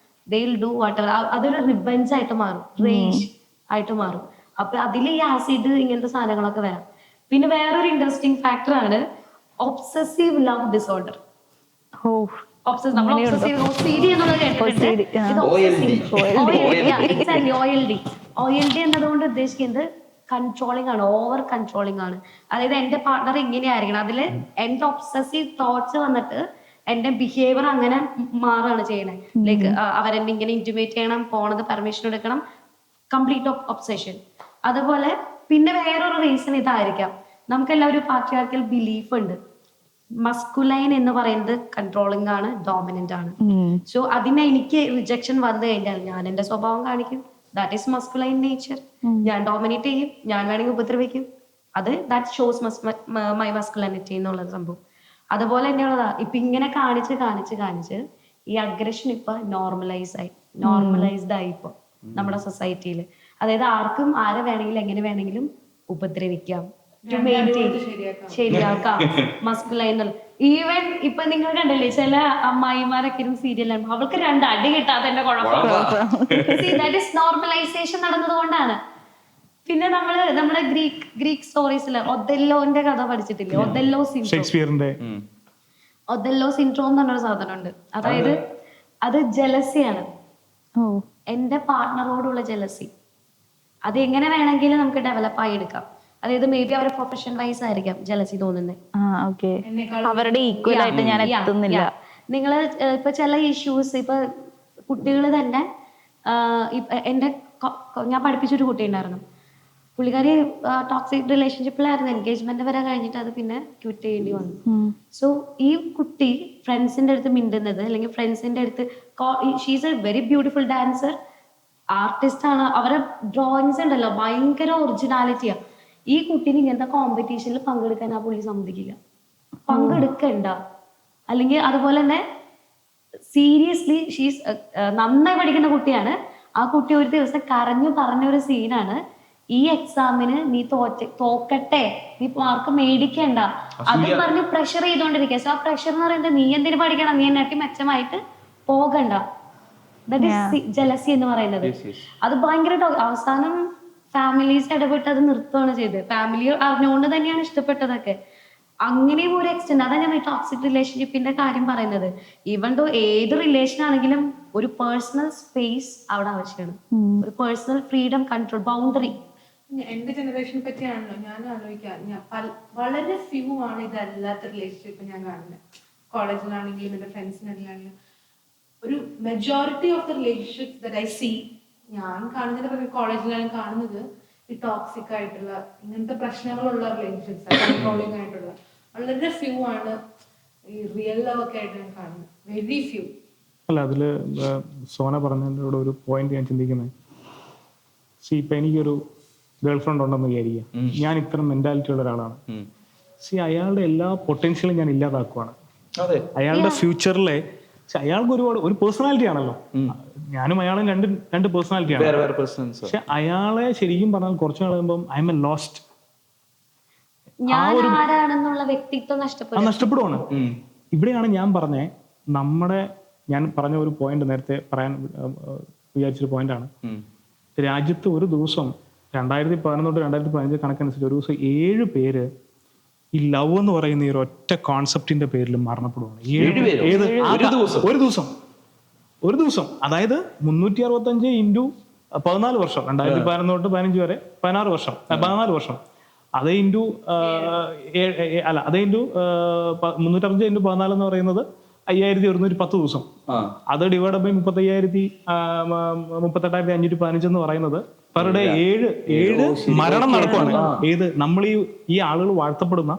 they will do what ever. അതൊരു റിവെഞ്ച് ആയിട്ട് മാറും, റേജ് ആയിട്ട് മാറും. അപ്പൊ അതിൽ ഈ ആസിഡ് ഇങ്ങനത്തെ സാധനങ്ങളൊക്കെ വരാം. പിന്നെ വേറൊരു ഇൻട്രസ്റ്റിംഗ് ഫാക്ടർ ആണ് ഒബ്സസീവ് ലവ് ഡിസോർഡർ. OLD എന്നതുകൊണ്ട് ഉദ്ദേശിക്കുന്നത് കൺട്രോളിംഗ് ആണ്, ഓവർ കൺട്രോളിംഗ് ആണ്. അതായത് എന്റെ പാർട്ണർ ഇങ്ങനെയായിരിക്കണം, അതില് എന്റെ ഒബ്സസീവ് തോട്ട്സ് വന്നിട്ട് എന്റെ ബിഹേവിയർ അങ്ങനെ മാറുകയാണ് ചെയ്യണത്. ലൈക്ക് അവരെന്നെ ഇങ്ങനെ ഇന്റിമേറ്റ് ചെയ്യണം, പോണത് പെർമിഷൻ എടുക്കണം, കംപ്ലീറ്റ് ഒബ്സെഷൻ. അതുപോലെ പിന്നെ വേറൊരു റീസൺ ഇതായിരിക്കാം, നമുക്കെല്ലാവരും പാട്രിയാർക്കൽ ബിലീഫ് ഉണ്ട്. മസ്കുലൈൻ എന്ന് പറയുന്നത് കൺട്രോളിംഗ് ആണ്, ഡോമിനന്റ് ആണ്. സോ അതിനെ എനിക്ക് റിജക്ഷൻ വന്നു കഴിഞ്ഞാൽ ഞാൻ എന്റെ സ്വഭാവം കാണിക്കും. That is masculine nature. ഞാൻ ഡോമിനേറ്റ് ചെയ്യും, ഞാൻ വേണമെങ്കിൽ ഉപദ്രവിക്കും. അത് ദാറ്റ് ഷോസ് മൈ മസ്കുലാനിറ്റി എന്നുള്ള സംഭവം. അതുപോലെ തന്നെയുള്ളതാ ഇപ്പൊ ഇങ്ങനെ കാണിച്ച് ഈ അഗ്രഷൻ ഇപ്പൊ നോർമലൈസ്ഡ് ആയി ഇപ്പൊ നമ്മുടെ സൊസൈറ്റിയിൽ. അതായത് ആർക്കും ആരെ വേണമെങ്കിലും എങ്ങനെ വേണമെങ്കിലും ഉപദ്രവിക്കാം, ശരിയാക്കാം, മസ്കുലൈൻ. ഈവൻ ഇപ്പൊ നിങ്ങൾ കണ്ടില്ലേ ചില അമ്മായിമാരൊക്കെ സീരിയലാണ്, അവൾക്ക് 2 അടി കിട്ടാതെ തന്നെ കുഴപ്പമില്ല. നോർമലൈസേഷൻ നടന്നത് കൊണ്ടാണ്. പിന്നെ നമ്മുടെ ഗ്രീക്ക് സ്റ്റോറീസില് ഒതെല്ലോന്റെ കഥ പഠിച്ചിട്ടില്ലേ? ഒതെല്ലോ സിൻഡ്രോം എന്ന് പറഞ്ഞൊരു സാധനമുണ്ട്. അതായത് അത് ജലസിയാണ്, എന്റെ പാർട്ട്ണറോടുള്ള ജലസി. അത് എങ്ങനെ വേണമെങ്കിലും നമുക്ക് ഡെവലപ്പ് ആയി എടുക്കാം. അതായത് മേ ബി അവരുടെ പ്രൊഫഷൻ വൈസ് ആയിരിക്കാം ജലസി തോന്നുന്നത്, അവരുടെ ഈക്വൽ ആയിട്ട് ഞാൻ എത്തുന്നില്ല. നിങ്ങൾ ഇപ്പൊ ചില ഇഷ്യൂസ് ഇപ്പൊ കുട്ടികൾ തന്നെ, ഞാൻ പഠിപ്പിച്ചൊരു കുട്ടി ഉണ്ടായിരുന്നു, പുള്ളിക്കാരി ടോക്സിക് റിലേഷൻഷിപ്പിലായിരുന്നു, എൻഗേജ്മെന്റ് വരെ കഴിഞ്ഞിട്ട് അത് പിന്നെ ക്വിറ്റ് ചെയ്യേണ്ടി വന്നു. സോ ഈ കുട്ടി ഫ്രണ്ട്സിന്റെ അടുത്ത് മിണ്ടുന്നത്, അല്ലെങ്കിൽ ഫ്രണ്ട്സിന്റെ അടുത്ത്, she's A very beautiful dancer, artist ആണ്, അവരുടെ ഡ്രോയിങ്സ് ഉണ്ടല്ലോ ഭയങ്കര ഒറിജിനാലിറ്റിയാ. ഈ കുട്ടീനെ ഇങ്ങനത്തെ കോമ്പറ്റീഷനിൽ പങ്കെടുക്കാൻ ആ പുള്ളി സമ്മതിക്കില്ല, പങ്കെടുക്കണ്ട. അല്ലെങ്കിൽ അതുപോലെ തന്നെ സീരിയസ്ലി ഷീസ് നന്നായി പഠിക്കുന്ന കുട്ടിയാണ്. ആ കുട്ടി ഒരു ദിവസം കരഞ്ഞു പറഞ്ഞൊരു സീനാണ്, ഈ എക്സാമിന് നീ തോക്കട്ടെ, നീ മാർക്ക് മേടിക്കണ്ട, അത് പറഞ്ഞ് പ്രഷർ ചെയ്തോണ്ടിരിക്കുക. സോ ആ പ്രഷർ എന്ന് പറയുന്നത് നീ എന്തിനു പഠിക്കണം, നീ എന്നാട്ടി മെച്ചമായിട്ട് പോകണ്ട. ദാറ്റ് ഈസ് ജലസി എന്ന് പറയുന്നത്. അത് ഭയങ്കര അവസാനം ഫാമിലീസ് ഇടപെട്ട് അത് നിർത്തുകയാണ് ചെയ്തത്. ഫാമിലി അറിഞ്ഞുകൊണ്ട് തന്നെയാണ് ഇഷ്ടപ്പെട്ടതൊക്കെ. അങ്ങനെയും ഒരു എക്സ്റ്റെൻഡ്, അതാണ് ഞാൻ ടോക്സിക് റിലേഷൻഷിപ്പിന്റെ കാര്യം പറയുന്നത്. ഈവൻ ദോ ഏത് റിലേഷൻ ആണെങ്കിലും ഒരു പേഴ്സണൽ സ്പേസ് അവിടെ ആവശ്യമാണ്, ഒരു പേഴ്സണൽ ഫ്രീഡം, കൺട്രോൾ, ബൗണ്ടറി. എന്റെ ജനറേഷനെ പറ്റിയാണല്ലോ ഞാൻ ആലോചിക്കാം. വളരെ ഫ്യൂ ആണ് ഇതല്ലാത്ത റിലേഷൻഷിപ്പ് ഞാൻ കാണുന്നത്. കോളേജിലാണെങ്കിലും എന്റെ ഫ്രണ്ട്സിനാണെങ്കിലും ഒരു majority of the relationships that I see, ഞാൻ കാണുന്നതിന്റെ കോളേജിലാണ് കാണുന്നത്, ഈ ടോക്സിക് ആയിട്ടുള്ള ഇങ്ങനത്തെ പ്രശ്നങ്ങളുള്ള റിലേഷൻഷിപ്സ്, കൺട്രോളിംഗ് ആയിട്ടുള്ള വളരെ ഫ്യൂ ആണ് ഈ റിയൽ ലവ് ഒക്കെ ആയിട്ട് ഞാൻ കാണുന്നത്. Very few. അല്ല, അതില് സോന പറഞ്ഞതിനോട് ഒരു പോയിന്റ് ഞാൻ ചിന്തിക്കുന്നത്, ഇപ്പൊ എനിക്കൊരു ഗേൾ ഫ്രണ്ട് ഉണ്ടെന്ന് വിചാരിക്കുക, ഞാൻ ഇത്തരം മെന്റാലിറ്റി ഉള്ള ഒരാളാണ്. അയാളുടെ എല്ലാ പൊട്ടൻഷ്യലും ഞാൻ ഇല്ലാതാക്കുവാണ്. അയാളുടെ ഫ്യൂച്ചറിലെ അയാൾക്ക് ഒരു പേഴ്സണാലിറ്റി ആണല്ലോ, ഞാനും അയാളും രണ്ട് പേഴ്സണാലിറ്റി ആണ്. പക്ഷെ അയാളെ ശരിക്കും പറഞ്ഞാൽ കുറച്ചു നാൾ കഴിയുമ്പോൾ ഐ എം എ ലോസ്റ്റ്, നഷ്ടപ്പെടുവാണ്. ഇവിടെയാണ് ഞാൻ പറഞ്ഞ ഞാൻ പറഞ്ഞ ഒരു പോയിന്റ്, നേരത്തെ പറയാൻ വിചാരിച്ചൊരു പോയിന്റാണ്. രാജ്യത്ത് ഒരു ദിവസം 2011 തൊട്ട് 2015 കണക്കനുസരിച്ച് ഒരു ദിവസം 7 പേര് ഈ ലവ് എന്ന് പറയുന്ന ഈ ഒറ്റ കോൺസെപ്റ്റിന്റെ പേരിൽ മരണപ്പെടുവാണ്. ഒരു ദിവസം അതായത് 365 × 14 വർഷം, 2011 തൊട്ട് 15 വരെ 14 വർഷം, 14 വർഷം. അത് ഇൻറ്റു അല്ല അത് ഇൻറ്റു 365 ഇൻറ്റു 14 എന്ന് പറയുന്നത് 5110 ദിവസം. അത് ഡിവൈഡ് ബൈ 38,515 എന്ന് പറയുന്നത് പെർ ഡേ 7 മരണം നടക്കുവാണ്. ഏത് നമ്മൾ ഈ ആളുകൾ വാഴ്ത്തപ്പെടുന്ന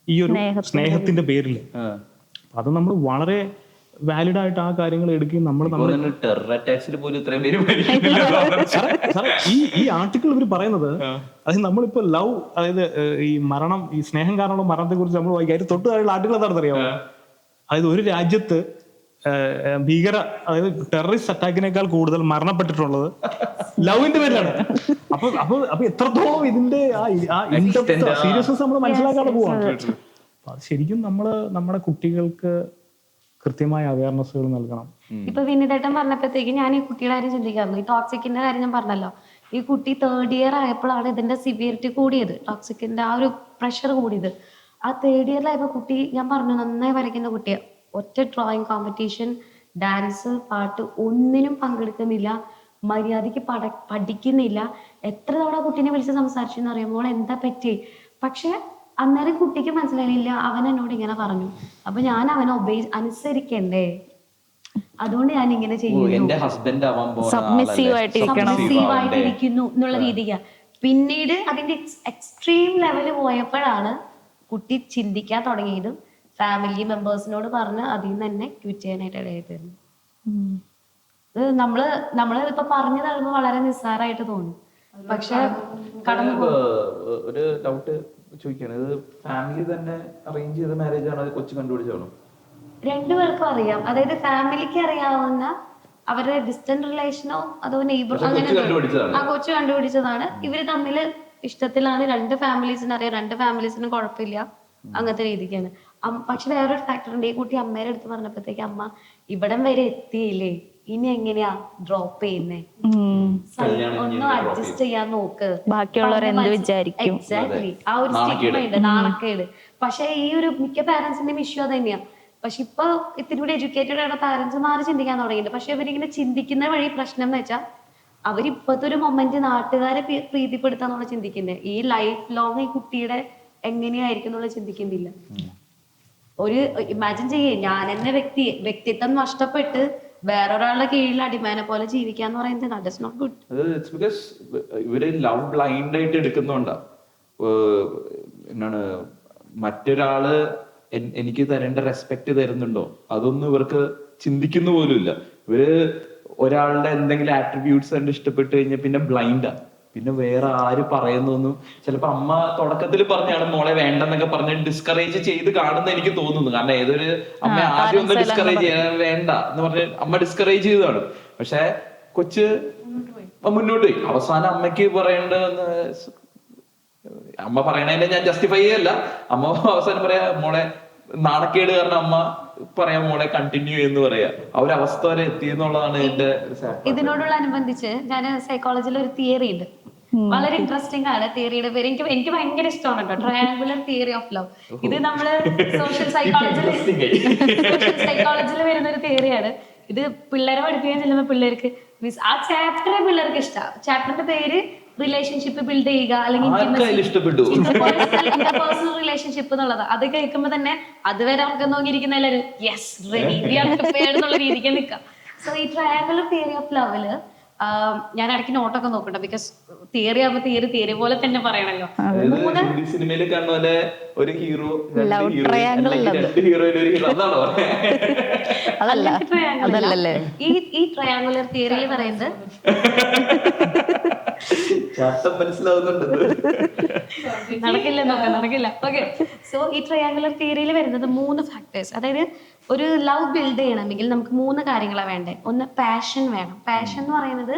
ഈ ഒരു സ്നേഹത്തിന്റെ പേരിൽ. അത് നമ്മൾ വളരെ വാലിഡ് ആയിട്ട് ആ കാര്യങ്ങൾ എടുക്കുകയും നമ്മൾ ഈ ആർട്ടിക്കിൾ ഇവർ പറയുന്നത് അതായത് നമ്മളിപ്പോ ലവ്, അതായത് ഈ മരണം, ഈ സ്നേഹം കാരണമുള്ള മരണത്തെ കുറിച്ച് നമ്മൾ വായിക്കും. അതിന് തൊട്ട് താഴെയുള്ള ആർട്ടിക്കിൾ എന്താണെന്ന് അറിയാമോ? അതായത് ഒരു രാജ്യത്ത് ഭീകര, അതായത് ടെററിസ്റ്റ് അറ്റാക്കിനേക്കാൾ കൂടുതൽ മരണപ്പെട്ടിട്ടുള്ളത് ലവിന്റെ പേരിലാണ്. അപ്പൊ എത്രത്തോളം ഇതിന്റെ സീരിയസ്നെസ് നമ്മൾ മനസ്സിലാക്കാതെ പോവാണ്. ശരിക്കും നമ്മുടെ കുട്ടികൾക്ക് കൃത്യമായ അവയർനെസ്സുകൾ നൽകണം. ഇപ്പൊ വിനീതേട്ടൻ പറഞ്ഞപ്പോഴത്തേക്ക് ഞാൻ ഈ കുട്ടിയുടെ കാര്യം ചിന്തിക്കാറുണ്ട്. ഈ ടോക്സിക്കിന്റെ കാര്യം ഞാൻ പറഞ്ഞല്ലോ, ഈ കുട്ടി 3rd ഇയർ ആയപ്പോഴാണ് ഇതിന്റെ സിവിയറിറ്റി കൂടിയത്, ടോക്സിക്കിന്റെ ആ ഒരു പ്രഷർ കൂടിയത്. ആ 3rd ഇയറിലായപ്പോ കുട്ടി, ഞാൻ പറഞ്ഞു, നന്നായി വരയ്ക്കുന്ന കുട്ടിയാണ്. ഒറ്റ ഡ്രോയിങ് കോമ്പറ്റീഷൻ, ഡാൻസ്, പാട്ട് ഒന്നിനും പങ്കെടുക്കുന്നില്ല, മര്യാദയ്ക്ക് പഠിക്കുന്നില്ല. എത്ര തവണ കുട്ടീനെ വിളിച്ച് സംസാരിച്ചു എന്ന് അറിയുമ്പോൾ എന്താ പറ്റി. പക്ഷെ അന്നേരം കുട്ടിക്ക് മനസ്സിലായില്ല, അവൻ എന്നോട് ഇങ്ങനെ പറഞ്ഞു, അപ്പൊ ഞാൻ അവനെ അനുസരിക്കണ്ടേ, അതുകൊണ്ട് ഞാൻ ഇങ്ങനെ ചെയ്യുന്നു, സബ്മിസീവ് ആയിട്ടിരിക്കുന്നു എന്നുള്ള രീതിക്കാ. പിന്നീട് അതിന്റെ എക്സ്ട്രീം ലെവല് പോയപ്പോഴാണ് കുട്ടി ചിന്തിക്കാൻ തുടങ്ങിയതും ഫാമിലി മെമ്പേഴ്സിനോട് പറഞ്ഞ് അതിൽ നിന്ന് തന്നെ ക്വിറ്റ് ചെയ്യാനായിട്ട് ഇടയായിട്ടായിരുന്നു. ഇത് നമ്മള് ഇപ്പൊ പറഞ്ഞു തരുമ്പോൾ വളരെ നിസ്സാരമായിട്ട് തോന്നും, പക്ഷെ ഒരു ഡൗട്ട് ചോദിക്കാണ്. ഇത് ഫാമിലി തന്നെ അറേഞ്ച് ചെയ്ത മാരേജ് ആണോ, കൊച്ചു കണ്ടുപിടിച്ചാണോ? രണ്ടുപേർക്കും അറിയാം. അതായത് ഫാമിലിക്ക് അറിയാവുന്ന അവരുടെ ഡിസ്റ്റന്റ് റിലേഷനോ അതോ നെയ്ബർ, അങ്ങനെ ആ കൊച്ചു കണ്ടുപിടിച്ചതാണ്. ഇവര് തമ്മിൽ ഇഷ്ടത്തിലാണ്. 2 ഫാമിലീസിന് അറിയാം, 2 ഫാമിലീസിനും കുഴപ്പമില്ല, അങ്ങനത്തെ രീതിക്കാണ്. പക്ഷെ വേറൊരു ഫാക്ടർ ഉണ്ട്. ഈ കുട്ടി അമ്മേടെ അടുത്ത് പറഞ്ഞപ്പോഴത്തേക്ക് അമ്മ ഇവിടം വരെ എത്തിയില്ലേ, ഇനി എങ്ങനെയാ ഡ്രോപ്പ് ചെയ്യുന്നേ, ഒന്നും അഡ്ജസ്റ്റ് ചെയ്യാൻ നോക്ക്, ബാക്കിയുള്ളവർ എന്ത് വിചാരിക്കും. എക്സാക്ട്ലി ആ ഒരു സ്റ്റിഗ്മ ഉണ്ട്, നാണക്കേട്. പക്ഷെ ഈ ഒരു മിക്ക പാരന്റ്സിന്റെയും ഇഷ്യൂ അത് തന്നെയാ. പക്ഷെ ഇപ്പൊ ഇത്തിരി കൂടി എഡ്യൂക്കേറ്റഡ് ആയ പാരന്റ്സ് മാറി ചിന്തിക്കാൻ തുടങ്ങിയിട്ടുണ്ട്. പക്ഷെ ഇവരിങ്ങനെ ചിന്തിക്കുന്ന വഴി പ്രശ്നം എന്ന് വെച്ചാൽ അവരിപ്പോഴത്തെ ഒരു മൊമെന്റ് നാട്ടുകാരെ പ്രീതിപ്പെടുത്താന്നുള്ള ചിന്തിക്കുന്നത്, ഈ ലൈഫ് ലോങ് ഈ കുട്ടിയുടെ എങ്ങനെയായിരിക്കും എന്നുള്ള ചിന്തിക്കുന്നില്ല. ഒരു ഇമാജിൻ ചെയ്യേ, ഞാൻ എന്നെ വ്യക്തിത്വം നഷ്ടപ്പെട്ട് വേറൊരാളുടെ കീഴിൽ അടിമാനെ പോലെ ജീവിക്കാന്ന് പറയുന്നത് ദാറ്റ് ഇസ് നോട്ട് ഗുഡ്. ഇവര് ലവ് ബ്ലൈൻഡ് ആയിട്ട് എടുക്കുന്നോണ്ടാ. എന്താണ്, മറ്റൊരാള് എനിക്ക് തരേണ്ട റെസ്പെക്ട് തരുന്നുണ്ടോ അതൊന്നും ഇവർക്ക് ചിന്തിക്കുന്ന പോലും ഇല്ല. ഇവര് ഒരാളുടെ എന്തെങ്കിലും ആട്രിബ്യൂട്ട്സ് കണ്ട് ഇഷ്ടപ്പെട്ട് കഴിഞ്ഞാൽ പിന്നെ ബ്ലൈൻഡാ. പിന്നെ വേറെ ആര് പറയുന്നൊന്നും, ചിലപ്പോ അമ്മ തുടക്കത്തിൽ പറഞ്ഞാണ് മോളെ വേണ്ടെന്നൊക്കെ പറഞ്ഞ് ഡിസ്കറേജ് ചെയ്ത് കാണുന്ന എനിക്ക് തോന്നുന്നു. കാരണം ഏതൊരു അമ്മ ആദ്യം ഒന്ന് ഡിസ്കറേജ് ചെയ്യാൻ വേണ്ട എന്ന് പറഞ്ഞ് അമ്മ ഡിസ്കറേജ് ചെയ്തതാണ്. പക്ഷെ കൊച്ച് മുന്നോട്ട് പോയി. അവസാനം അമ്മയ്ക്ക് പറയേണ്ടതെന്ന്, അമ്മ പറയണതിനെ ഞാൻ ജസ്റ്റിഫൈ ചെയ്യല്ല, അമ്മ അവസാനം പറയാ മോളെ നാണക്കേട് കാരണം അമ്മ പറയാം മോളെ കണ്ടിന്യൂ എന്ന് പറയാ. ആ ഒരു അവസ്ഥ വരെ എത്തിയെന്നുള്ളതാണ് എന്റെ. ഇതിനോടുള്ള അനുബന്ധിച്ച് ഞാൻ സൈക്കോളജിയിൽ ഒരു തിയറി ഉണ്ട്, വളരെ ഇൻട്രസ്റ്റിംഗ് ആണ്. തിയറിയുടെ പേര് എനിക്ക് ഭയങ്കര ഇഷ്ടമാണ് കേട്ടോ, ട്രയാങ്കുലർ തിയറി ഓഫ് ലവ്. ഇത് നമ്മള് സോഷ്യൽ സൈക്കോളജിയിൽ വരുന്ന ഒരു തിയറിയാണ്. ഇത് പിള്ളേരെ പഠിപ്പിക്കാൻ ചെല്ലുമ്പോൾ പിള്ളേർക്ക് ആ ചാപ്റ്ററെ പിള്ളേർക്ക് ഇഷ്ടമാണ്. ചാപ്റ്ററിന്റെ പേര് റിലേഷൻഷിപ്പ് ബിൽഡ് ചെയ്യുക, അല്ലെങ്കിൽ ഇന്റർപേഴ്സണൽ റിലേഷൻഷിപ്പ് എന്നുള്ളത്. അത് കേൾക്കുമ്പോ തന്നെ അതുവരെ അവർക്ക് നോക്കിയിരിക്കുന്ന എല്ലാവരും യെസ് റെഡി എന്നുള്ള രീതിക്ക് നിൽക്കാം. സോ ഈ ട്രയാങ്കുലർ തിയറി ഓഫ് ലവില് ഞാൻ ഇടയ്ക്ക് നോട്ടൊക്കെ നോക്കണ്ട, ബിക്കോസ് തിയറി ആകുമ്പോ തിയറി പോലെ തന്നെ പറയണല്ലോ. സിനിമയിൽ കാണുന്ന പോലെ ഒരു ഹീറോ, ഈ ട്രയാങ്കുലർ തിയറിയിൽ പറയുന്നത് നടക്കില്ല. ഓക്കെ, സോ ഈ ട്രയാങ്കുലർ തിയറിയിൽ വരുന്നത് 3 ഫാക്ടേഴ്സ്. അതായത് ഒരു ലവ് ബിൽഡ് ചെയ്യണമെങ്കിൽ നമുക്ക് 3 കാര്യങ്ങളാണ് വേണ്ടത്. ഒന്ന് പാഷൻ വേണം. പാഷൻ എന്ന് പറയുന്നത്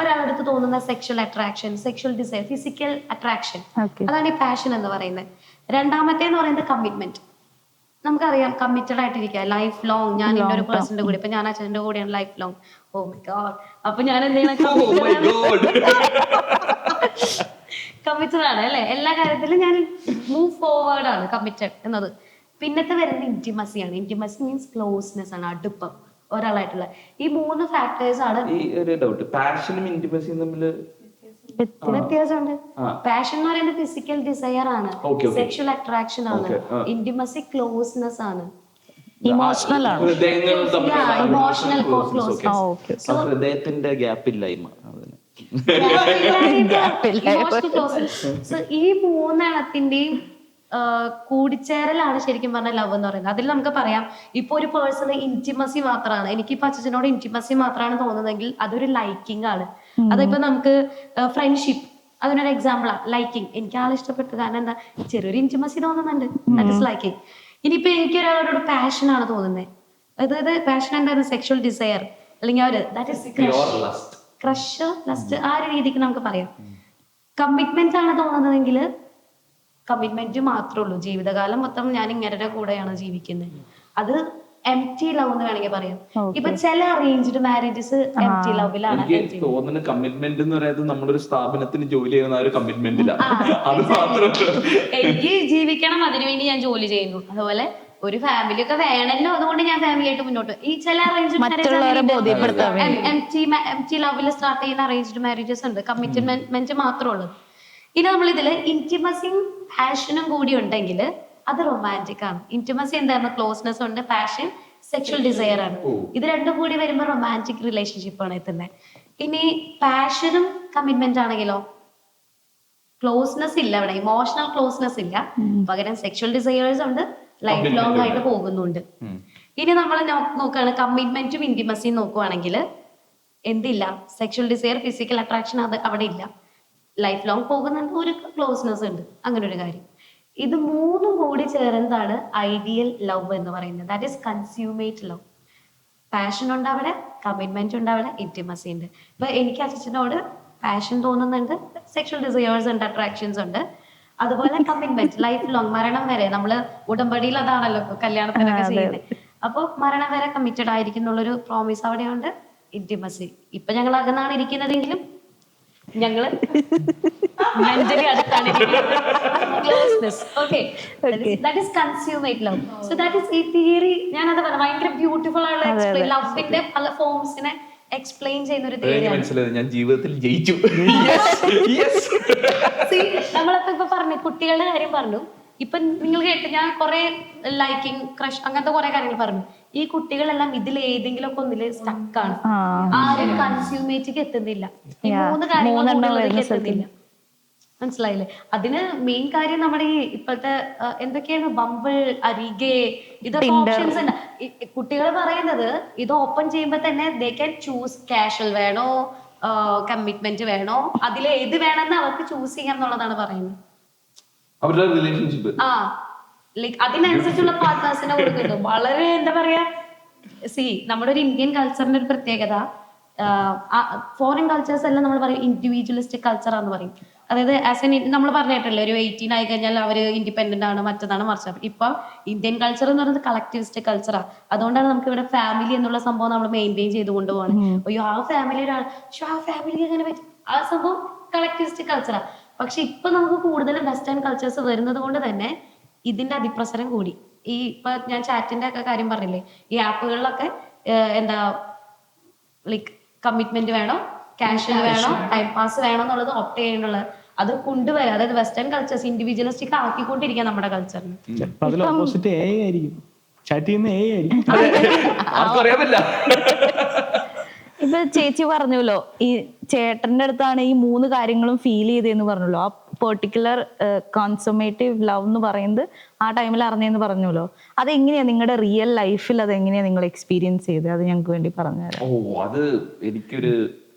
ഒരാളടുത്ത് തോന്നുന്ന sexual attraction, sexual desire, physical attraction, അതാണ് ഈ പാഷൻ എന്ന് പറയുന്നത്. രണ്ടാമത്തേന്ന് പറയുന്നത് കമ്മിറ്റ്മെന്റ്. നമുക്കറിയാം കമ്മിറ്റഡ് ആയിട്ടിരിക്കുക ലൈഫ് ലോങ്. ഞാൻ എൻ്റെ ഒരു പേഴ്സണിന്റെ കൂടെ, ഇപ്പൊ ഞാൻ അച്ഛൻ്റെ കൂടെയാണ് life long. Oh my God. അപ്പൊ ഞാൻ എന്തെങ്കിലും കമ്മിറ്റഡ് ആണ് അല്ലെ, എല്ലാ കാര്യത്തിലും ഞാൻ മൂവ് ഫോർവേഡ് ആണ്, കമ്മിറ്റഡ് എന്നത്. പിന്നത്തെ വരുന്നത് ഇന്റിമസിയാണ്. ഇന്റിമസി മീൻസ് ക്ലോസ്നെസ് ആണ്, അടുപ്പം ഒരാളായിട്ടുള്ള. ഈ 3 ഫാക്ടേഴ്സ് ആണ്. ഈ ഒരു ഡൗട്ട്, പാഷനും ഇന്റിമസിയും തമ്മിൽ വ്യത്യാസമുണ്ട്. ആ. പാഷൻ എന്ന് പറയുന്നത് ഫിസിക്കൽ ഡിസയർ ആണ്, Okay, okay. സെക്ഷൽ അട്രാക്ഷൻ ആണ്, Okay, ആ. ഇന്റിമസി ക്ലോസ്നെസ് ആണ്, ഇമോഷണൽ ആണ്. ഹൃദയങ്ങൾ തമ്മിലുള്ള ഇമോഷണൽ closeness, okay. ഓക്കെ. ആ ഹൃദയത്തിന്റെ ഗ്യാപ്പില്ലായ്മ അതിന്. Emotional closeness. സോ ഈ മൂന്നെണ്ണത്തിന്റെയും കൂടിച്ചേരലാണ് ശരിക്കും പറഞ്ഞ ലവ് എന്ന് പറയുന്നത്. അതിൽ നമുക്ക് പറയാം, ഇപ്പൊ ഒരു പേഴ്സൺ ഇന്റിമസി മാത്രമാണ്, എനിക്കിപ്പോ അച്ഛനോട് ഇന്റിമസി മാത്രമാണ് തോന്നുന്നതെങ്കിൽ അതൊരു ലൈക്കിംഗ് ആണ്. അതിപ്പോ നമുക്ക് ഫ്രണ്ട്ഷിപ്പ് അതിനൊരു എക്സാമ്പിളാണ്. ലൈക്കിംഗ്, എനിക്ക് ആളെ ഇഷ്ടപ്പെട്ടു, കാരണം എന്താ, ചെറിയൊരു ഇന്റിമസി തോന്നുന്നുണ്ട്, ദാറ്റ് ഇസ് ലൈക്കിംഗ്. ഇനിയിപ്പോ എനിക്ക് ഒരാളോട് പാഷൻ ആണ് തോന്നുന്നത്, അതായത് പാഷൻ എന്തായിരുന്നു, സെക്ഷൽ ഡിസയർ അല്ലെങ്കിൽ അവര് that is Pure lust. Crush, lust, ആ ഒരു രീതിക്ക് നമുക്ക് പറയാം. കമ്മിറ്റ്മെന്റ് ആണ് തോന്നുന്നതെങ്കിൽ കമ്മിറ്റ്മെന്റ് മാത്രമേ ഉള്ളൂ, ജീവിതകാലം മൊത്തം ഞാൻ ഇങ്ങനെ കൂടെയാണ് ജീവിക്കുന്നത്, അത് എംപ്റ്റി ലവ് എന്ന് വേണമെങ്കിൽ പറയാം. ഇപ്പൊ ചില അറേഞ്ച്ഡ് മാരേജസ് എംപ്റ്റി ലവിലാണ്. എനിക്ക് തോന്നുന്നു കമ്മിറ്റ്മെന്റ് എന്ന് പറയുന്നത് നമ്മളൊരു സ്ഥാപനത്തിന് ജോലി ചെയ്യുന്ന ഒരു കമ്മിറ്റ്മെന്റില്ല, അത് മാത്രമേ. എനിക്ക് ജീവിക്കണം, അതിനുവേണ്ടി ഞാൻ ജോലി ചെയ്യുന്നു. അതുപോലെ ഒരു ഫാമിലി ഒക്കെ വേണമല്ലോ, അതുകൊണ്ട് ഞാൻ ഫാമിലി ആയിട്ട് മുന്നോട്ട്. ഈ ചില മറ്റുള്ളവരെ ബോധ്യപ്പെടുത്താൻ എംപ്റ്റി ലവിൽ സ്റ്റാർട്ട് ചെയ്യുന്ന അറേഞ്ച്ഡ് മാരേജസ് ഉണ്ട്, കമ്മിറ്റ്മെന്റ് മാത്രമേ ഉള്ളൂ. ഇനി നമ്മൾ ഇതില് ഇന്റിമസിയും പാഷനും കൂടി ഉണ്ടെങ്കിൽ അത് റൊമാൻറ്റിക് ആണ്. ഇന്റിമസി എന്തായിരുന്നു, ക്ലോസ്നെസ് ഉണ്ട്, പാഷൻ സെക്ഷൽ ഡിസയർ ആണ്. ഇത് രണ്ടും കൂടി വരുമ്പോൾ റൊമാൻറ്റിക് റിലേഷൻഷിപ്പ് ആണ് എത്തുന്നത്. ഇനി പാഷനും കമ്മിറ്റ്മെന്റ് ആണെങ്കിലോ ക്ലോസ്നെസ് ഇല്ല, അവിടെ ഇമോഷണൽ ക്ലോസ്നെസ് ഇല്ല, പകരം സെക്ഷൽ ഡിസയേഴ്സ് ഉണ്ട്, ലൈഫ് ലോങ് ആയിട്ട് പോകുന്നുണ്ട്. ഇനി നമ്മൾ നോക്കുകയാണ് കമ്മിറ്റ്മെന്റും ഇന്റിമസിയും നോക്കുവാണെങ്കിൽ എന്തില്ല, സെക്ഷൽ ഡിസയർ, ഫിസിക്കൽ അട്രാക്ഷൻ അത് അവിടെ ഇല്ല, ലൈഫ് ലോങ് പോകുന്നുണ്ട്, ഒരു ക്ലോസ്നെസ് ഉണ്ട്, അങ്ങനെ ഒരു കാര്യം. ഇത് മൂന്നും കൂടി ചേർന്നതാണ് ഐഡിയൽ ലവ് എന്ന് പറയുന്നത്, that is consummate love. Passion ഉണ്ട് അവിടെ, കമ്മിറ്റ്മെന്റ് ഉണ്ട് അവിടെ, ഇന്റിമസി ഉണ്ട്. ഇപ്പൊ എനിക്ക് അച്ഛനോട് പാഷൻ തോന്നുന്നുണ്ട്, സെക്ഷൽ ഡിസയേഴ്സ് ഉണ്ട്, അട്രാക്ഷൻസ് ഉണ്ട്, അതുപോലെ കമ്മിറ്റ്മെന്റ് ലൈഫ് ലോങ്, മരണം വരെ. നമ്മള് ഉടമ്പടിയിൽ അതാണല്ലോ കല്യാണത്തിനൊക്കെ ചെയ്യുന്നത്. അപ്പൊ മരണം വരെ കമ്മിറ്റഡ് ആയിരിക്കും എന്നുള്ളൊരു പ്രോമിസ് അവിടെയുണ്ട്. ഇന്റിമസി, ഇപ്പൊ ഞങ്ങൾ അകന്നാണ് ഇരിക്കുന്നതെങ്കിലും ഞങ്ങള് മെന്റലി അടുത്താണ് closeness. Okay, that is consummate love. So that is ഈ തിയറി, ഞാനത് പറഞ്ഞ ഭയങ്കര ബ്യൂട്ടിഫുൾ ആയിട്ടുള്ള ലവിന്റെ പല ഫോംസിനെ എക്സ്പ്ലെയിൻ ചെയ്യുന്ന ഒരു തിയറിയാണ്. മനസ്സിലായത്, ഞാൻ ജീവിതത്തിൽ ജയിച്ചു. നമ്മളിപ്പോ പറഞ്ഞു, കുട്ടികളുടെ കാര്യം പറഞ്ഞു, ഇപ്പൊ നിങ്ങൾ കേട്ട് ഞാൻ കുറെ ലൈക്കിംഗ്, ക്രഷ്, അങ്ങനത്തെ കുറെ കാര്യങ്ങൾ പറഞ്ഞു. ഈ കുട്ടികളെല്ലാം ഇതിൽ ഏതെങ്കിലും ഒക്കെ ഒന്നില് സ്റ്റക്കാണ്, ആരും കൺസ്യൂമേറ്റിക്ക് എത്തുന്നില്ല, ഈ മൂന്ന് കാര്യങ്ങളിലേക്ക് എത്തുന്നില്ല. മനസ്സിലായില്ലേ? അതിന് മെയിൻ കാര്യം നമ്മുടെ ഈ ഇപ്പോഴത്തെ എന്തൊക്കെയാണ്, ബംബിൾ, അരികെ, ഇതൊക്കെ ഓപ്ഷൻസ് ഉണ്ട്. കുട്ടികൾ പറയുന്നത് ഇത് ഓപ്പൺ ചെയ്യുമ്പോ തന്നെ ദേ ക്യാൻ ചൂസ്, കാഷ്വൽ വേണോ, കമ്മിറ്റ്മെന്റ് വേണോ, അതിൽ ഏത് വേണമെന്ന് അവർക്ക് ചൂസ് ചെയ്യാം എന്നുള്ളതാണ് പറയുന്നത്. അവരുടെ റിലേഷൻഷിപ്പ് ലൈക്ക് അതിനനുസരിച്ചുള്ള പാർട്ട്നേഴ്സിനെ കൊടുക്കുന്നു. വളരെ എന്താ പറയാ, നമ്മുടെ ഒരു ഇന്ത്യൻ കൾച്ചറിന്റെ ഒരു പ്രത്യേകത, ഫോറിൻ കൾച്ചേഴ്സ് എല്ലാം നമ്മൾ പറയും ഇൻഡിവിജ്വലിസ്റ്റിക് കൾച്ചറാന്ന് പറയും. അതായത് ആസ് എൻ നമ്മൾ പറഞ്ഞിട്ടല്ലേ, ഒരു 18 ആയി കഴിഞ്ഞാൽ അവർ ഇൻഡിപെൻഡന്റ് ആണ്, മറ്റതാണ് മറിച്ച്. ഇപ്പൊ ഇന്ത്യൻ കൾച്ചർ എന്ന് പറയുന്നത് കളക്ടിവിസ്റ്റിക് കൾച്ചറാണ്. അതുകൊണ്ടാണ് നമുക്ക് ഇവിടെ ഫാമിലി എന്നുള്ള സംഭവം നമ്മൾ മെയിൻറ്റെയിൻ ചെയ്ത് കൊണ്ടുപോകണം. അയ്യോ ആ ഫാമിലി ഒരാൾ, ആ ഫാമിലി എങ്ങനെ പറ്റും, ആ സംഭവം കളക്ടിവിസ്റ്റിക് കൾച്ചറാണ്. പക്ഷെ ഇപ്പൊ നമുക്ക് കൂടുതലും വെസ്റ്റേൺ കൾച്ചേഴ്സ് വരുന്നത് കൊണ്ട് തന്നെ ഇതിന്റെ അതിപ്രസരം കൂടി. ഈ ഇപ്പൊ ഞാൻ ചാറ്റിന്റെ ഒക്കെ കാര്യം പറഞ്ഞില്ലേ, ഈ ആപ്പുകളിലൊക്കെ എന്താ ലൈക്ക് കമ്മിറ്റ്മെന്റ് വേണോ, ക്യാഷ് വേണോ, ടൈം പാസ് വേണോ എന്നുള്ളത് ഓപ്റ്റ് ചെയ്യാനുള്ളത്, അത് കൊണ്ടുവരാം. അതായത് വെസ്റ്റേൺ കൾച്ചേഴ്സ് ഇൻഡിവിജ്വലിസ്റ്റിക് ആക്കിക്കൊണ്ടിരിക്കുക നമ്മുടെ കൾച്ചറിന്. അതിൽ ഓപ്പോസിറ്റ് എ ആയിരിക്കും, ചാറ്റ് ചെയ്യുന്ന എ ആയിരിക്കും. അറിയാൻ പറ്റില്ല. ഇപ്പൊ ചേച്ചി പറഞ്ഞല്ലോ ഈ ചേട്ടന്റെ അടുത്താണ് ഈ മൂന്ന് കാര്യങ്ങളും ഫീൽ ചെയ്തതെന്ന് പറഞ്ഞല്ലോ. ആ പെർട്ടിക്കുലർ കോൺസുമേറ്റീവ് ലവ് എന്ന് പറയുന്നത് ആ ടൈമിൽ അറിഞ്ഞെന്ന് പറഞ്ഞല്ലോ. അതെങ്ങനെയാ നിങ്ങളുടെ റിയൽ ലൈഫിൽ അതെങ്ങനെയാ നിങ്ങൾ എക്സ്പീരിയൻസ് ചെയ്തത്? അത് ഞങ്ങൾക്ക് വേണ്ടി പറഞ്ഞുതരാം. ഓ, അത് എനിക്കൊരു,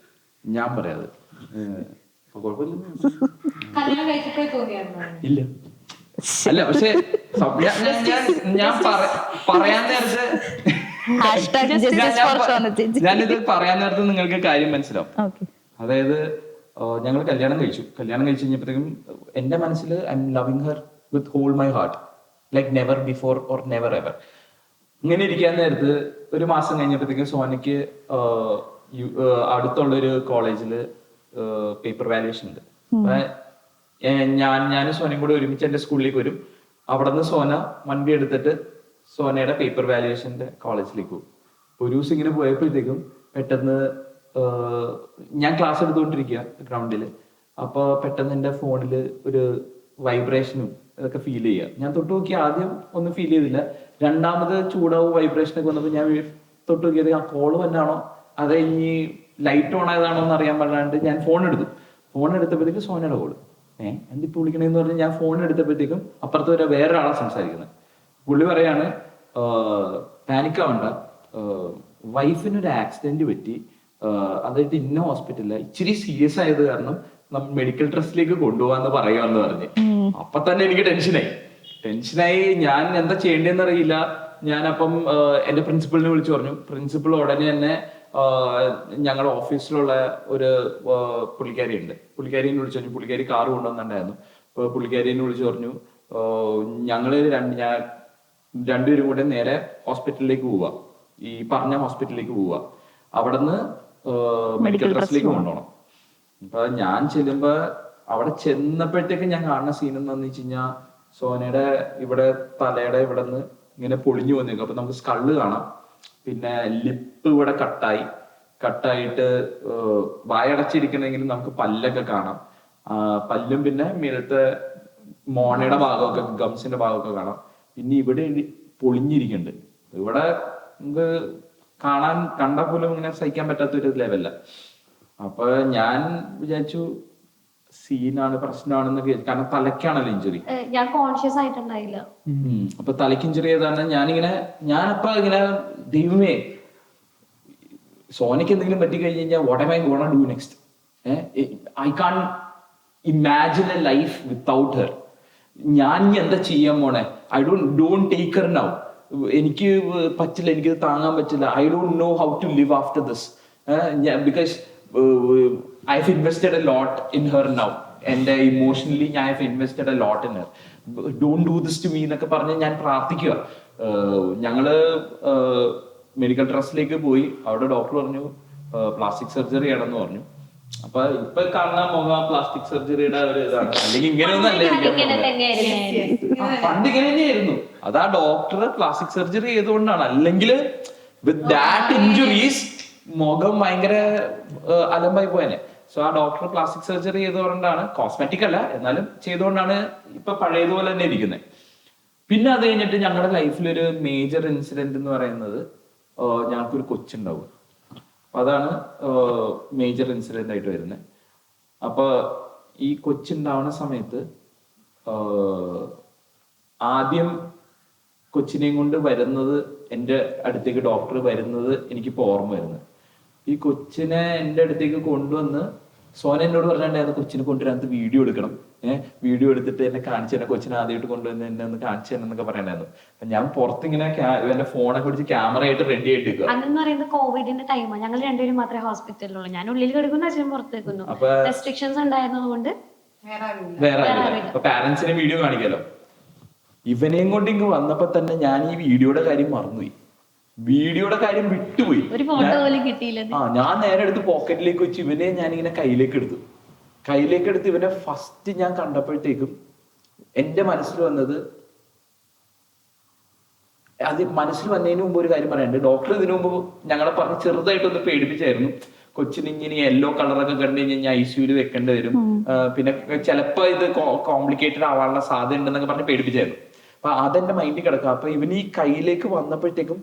ഞാൻ പറയാത് കല്യാണം കഴിച്ചപ്പോഴേ തോന്നിയായിരുന്നു? ഇല്ല, അല്ല, പക്ഷെ ഞാൻ പറയാൻ നേരത്ത് ഞാനിത് പറയാൻ നേരത്ത് നിങ്ങൾക്ക് കാര്യം മനസ്സിലാവും. അതായത് ഞങ്ങൾ കല്യാണം കഴിച്ചു കഴിഞ്ഞപ്പോഴത്തേക്കും എന്റെ മനസ്സിൽ I am loving her with whole my heart, like never before or never ever. ഇങ്ങനെ ഇരിക്കാൻ നേരത്ത് ഒരു മാസം കഴിഞ്ഞപ്പോഴത്തേക്കും സോനയ്ക്ക് അടുത്തുള്ളൊരു കോളേജിൽ പേപ്പർ വാല്യുവേഷൻ ഉണ്ട്. ഞാനും സോനയും കൂടെ ഒരുമിച്ച് എന്റെ സ്കൂളിലേക്ക് വരും. അവിടെ നിന്ന് സോന വണ്ടി എടുത്തിട്ട് സോനയുടെ പേപ്പർ വാല്യുവേഷന്റെ കോളേജിലേക്ക് പോകും. ഒരു ദിവസം ഇങ്ങനെ പോയപ്പോഴത്തേക്കും പെട്ടെന്ന് ഞാൻ ക്ലാസ് എടുത്തുകൊണ്ടിരിക്കുക ഗ്രൗണ്ടിൽ. അപ്പൊ പെട്ടെന്ന് എൻ്റെ ഫോണിൽ ഒരു വൈബ്രേഷനും ഇതൊക്കെ ഫീൽ ചെയ്യുക. ഞാൻ തൊട്ട് നോക്കി ആദ്യം ഒന്നും ഫീൽ ചെയ്തില്ല. രണ്ടാമത് ചൂടാവും വൈബ്രേഷനൊക്കെ വന്നപ്പോൾ ഞാൻ തൊട്ട് നോക്കിയത് ആ കോള് തന്നെയാണോ അതെ ഇനി ലൈറ്റ് ഓൺ ആയതാണോ എന്ന് അറിയാൻ പാടാണ്ട് ഞാൻ ഫോൺ എടുത്തപ്പോഴത്തേക്ക് സോനയുടെ കോള്. എന്തിപ്പോ വിളിക്കണേന്ന് പറഞ്ഞ് ഞാൻ ഫോൺ എടുത്തപ്പോഴത്തേക്കും അപ്പുറത്ത് വേറൊരാളാണ് സംസാരിക്കുന്നത്. പുള്ളി പറയാണ് പാനിക്കാവണ്ട, വൈഫിനൊരു ആക്സിഡന്റ് പറ്റി, അതായത് ഇന്ന ഹോസ്പിറ്റലില് ഇച്ചിരി സീരിയസ് ആയത് കാരണം നമ്മൾ മെഡിക്കൽ ട്രസ്റ്റിലേക്ക് കൊണ്ടുപോകാന്ന് പറയാന്ന് പറഞ്ഞ്. അപ്പൊ തന്നെ എനിക്ക് ടെൻഷനായി. ഞാൻ എന്താ ചെയ്യേണ്ടതെന്ന് അറിയില്ല. ഞാനപ്പം എന്റെ പ്രിൻസിപ്പളിനെ വിളിച്ചു പറഞ്ഞു. പ്രിൻസിപ്പൾ ഉടനെ തന്നെ ഞങ്ങളുടെ ഓഫീസിലുള്ള ഒരു പുള്ളിക്കാരിയുണ്ട്, പുള്ളിക്കാരിനെ വിളിച്ചു പറഞ്ഞു. പുള്ളിക്കാരി കാറ് കൊണ്ടുവന്നിട്ടുണ്ടായിരുന്നു. അപ്പൊ പുള്ളിക്കാരിനെ വിളിച്ചു പറഞ്ഞു ഞങ്ങള് രണ്ടുപേരും കൂടെ നേരെ ഹോസ്പിറ്റലിലേക്ക് പോവാ, ഈ പറഞ്ഞ ഹോസ്പിറ്റലിലേക്ക് പോവാ, അവിടുന്ന് മെഡിക്കൽ ട്രസ്റ്റിലേക്ക് കൊണ്ടുപോകണം. അപ്പൊ ഞാൻ ചെല്ലുമ്പോ അവിടെ ചെന്നപ്പോഴത്തേക്ക് ഞാൻ കാണുന്ന സീൻ എന്താന്ന് വെച്ച് കഴിഞ്ഞാൽ സോനയുടെ ഇവിടെ തലയുടെ ഇവിടെ നിന്ന് ഇങ്ങനെ പൊളിഞ്ഞു വന്നേക്കും. അപ്പൊ നമുക്ക് സ്കള്ള് കാണാം, പിന്നെ ലിപ്പ് ഇവിടെ കട്ടായിട്ട് വായടച്ചിരിക്കണമെങ്കിൽ നമുക്ക് പല്ലൊക്കെ കാണാം, പല്ലും പിന്നെ മേലത്തെ മോണയുടെ ഭാഗമൊക്കെ ഗംസിന്റെ ഭാഗമൊക്കെ കാണാം. പിന്നെ ഇവിടെ പൊളിഞ്ഞിരിക്കുന്നുണ്ട്. ഇവിടെ നമുക്ക് കണ്ടാൽ പോലും ഇങ്ങനെ സഹിക്കാൻ പറ്റാത്തൊരു ലെവല്ല. അപ്പൊ ഞാൻ വിചാരിച്ചു സീനാണ്, പ്രശ്നമാണെന്നൊക്കെ, കാരണം തലയ്ക്കാണല്ലോ ഇഞ്ചുറി. ഞാൻ കോൺഷ്യസ് ആയിട്ടുണ്ടായില്ല. അപ്പൊ തലയ്ക്ക് ഇഞ്ചുറി ചെയ്താണ്. ഞാനപ്പ ഇങ്ങനെ ദൈവമേ സോനയ്ക്ക് എന്തെങ്കിലും പറ്റിക്കഴിഞ്ഞ് കഴിഞ്ഞാൽ what am I gonna do next? I can't imagine a life without her. ഞാൻ എന്താ ചെയ്യാൻ പോണേ? I don't take her now. എനിക്ക് പറ്റില്ല, എനിക്ക് താങ്ങാൻ പറ്റില്ല. I don't know how to live after this because I have invested a lot in her now. എന്റെ ഇമോഷണലി ഞാൻ have invested a lot in her. Don't do this to me എന്നൊക്കെ പറഞ്ഞ് ഞാൻ പ്രാർത്ഥിക്കുക. ഞങ്ങള് മെഡിക്കൽ ട്രസ്റ്റിലേക്ക് പോയി. അവിടെ ഡോക്ടർ പറഞ്ഞു പ്ലാസ്റ്റിക് സർജറി ആണെന്ന് പറഞ്ഞു. അപ്പൊ ഇപ്പൊ കാണുന്ന മുഖം പ്ലാസ്റ്റിക് സർജറിയുടെ ഒരു ഇതാണ്, അല്ലെങ്കിൽ ഇങ്ങനെയൊന്നും അല്ല. പണ്ട് ഇങ്ങനെ തന്നെയായിരുന്നു. അതാ ഡോക്ടർ പ്ലാസ്റ്റിക് സർജറി ചെയ്തുകൊണ്ടാണ്. അല്ലെങ്കിൽ വിത്ത് ദാറ്റ് ഇഞ്ചുറീസ് മുഖം ഭയങ്കര അലമ്പായി പോയനെ. സോ ആ ഡോക്ടർ പ്ലാസ്റ്റിക് സർജറി ചെയ്തുകൊണ്ടാണ്, കോസ്മെറ്റിക് അല്ല എന്നാലും ചെയ്തുകൊണ്ടാണ് ഇപ്പൊ പഴയതുപോലെ തന്നെ ഇരിക്കുന്നത്. പിന്നെ അത് കഴിഞ്ഞിട്ട് ഞങ്ങളുടെ ലൈഫിലൊരു മേജർ ഇൻസിഡന്റ് എന്ന് പറയുന്നത് ഞങ്ങൾക്കൊരു കൊച്ചുണ്ടാവുക. അതാണ് മേജർ ഇൻസിഡന്റ് ആയിട്ട് വരുന്നത്. അപ്പൊ ഈ കൊച്ചുണ്ടാവുന്ന സമയത്ത് ആദ്യം കൊച്ചിനെയും കൊണ്ട് വരുന്നത്, എൻ്റെ അടുത്തേക്ക് ഡോക്ടർ വരുന്നത് എനിക്കിപ്പോ ഓർമ്മ വരുന്നത്, ഈ കൊച്ചിനെ എൻ്റെ അടുത്തേക്ക് കൊണ്ടുവന്ന് സോന എന്നോട് പറഞ്ഞിട്ടുണ്ടായിരുന്നു കൊച്ചിനെ കൊണ്ടുവരാൻ വീഡിയോ എടുക്കണം, വീഡിയോ എടുത്തിട്ട് എന്നെ കാണിച്ചു തന്നെ, കൊച്ചിനെ ആദ്യമായിട്ട് കൊണ്ടുവന്ന് എന്നെ ഒന്ന് കാണിച്ചു തന്നെ എന്നൊക്കെ പറയണ്ടായിരുന്നു. അപ്പൊ ഞാൻ പുറത്തിങ്ങനെ എന്റെ ഫോണൊക്കെ പിടിച്ച് ക്യാമറ ആയിട്ട് റെഡി ആയിട്ട് നിൽക്കുക. അതെന്ന് പറയുന്നത് കോവിഡിന്റെ ടൈമാണ്. ഞങ്ങൾ രണ്ടുപേരും മാത്രമേ ഹോസ്പിറ്റലിലുള്ളൂ. ഞാൻ ഉള്ളിൽ കിടക്കുന്നു, അച്ഛനും പുറത്ത് നിൽക്കുന്നു. റെസ്ട്രിക്ഷൻസ് ഉണ്ടായിരുന്നതുകൊണ്ട് വേറെ അപ്പൊ പാരന്റ്സിനെ വീഡിയോ കാണിക്കാലോ. ഇവനെയും കൊണ്ട് ഇങ്ങ് വന്നപ്പോ തന്നെ ഞാൻ ഈ വീഡിയോയുടെ കാര്യം മറന്നുപോയി, വീഡിയോയുടെ കാര്യം വിട്ടുപോയി. ഒരു ഫോട്ടോ പോലും കിട്ടിയില്ല. ഞാൻ നേരെ എടുത്ത് പോക്കറ്റിലേക്ക് വെച്ച് ഇവനെ ഞാനിങ്ങനെ കയ്യിലേക്ക് എടുത്ത് ഇവനെ ഫസ്റ്റ് ഞാൻ കണ്ടപ്പോഴത്തേക്കും എന്റെ മനസ്സിൽ വന്നത്, അത് മനസ്സിൽ വന്നതിന് മുമ്പ് ഒരു കാര്യം പറയാനുണ്ട്. ഡോക്ടർ ഇതിനു മുമ്പ് ഞങ്ങളെ പറഞ്ഞ് ചെറുതായിട്ടൊന്ന് പേടിപ്പിച്ചായിരുന്നു. കൊച്ചിന് ഇങ്ങനെ യെല്ലോ കളറൊക്കെ കണ്ടു കഴിഞ്ഞാൽ ICUവിൽ വെക്കേണ്ടി വരും, പിന്നെ ചിലപ്പോ ഇത് കോംപ്ലിക്കേറ്റഡ് ആവാനുള്ള സാധ്യത ഉണ്ടെന്നൊക്കെ പറഞ്ഞ് പേടിപ്പിച്ചായിരുന്നു. അപ്പൊ അതെന്റെ മൈൻഡിൽ കിടക്കുക. അപ്പൊ ഇവന് ഈ കയ്യിലേക്ക് വന്നപ്പോഴത്തേക്കും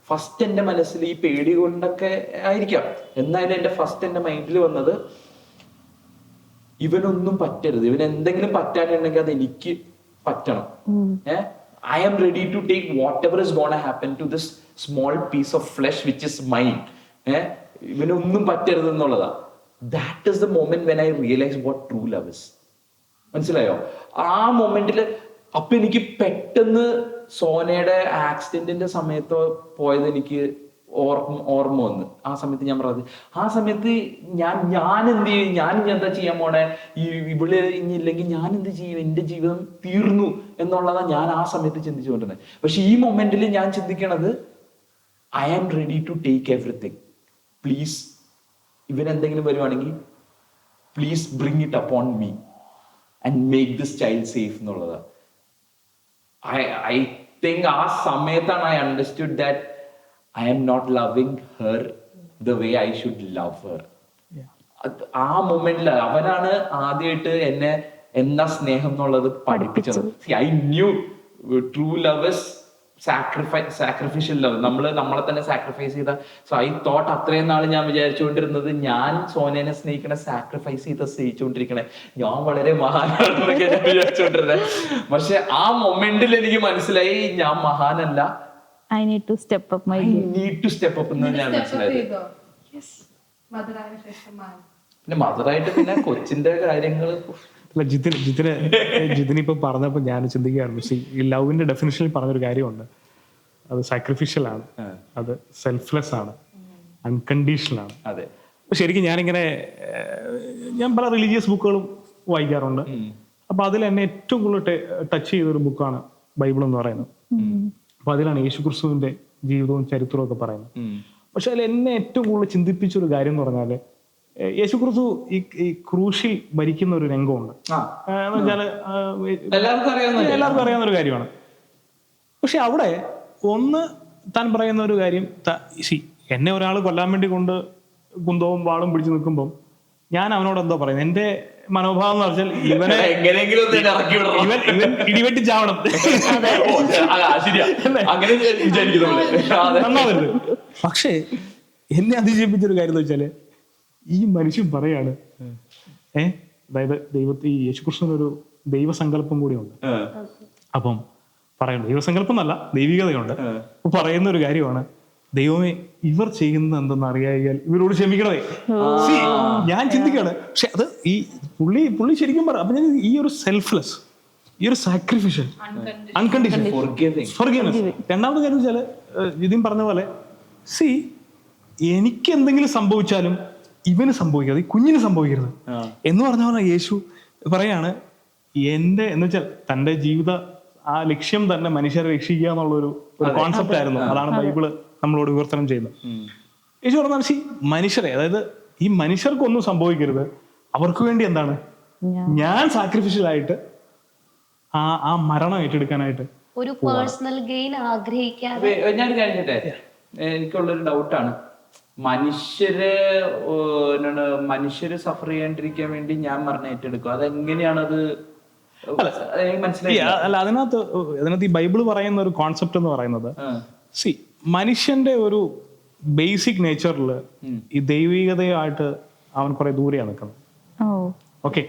ഫസ്റ്റ് എന്റെ മനസ്സിൽ ഈ പേടി കൊണ്ടൊക്കെ ആയിരിക്കാം, എന്നാലും എന്റെ മൈൻഡിൽ വന്നത് ഇവനൊന്നും പറ്റരുത്, ഇവൻ എന്തെങ്കിലും പറ്റാനുണ്ടെങ്കിൽ അത് എനിക്ക് പറ്റണം. I am ready to take whatever is gonna happen to this small piece of flesh which is mine. ഇവനൊന്നും പറ്റരുത് എന്നുള്ളതാ. That is the moment when I realized what true love is. മനസ്സിലായോ? ആ മൊമെന്റില് അപ്പൊ എനിക്ക് പെട്ടെന്ന് സോനയുടെ ആക്സിഡന്റിന്റെ സമയത്ത് പോയത് എനിക്ക് ഓർമ്മ വന്ന്. ആ സമയത്ത് ഞാൻ പറഞ്ഞത്, ആ സമയത്ത് ഞാൻ എന്ത് ചെയ്യും, ഞാൻ എന്താ ചെയ്യാൻ പോണേ, ഇവിടെ ഇല്ലെങ്കിൽ ഞാൻ എന്ത് ചെയ്യും, എന്റെ ജീവിതം തീർന്നു എന്നുള്ളതാ ഞാൻ ആ സമയത്ത് ചിന്തിച്ചുകൊണ്ടിരുന്നത്. പക്ഷെ ഈ മൊമെന്റിൽ ഞാൻ ചിന്തിക്കണത്, I am ready to take everything. Please, ഇവനെന്തെങ്കിലും വരുവാണെങ്കിൽ please bring it upon me and make this child safe എന്നുള്ളതാ. I think ആ സമയത്താണ് I understood that I am not loving her the way I should love her. ആ മൊമെന്റിൽ അവനാണ് ആദ്യമായിട്ട് എന്നെ എന്താ സ്നേഹം എന്നുള്ളത് പഠിപ്പിച്ചത്. I new true love is sacrificial love. നമ്മളെ തന്നെ സാക്രിഫൈസ് ചെയ്ത. സോ ഐ തോട്ട് അത്രയും നാൾ ഞാൻ വിചാരിച്ചുകൊണ്ടിരുന്നത് ഞാൻ സോനേനെ സ്നേഹിക്കണ സാക്രിഫൈസ് ചെയ്ത് സ്നേഹിച്ചുകൊണ്ടിരിക്കണേ, ഞാൻ വളരെ മഹാനാണെന്നൊക്കെ ഞാൻ വിചാരിച്ചുകൊണ്ടിരുന്നത്. പക്ഷെ ആ മൊമെന്റിൽ എനിക്ക് മനസ്സിലായി ഞാൻ മഹാനല്ല, I need to step up my need to step up എന്ന് ഞാൻ മനസ്സിലായത്. പിന്നെ മദറായിട്ട് പിന്നെ കൊച്ചിന്റെ കാര്യങ്ങള് അല്ല, ജിതിനിപ്പോ പറഞ്ഞപ്പോ ഞാൻ ചിന്തിക്കുകയായിരുന്നു, ഈ ലവിന്റെ ഡെഫിനിഷനിൽ പറഞ്ഞൊരു കാര്യമുണ്ട്. അത് സാക്രിഫിഷ്യൽ ആണ്, അത് സെൽഫ്ലെസ് ആണ്, അൺകണ്ടീഷണൽ ആണ്. അതെ. ശരിക്കും ഞാൻ പല റിലീജിയസ് ബുക്കുകളും വായിക്കാറുണ്ട്. അപ്പൊ അതിൽ എന്നെ ഏറ്റവും കൂടുതൽ ടച്ച് ചെയ്തൊരു ബുക്കാണ് ബൈബിൾ എന്ന് പറയുന്നത്. അപ്പൊ അതിലാണ് യേശുക്രിസ്തുവിന്റെ ജീവിതവും ചരിത്രവും ഒക്കെ പറയുന്നത്. പക്ഷെ അതിൽ എന്നെ ഏറ്റവും കൂടുതൽ ചിന്തിപ്പിച്ചൊരു കാര്യം എന്ന് പറഞ്ഞാല്, യേശുക്രിസ്തു ഈ ക്രൂശിൽ മരിക്കുന്ന ഒരു രംഗമുണ്ട്. എന്ന് വെച്ചാല് എല്ലാവർക്കും അറിയാവുന്ന ഒരു കാര്യമാണ്. പക്ഷെ അവിടെ താൻ പറയുന്ന ഒരു കാര്യം, എന്നെ ഒരാൾ കൊല്ലാൻ വേണ്ടി കൊണ്ട് കുന്തവും വാളും പിടിച്ചു നിൽക്കുമ്പോൾ ഞാൻ അവനോട് എന്തോ പറയുന്നത്, എന്റെ മനോഭാവം എന്ന് വെച്ചാൽ ഇവൻ ഇടിവെട്ടി ചാവണം. പക്ഷേ എന്നെ അതിജീവിപ്പിച്ചൊരു കാര്യം എന്ന് വെച്ചാല്, ഈ മനുഷ്യൻ പറയാണ്, അതായത് ഈ യേശുക്രിസ്തുവിനൊരു ദൈവസങ്കല്പം കൂടിയുണ്ട്. അപ്പം പറയുന്നത് ദൈവസങ്കല്പം എന്നല്ല, ദൈവികതയുണ്ട്. അപ്പൊ പറയുന്ന ഒരു കാര്യമാണ്, ദൈവമേ ഇവർ ചെയ്യുന്നത് എന്തെന്ന് അറിയാൽ ഇവരോട് ക്ഷമിക്കണമേ. ഞാൻ ചിന്തിക്കുകയാണ്. പക്ഷെ അത് ഈ പുള്ളി ശരിക്കും പറ. അപ്പൊ ഞാൻ ഈ ഒരു സെൽഫ്ലെസ്, ഈ ഒരു സാക്രിഫിഷ്യൽ, അൺകണ്ടീഷണൽ ഫോർഗിവ്നെസ്. രണ്ടാമത്തെ കാര്യം വെച്ചാല് ജിതിൻ പറഞ്ഞ പോലെ, എനിക്ക് എന്തെങ്കിലും സംഭവിച്ചാലും ഇവന് സംഭവിക്കരുത്, ഈ കുഞ്ഞിന് സംഭവിക്കരുത് എന്ന് പറഞ്ഞ പോലെ യേശു പറയാണ്, എന്ന് വെച്ചാൽ തന്റെ ജീവിത ആ ലക്ഷ്യം തന്നെ മനുഷ്യരെ രക്ഷിക്കുക എന്നുള്ളൊരു കോൺസെപ്റ്റ് ആയിരുന്നു. അതാണ് ബൈബിള് നമ്മളോട് വിവർത്തനം ചെയ്യുന്നത്. യേശു പറഞ്ഞാൽ മനുഷ്യരെ, അതായത് ഈ മനുഷ്യർക്കൊന്നും സംഭവിക്കരുത്, അവർക്ക് വേണ്ടി എന്താണ് ഞാൻ സാക്രിഫിഷ്യൽ ആയിട്ട് ആ മരണം ഏറ്റെടുക്കാനായിട്ട് ഒരു പേഴ്സണൽ ഗെയിൻ ആഗ്രഹിക്കാതെ. ഞാൻ കഴിഞ്ഞിട്ടെ, എനിക്കുള്ളൊരു ഡൗട്ടാണ്, മനുഷ്യര് സഫർ ചെയ്യാണ്ടിരിക്കാൻ വേണ്ടി ഞാൻ മരണം ഏറ്റെടുക്കും, അതെങ്ങനെയാണത് മനസ്സിലായി? അല്ല, അതിനകത്ത് ഈ ബൈബിള് പറയുന്ന ഒരു കോൺസെപ്റ്റ് എന്ന് പറയുന്നത്, മനുഷ്യന്റെ ഒരു ബേസിക് നേച്ചറില് ഈ ദൈവികതയായിട്ട് അവൻ കുറെ ദൂരെയാണ് നിൽക്കുന്നത്. ഓക്കെ,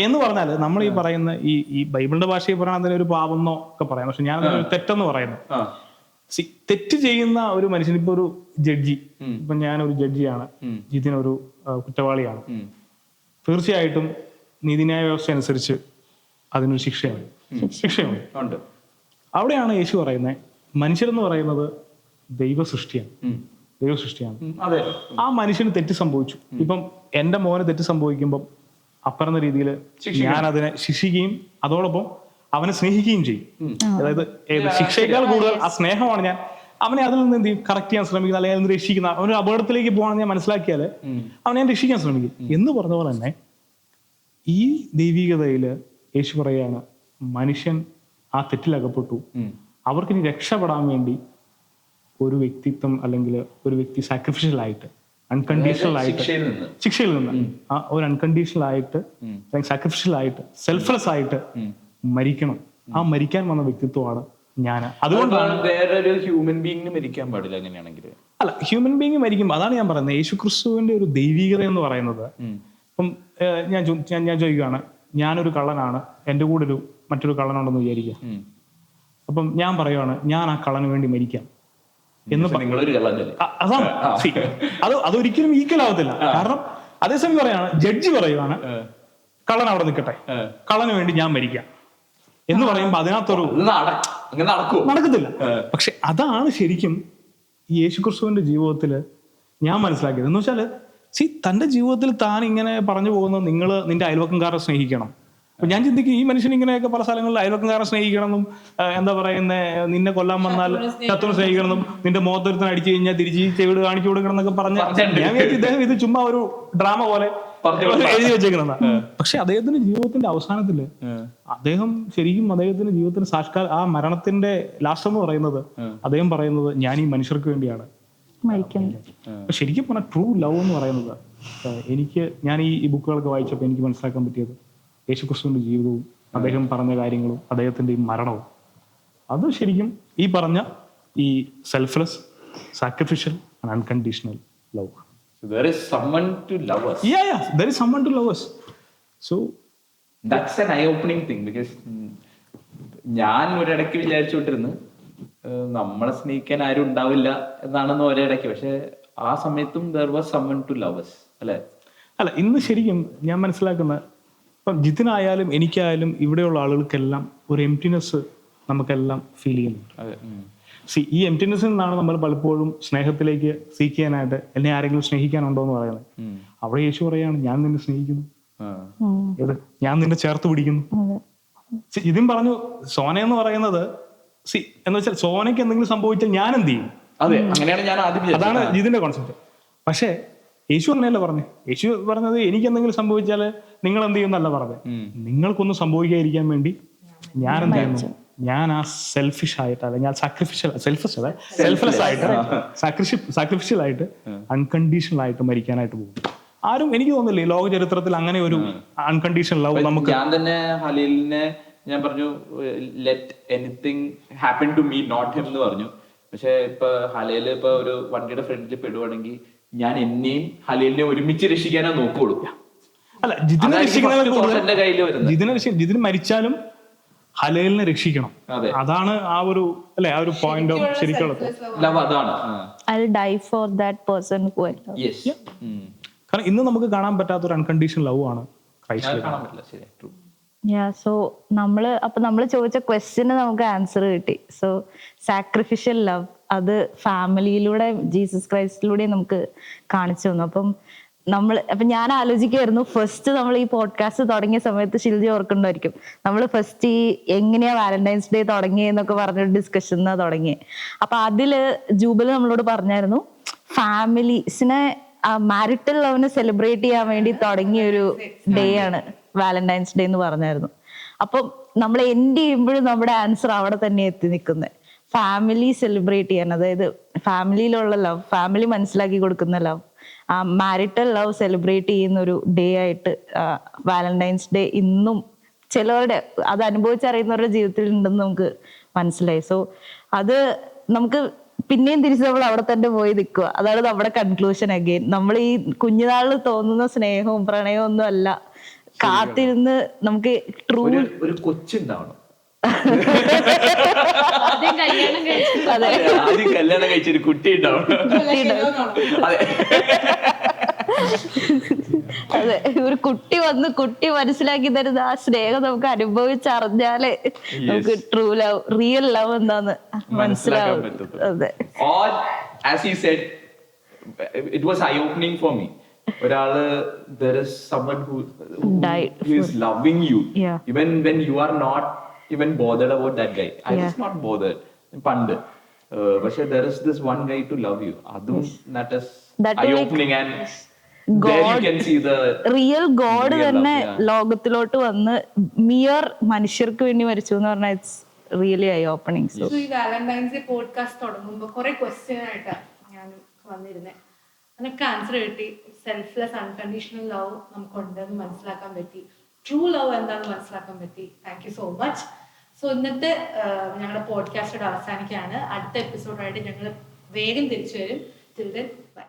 എന്ന് പറഞ്ഞാല് നമ്മൾ ഈ പറയുന്ന ഈ ബൈബിളിന്റെ ഭാഷയിൽ പറയാൻ അതിന് ഒരു പാപമെന്നോ ഒക്കെ പറയാം. പക്ഷെ ഞാൻ അതിനൊരു തെറ്റെന്ന് പറയുന്നു. തെറ്റ് ചെയ്യുന്ന ഒരു മനുഷ്യൻ, ഇപ്പൊ ഒരു ജഡ്ജി, ഇപ്പൊ ഞാനൊരു ജഡ്ജിയാണ്, ജിതിനൊരു കുറ്റവാളിയാണ്, തീർച്ചയായിട്ടും നീതിന്യായ വ്യവസ്ഥ അനുസരിച്ച് അതിനൊരു ശിക്ഷയുണ്ട്. അവിടെയാണ് യേശു പറയുന്നത്, മനുഷ്യരെന്ന് പറയുന്നത് ദൈവസൃഷ്ടിയാണ്. ആ മനുഷ്യന് തെറ്റ് സംഭവിച്ചു. ഇപ്പം എന്റെ മോന് തെറ്റ് സംഭവിക്കുമ്പം അപ്പറഞ്ഞ രീതിയിൽ ഞാൻ അതിനെ ശിക്ഷിക്കുകയും അതോടൊപ്പം അവനെ സ്നേഹിക്കുകയും ചെയ്യും. അതായത് ശിക്ഷയേക്കാൾ കൂടുതൽ ആ സ്നേഹമാണ് ഞാൻ അവനെ അതിൽ നിന്ന് എന്ത് ചെയ്യും, കറക്റ്റ് ചെയ്യാൻ ശ്രമിക്കുന്നത്, അല്ലെങ്കിൽ അതിന് രക്ഷിക്കുന്ന, അവനൊരു അപകടത്തിലേക്ക് പോകണമെന്ന് ഞാൻ മനസ്സിലാക്കിയാൽ അവനെ ഞാൻ രക്ഷിക്കാൻ ശ്രമിക്കും. എന്ന് പറഞ്ഞ പോലെ തന്നെ ഈ ദൈവികതയില് യേശു പറയാണ്, മനുഷ്യൻ ആ തെറ്റിലകപ്പെട്ടു, അവർക്കിനി രക്ഷപ്പെടാൻ വേണ്ടി ഒരു വ്യക്തിത്വം അല്ലെങ്കിൽ ഒരു വ്യക്തി സാക്രിഫിഷ്യൽ ആയിട്ട്, അൺകണ്ടീഷണൽ ആയിട്ട്, ശിക്ഷയിൽ നിന്ന് ഒരു അൺകണ്ടീഷണൽ ആയിട്ട്, സാക്രിഫിഷ്യൽ ആയിട്ട്, സെൽഫ്ലെസ് ആയിട്ട് മരിക്കണം. ആ മരിക്കാൻ വന്ന വ്യക്തിത്വമാണ് ഞാൻ. അതുകൊണ്ടാണ് വേറൊരു ഹ്യൂമൻ ബീയിങ്ങിന് മരിക്കാൻ പാടില്ല. അങ്ങനെയാണെങ്കിൽ അല്ല, ഹ്യൂമൻ ബീയിങ് മരിക്കുമ്പോൾ അതാണ് ഞാൻ പറയുന്നത്, യേശുക്രിസ്തുവിന്റെ ഒരു ദൈവികത എന്ന് പറയുന്നത്. ഇപ്പം ഞാൻ ചോദിക്കുകയാണ്, ഞാനൊരു കള്ളനാണ്, എൻ്റെ കൂടെ മറ്റൊരു കള്ളനുണ്ടെന്ന് വിചാരിക്കുക. അപ്പം ഞാൻ പറയുവാണ്, ഞാൻ ആ കള്ളന് വേണ്ടി മരിക്കാം എന്ന്. അതാണ് അതൊരിക്കലും ഈക്വൽ ആവത്തില്ല. കാരണം അതേസമയം പറയാണ്, ജഡ്ജി പറയുവാണ്, കള്ളൻ അവിടെ നിൽക്കട്ടെ, കള്ളന് വേണ്ടി ഞാൻ മരിക്കാം എന്ന് പറയുമ്പോ അതിനകത്തൊരു നടക്കത്തില്ല. പക്ഷെ അതാണ് ശരിക്കും ഈ യേശുക്രിസ്തുവിന്റെ ജീവിതത്തില് ഞാൻ മനസ്സിലാക്കിയത്. എന്ന് വെച്ചാല് തന്റെ ജീവിതത്തിൽ താൻ ഇങ്ങനെ പറഞ്ഞു പോകുന്നത്, നിന്റെ അയൽവക്കംകാരെ സ്നേഹിക്കണം. അപ്പൊ ഞാൻ ചിന്തിക്കും, ഈ മനുഷ്യൻ ഇങ്ങനെയൊക്കെ പല സ്ഥലങ്ങളിൽ അയൽവക്കംകാരെ സ്നേഹിക്കണമെന്നും, എന്താ പറയുന്നത്, നിന്നെ കൊല്ലാൻ വന്നാൽ ശത്രു സ്നേഹിക്കണമെന്നും, നിന്റെ മുഖത്തൊരുത്തൻ അടിച്ചു കഴിഞ്ഞാൽ തിരിച്ച് ചെവിട് കാണിച്ചു കൊടുക്കണം എന്നൊക്കെ പറഞ്ഞ ഞാൻ ഇദ്ദേഹം ഇത് ചുമ്മാ ഒരു ഡ്രാമ പോലെ എഴുതി വെച്ചേക്കണ. പക്ഷെ അദ്ദേഹത്തിന്റെ ജീവിതത്തിന്റെ അവസാനത്തില് അദ്ദേഹത്തിന്റെ ജീവിതത്തിന് സാക്ഷാൽ ആ മരണത്തിന്റെ ലാസ്റ്റ് എന്ന് പറയുന്നത്, അദ്ദേഹം പറയുന്നത്, ഞാൻ ഈ മനുഷ്യർക്ക് വേണ്ടിയാണ് മരിക്കുന്നത്. ശരിക്കും പറഞ്ഞാൽ ട്രൂ ലവ് എന്ന് പറയുന്നത് ഞാൻ ഈ ബുക്കുകളൊക്കെ വായിച്ചപ്പോൾ എനിക്ക് മനസ്സിലാക്കാൻ പറ്റിയത് യേശുക്രിസ്തുവിൻ്റെ ജീവിതവും അദ്ദേഹം പറഞ്ഞ കാര്യങ്ങളും അദ്ദേഹത്തിൻ്റെ ഈ മരണവും അത് ശരിക്കും ഈ പറഞ്ഞ ഈ selfless, sacrificial and unconditional love. So there is someone to love us. Yeah, there is someone to love us. So that's an eye-opening thing because ഞാൻ ഒരിടയ്ക്ക് വിചാരിച്ചുകൊണ്ടിരുന്നു നമ്മളെ സ്നേഹിക്കാൻ ആരും ഉണ്ടാവില്ല എന്നാണെന്ന് ഒരിടയ്ക്ക്. പക്ഷെ ആ സമയത്തും there was someone to love us, അല്ലേ? അല്ല, ഇന്ന് ശരിക്കും ഞാൻ മനസ്സിലാക്കുന്ന ഇപ്പം ജിത്തിനായാലും എനിക്കായാലും ഇവിടെയുള്ള ആളുകൾക്കെല്ലാം ഒരു എംപ്റ്റിനെസ് നമുക്കെല്ലാം ഫീൽ ചെയ്യുന്നുണ്ട്. ഈ എംപ്റ്റിനെസ്സിൽ നിന്നാണ് നമ്മൾ പലപ്പോഴും സ്നേഹത്തിലേക്ക് സീക്ക് ചെയ്യാനായിട്ട് എന്നെ ആരെങ്കിലും സ്നേഹിക്കാനുണ്ടോ എന്ന് പറയുന്നത്. അവിടെ യേശു പറയാണ് ഞാൻ നിന്നെ സ്നേഹിക്കുന്നു, ഞാൻ നിന്നെ ചേർത്ത് പിടിക്കുന്നു. ഇതും പറഞ്ഞു സോന എന്ന് പറയുന്നത് എന്ന് വെച്ചാൽ സോനയ്ക്ക് എന്തെങ്കിലും സംഭവിച്ചാൽ ഞാൻ എന്ത് ചെയ്യും, അതാണ് ഇതിന്റെ കോൺസെപ്റ്റ്. പക്ഷേ യേശു അങ്ങനെയല്ല പറഞ്ഞു. യേശു പറഞ്ഞത് എനിക്ക് എന്തെങ്കിലും സംഭവിച്ചാൽ നിങ്ങൾ എന്ത് ചെയ്യുന്നല്ല പറഞ്ഞത്, നിങ്ങൾക്കൊന്നും സംഭവിക്കാതിരിക്കാൻ വേണ്ടി ഞാൻ എന്ത് ചെയ്യുന്നു, ഞാൻ ആ സെൽഫിഷ് ആയിട്ട് അല്ലെങ്കിൽ ഞാൻ സെൽഫ്ലെസ് ആയിട്ട് സാക്രിഫിഷ്യൽ ആയിട്ട് അൺകണ്ടീഷണൽ ആയിട്ട് മരിക്കാനായിട്ട് പോകും. ആരും എനിക്ക് തോന്നുന്നില്ല ഈ ലോക ചരിത്രത്തിൽ അങ്ങനെ ഒരു അൺകണ്ടീഷണൽ ലവ് നമുക്ക്. ഞാൻ തന്നെ ഹലീലിനെ ഞാൻ പറഞ്ഞു let anything happen to me not him എന്ന് പറഞ്ഞു. പക്ഷെ ഇപ്പൊ ഹലീല് ഇപ്പൊ ഒരു വണ്ടിയുടെ ഫ്രണ്ടിൽ പെടുവാണെങ്കിൽ ഞാൻ എന്നെയും ഹലീലിനെ ഒരുമിച്ച് രക്ഷിക്കാനേ നോക്കുള്ളൂ. അല്ല, ജിതിന് മരിച്ചാലും ഹലേലിനെ രക്ഷിക്കണം. അതാണ് ആ ഒരു അല്ലെ ആ ഒരു പോയിന്റ് ഓഫ് ശരിക്കുള്ള ലവ്. അതാണ് കാരണം ഇന്ന് നമുക്ക് കാണാൻ പറ്റാത്ത ഒരു അൺകണ്ടീഷണൽ ലവ് ആണ് ക്രൈസ്റ്റിൽ. സോ നമ്മള് ചോദിച്ച ക്വസ്റ്റ്യന് നമുക്ക് ആൻസർ കിട്ടി. സോ സാക്രിഫിഷ്യൽ ലവ് അത് ഫാമിലിയിലൂടെ ജീസസ് ക്രൈസ്റ്റിലൂടെ നമുക്ക് കാണിച്ചു തന്നു. അപ്പം ഞാൻ ആലോചിക്കുമായിരുന്നു, ഫസ്റ്റ് നമ്മൾ ഈ പോഡ്കാസ്റ്റ് തുടങ്ങിയ സമയത്ത് ഷിൽജി ഓർക്കുന്നുണ്ടായിരിക്കും, നമ്മൾ ഫസ്റ്റ് ഈ എങ്ങനെയാ വാലന്റൈൻസ് ഡേ തുടങ്ങിയെന്നൊക്കെ പറഞ്ഞൊരു ഡിസ്കഷനാ തുടങ്ങിയത്. അപ്പൊ അതില് ജൂബിൽ നമ്മളോട് പറഞ്ഞായിരുന്നു ഫാമിലീസിനെ മാരിറ്റൽ ലവിനെ സെലിബ്രേറ്റ് ചെയ്യാൻ വേണ്ടി തുടങ്ങിയ ഒരു ഡേ ആണ് വാലന്റൈൻസ് ഡേ എന്ന് പറഞ്ഞായിരുന്നു. അപ്പം നമ്മൾ എൻഡ് ചെയ്യുമ്പോഴും നമ്മുടെ ആൻസർ അവിടെ തന്നെ എത്തി നിൽക്കുന്നത്. ഫാമിലി സെലിബ്രേറ്റ് ചെയ്യാൻ, അതായത് ഫാമിലിയിലുള്ള ലവ്, ഫാമിലി മനസ്സിലാക്കി കൊടുക്കുന്ന ലവ്, മാരിറ്റൽ ലവ് സെലിബ്രേറ്റ് ചെയ്യുന്ന ഒരു ഡേ ആയിട്ട് വാലന്റൈൻസ് ഡേ ഇന്നും ചിലവരുടെ അത് അനുഭവിച്ചറിയുന്നവരുടെ ജീവിതത്തിൽ ഉണ്ടെന്ന് നമുക്ക് മനസ്സിലായി. സോ അത് നമുക്ക് പിന്നെയും തിരിച്ച് നമ്മൾ അവിടെ തന്നെ പോയി നിൽക്കുക. അതാണ് നമ്മുടെ കൺക്ലൂഷൻ അഗെയിൻ. നമ്മൾ ഈ കുഞ്ഞുനാളിൽ തോന്നുന്ന സ്നേഹവും പ്രണയവും ഒന്നും അല്ല, കാത്തിരുന്ന് നമുക്ക് ട്രൂ ഒരു കൊച്ചുണ്ടാവണം. ആദ്യം കല്യാണം കഴിച്ചൊരു കുട്ടി ഉണ്ടാവണം. അതെ, ഒരു കുട്ടി വന്ന് കുട്ടി മനസ്സിലാക്കി തരുന്ന ആ സ്നേഹം നമുക്ക് അനുഭവിച്ചറിഞ്ഞാലേ നമുക്ക് ട്രൂ ലവ്, റിയൽ ലവ് എന്താന്ന് മനസ്സിലാവും. അതെ, or as he said, it was eye opening for me. ഒരാള് there is someone who is loving you even when you are not even bothered about that guy. I was not bothered പണ്ട്. പക്ഷെ there is this one guy to love you. അതും that is eye opening and there you can see the real God തന്നെ ലോകത്തിലോട്ട് വന്ന് mere മനുഷ്യർക്ക് വേണ്ടി മരിച്ചു എന്ന് പറഞ്ഞാൽ it's really I opening. So ഈ വാലന്റൈൻസ് ഡേ പോഡ്കാസ്റ്റ് തുടങ്ങുമ്പോൾ കുറെ ക്വസ്റ്റ്യൻ ആയിട്ടാണ് ഞാൻ വന്നിരുന്നത്. അതിനൊക്കെ ആൻസർ കിട്ടി. സെൽഫ്ലെസ് അൺകണ്ടീഷണൽ ലവ് നമുക്കുണ്ടെന്ന് മനസ്സിലാക്കാൻ പറ്റി. ട്രൂ ലവ് എന്താണെന്ന് മനസ്സിലാക്കാൻ പറ്റി. Thank you so much. So ഇന്നത്തെ ഞങ്ങളുടെ പോഡ്കാസ്റ്റോട് അവസാനിക്കുകയാണ്. അടുത്ത എപ്പിസോഡായിട്ട് ഞങ്ങൾ വേഗം തിരിച്ചു വരും. Till then bye.